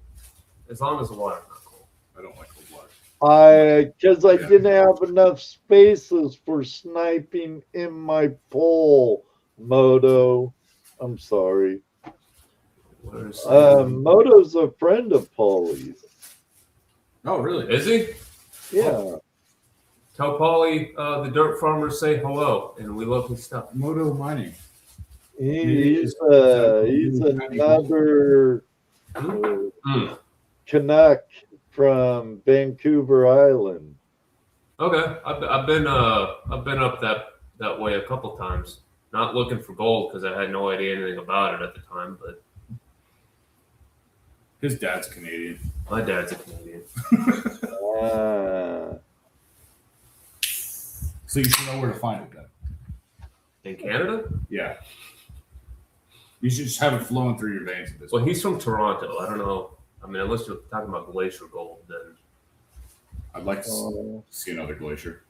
As long as the water's not cold. I don't like cold water. Because I didn't have enough spaces for sniping in my pole, Moto. I'm sorry. Moto's a friend of Polly's. Oh, really? Is he? Yeah. Tell Polly the dirt farmers say hello, and we love his stuff. Moto mining. He's another. Canuck from Vancouver Island. Okay, I've been up that way a couple times. Not looking for gold because I had no idea anything about it at the time, but His dad's Canadian. my dad's a Canadian. So you should know where to find it then. In Canada? Yeah. You should just have it flowing through your veins at this Well, point. he's from Toronto. I don't know. I mean, unless you're talking about glacier gold, then I'd like to see another glacier.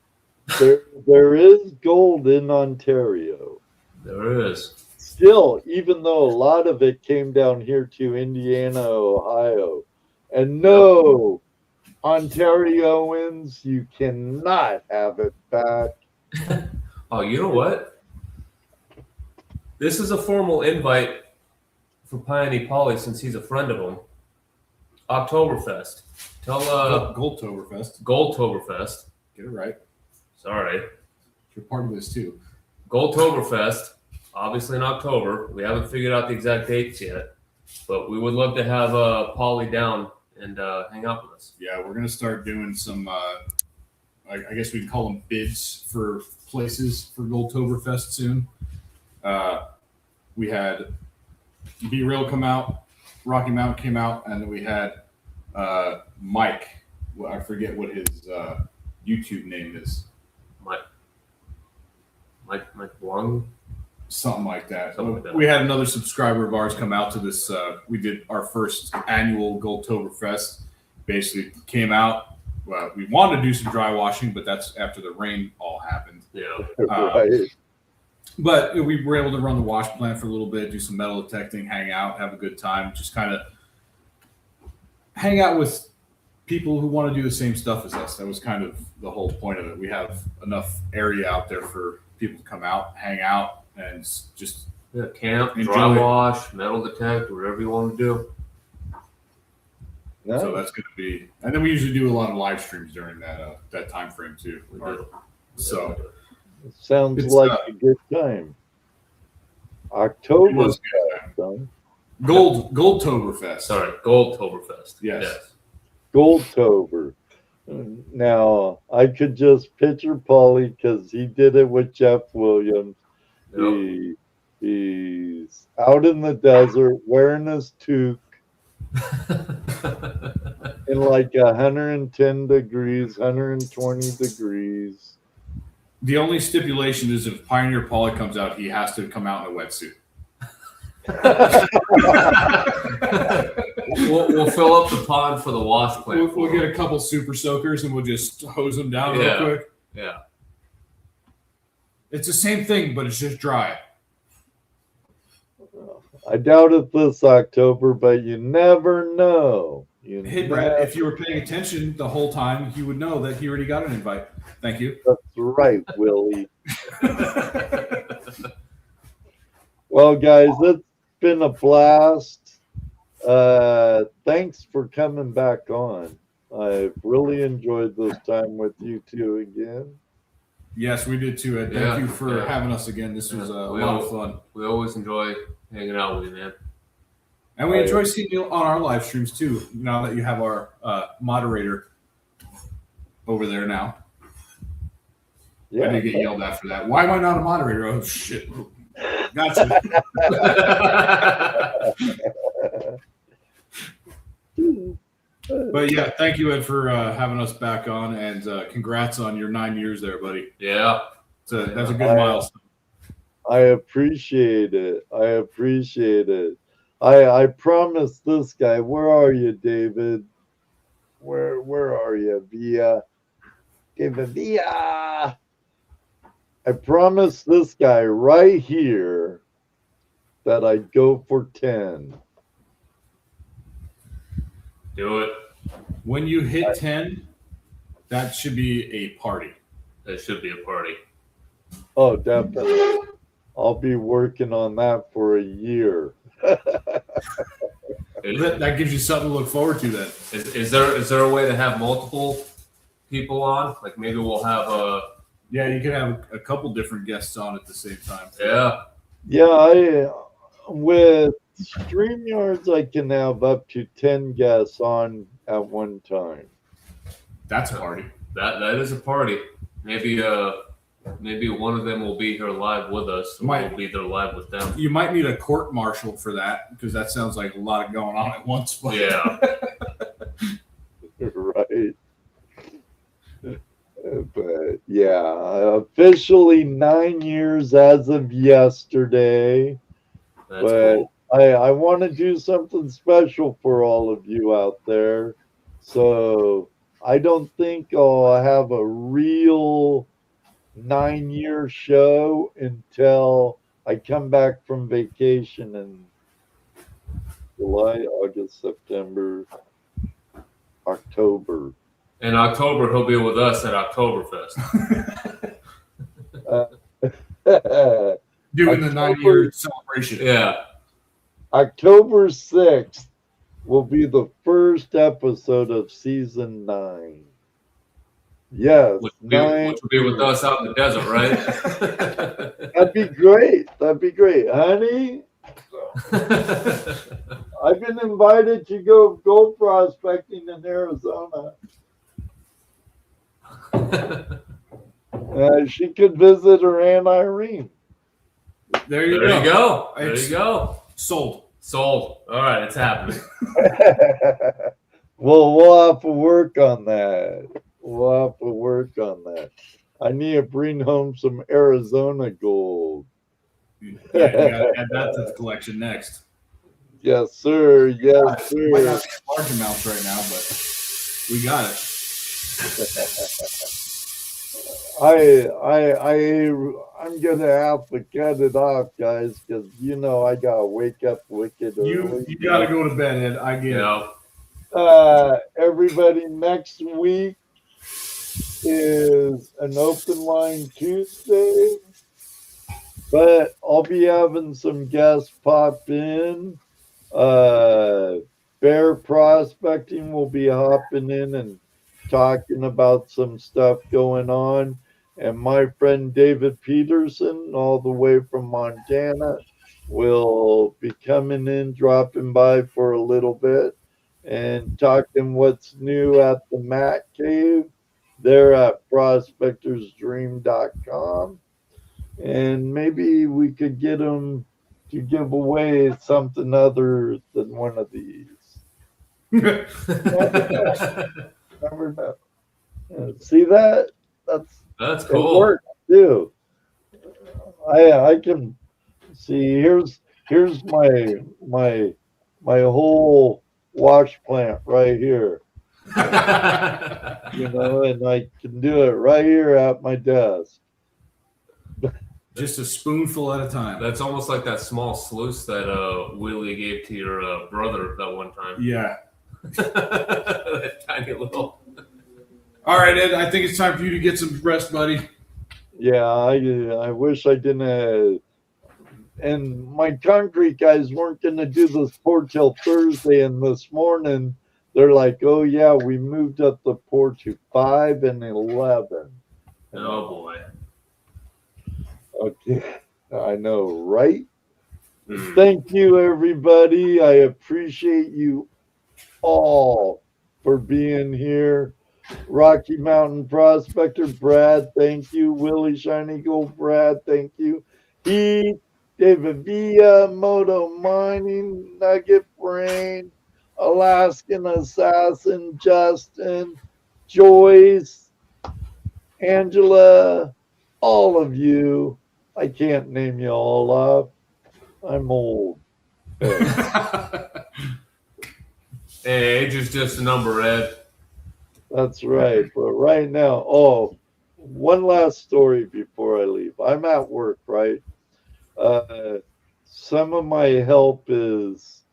There is gold in Ontario. there is. Still, even though a lot of it came down here to Indiana, Ohio, and no, Ontarians, you cannot have it back. Oh, you know what? This is a formal invite for Piney Polly since he's a friend of him. Oktoberfest. Tell Goldtoberfest. Goldtoberfest. Get it right. Sorry. You're part of this too. Goldtoberfest. Obviously in October. We haven't figured out the exact dates yet, but we would love to have Polly down and hang out with us. Yeah, we're gonna start doing some. I guess we'd call them bids for places for Goldtoberfest soon. We had Be Real come out, Rocky Mountain came out, and then we had Mike. Well, I forget what his YouTube name is. Mike Blung. Something like that. Something like that. We had another subscriber of ours come out to this. We did our first annual Goldtoberfest. Basically came out. Well, we wanted to do some dry washing, but that's after the rain all happened. Yeah. Right. But we were able to run the wash plant for a little bit, do some metal detecting, hang out, have a good time, just kind of hang out with people who want to do the same stuff as us. That was kind of the whole point of it. We have enough area out there for people to come out, hang out, and just Camp, enjoy dry it. wash, metal detect, whatever you want to do. Nice. So that's going to be, and then we usually do a lot of live streams during that time frame too. We do. So Sounds It's, like a good time. October. it was son. Goldtoberfest. Sorry, Goldtoberfest. Yes. Goldtober. Now, I could just picture Paulie because he did it with Jeff Williams. Yep. He's out in the desert wearing his toque in like 110 degrees, 120 degrees. The only stipulation is if Pioneer Polly comes out, he has to come out in a wetsuit. We'll fill up the pond for the wash plant. We'll get a couple super soakers and we'll just hose them down real Yeah. quick. Yeah. It's the same thing, but it's just dry. I doubt it this October, but you never know. Hey, Brad, if you were paying attention the whole time, you would know that he already got an invite. Thank you. That's right, Willie. Well, guys, it's been a blast. Thanks for coming back on. I've really enjoyed this time with you two again. Yes, we did too, Ed. Thank Yeah, you for yeah. having us again. This was a We lot all- of fun. We always enjoy hanging out with you, man. And we enjoy seeing you on our live streams too, now that you have our moderator over there now. I Yeah. did get yelled at for that. Why am I not a moderator? Oh, shit. Gotcha. But yeah, thank you, Ed, for having us back on, and congrats on your 9 years there, buddy. Yeah. That's a good milestone. I appreciate it. I promised this guy. Where are you, David? Where are you? David Villa. I promised this guy right here that I'd go for 10. Do it. When you hit 10, that should be a party. That should be a party. Oh, definitely. I'll be working on that for a year. That gives you something to look forward to then. Is there a way to have multiple people on? Like maybe we'll have a Yeah, you could have a couple different guests on at the same time. Yeah, with StreamYards, I can have up to 10 guests on at one time. That's a party. That is a party. Maybe one of them will be here live with us. We'll be there live with them. You might need a court martial for that because that sounds like a lot going on at once. But Yeah. Right. But yeah, officially 9 years as of yesterday. That's But cool. I want to do something special for all of you out there. So I don't think I'll have a real 9-year show until I come back from vacation in July, August, September, October. In October, he'll be with us at Oktoberfest. doing the 9-year celebration. Yeah. October 6th will be the first episode of season 9. Yes, Which will be with us out in the desert, right? That'd be great. That'd be great. Honey, I've been invited to go gold prospecting in Arizona. She could visit her Aunt Irene. There you There go. you go. There It's you go. Sold. Sold. All right, it's happening. We'll have to work on that. We'll have to work on that. I need to bring home some Arizona gold. Yeah, you gotta add that to the collection next. Yes, sir. Yes, We might not sir. be large amounts right now, but we got it. I'm gonna have to cut it off, guys, because I gotta wake up wicked early. You got to go to bed, Ed. I get Yeah. Everybody, next week is an open line Tuesday, but I'll be having some guests pop in. Bear Prospecting will be hopping in and talking about some stuff going on. And my friend David Peterson, all the way from Montana, will be coming in, dropping by for a little bit and talking what's new at the Mac Cave. They're at prospectorsdream.com. And maybe we could get them to give away something other than one of these. it. Never know. See that? That's It cool. works too. I can see. Here's my whole wash plant right here. And I can do it right here at my desk. Just a spoonful at a time. That's almost like that small sluice that Willie gave to your brother that one time. Yeah. That tiny little. All right, Ed. I think it's time for you to get some rest, buddy. Yeah, I wish I didn't. And my concrete guys weren't going to do this pour till Thursday, and this morning they're like, "Oh yeah, we moved up the pour to 5 and 11." Oh boy. Okay, I know, right? Mm. Thank you, everybody. I appreciate you all for being here. Rocky Mountain Prospector, Brad, thank you. Willie Shiny Gold, Brad, thank you. Heath, David Villa, Moto Mining, Nugget Brain, Alaskan Assassin, Justin, Joyce, Angela, all of you. I can't name you all up. I'm old. Hey, age is just a number, Ed. That's right. But right now, one last story before I leave. I'm at work, right? Some of my help is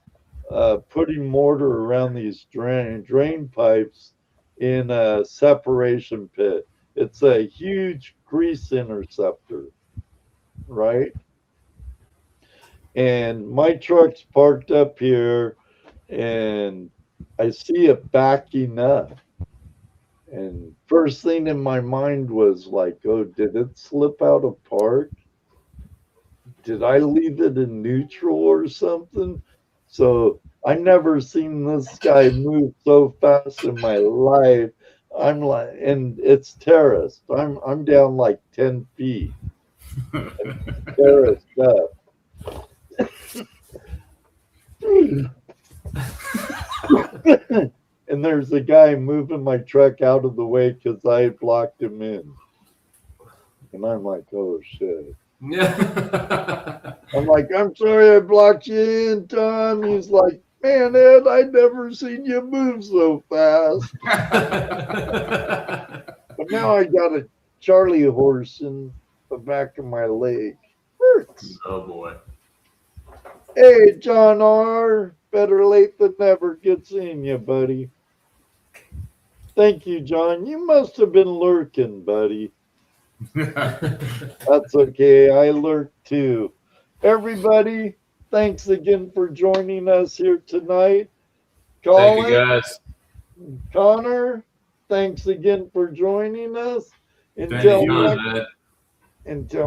putting mortar around these drain pipes in a separation pit. It's a huge grease interceptor, right? And my truck's parked up here, and I see it backing up. And first thing in my mind was like, oh, did it slip out of park? Did I leave it in neutral or something? So I never seen this guy move so fast in my life. I'm like, and it's terraced. I'm down like 10 feet. Terraced up. And there's a guy moving my truck out of the way because I had blocked him in. And I'm like, oh shit. Yeah. I'm like, I'm sorry I blocked you in, Tom. He's like, man, Ed, I'd never seen you move so fast. But now I got a Charlie horse in the back of my leg. Hurts. Oh boy. Hey, John R. Better late than never. Good seeing you, buddy. Thank you, John. You must have been lurking, buddy. That's okay. I lurk too. Everybody, thanks again for joining us here tonight. Thank you, Collin, guys. Conor, thanks again for joining us. Until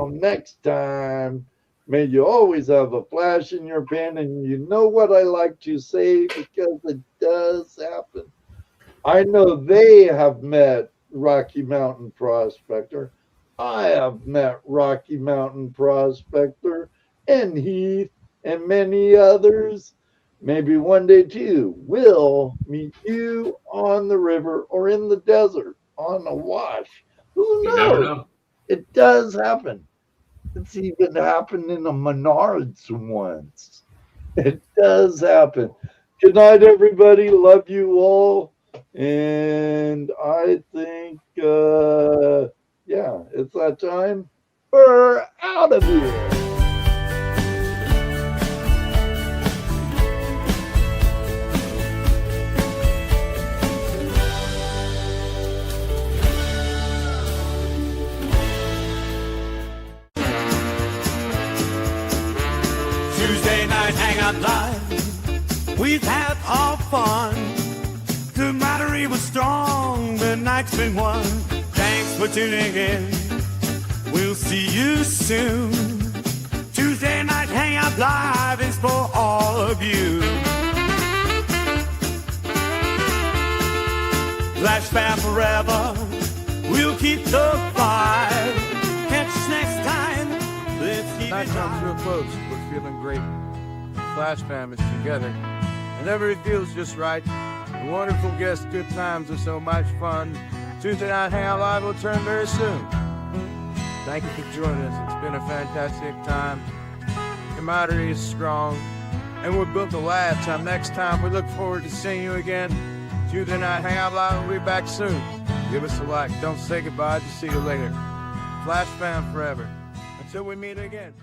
next time, may you always have a flash in your pan. And you know what I like to say, because it does happen. I know they have met Rocky Mountain Prospector. I have met Rocky Mountain Prospector and Heath and many others. Maybe one day too, we'll meet you on the river or in the desert on a wash. Who You never knows? know. It does happen. It's even happened in a Menards once. It does happen. Good night, everybody. Love you all. And I think, yeah, it's that time. We're out of here. Tuesday Night Hangout Live. We've had our fun. The battery was strong, the night's been won. Thanks for tuning in. We'll see you soon. Tuesday Night Hangout Live is for all of you. Flash fan forever. We'll keep the vibe. Catch us next time. Let's keep Night it comes high. real close. We're feeling great. Flash fam is together. Whenever it feels just right. The wonderful guests, good times, and so much fun. Tuesday Night Hangout Live will turn very soon. Thank you for joining us. It's been a fantastic time. Camaraderie is strong, and we're built to last. Till next time, we look forward to seeing you again. Tuesday Night Hangout Live will be back soon. Give us a like. Don't say goodbye. Just see you later. Flash fam forever. Until we meet again.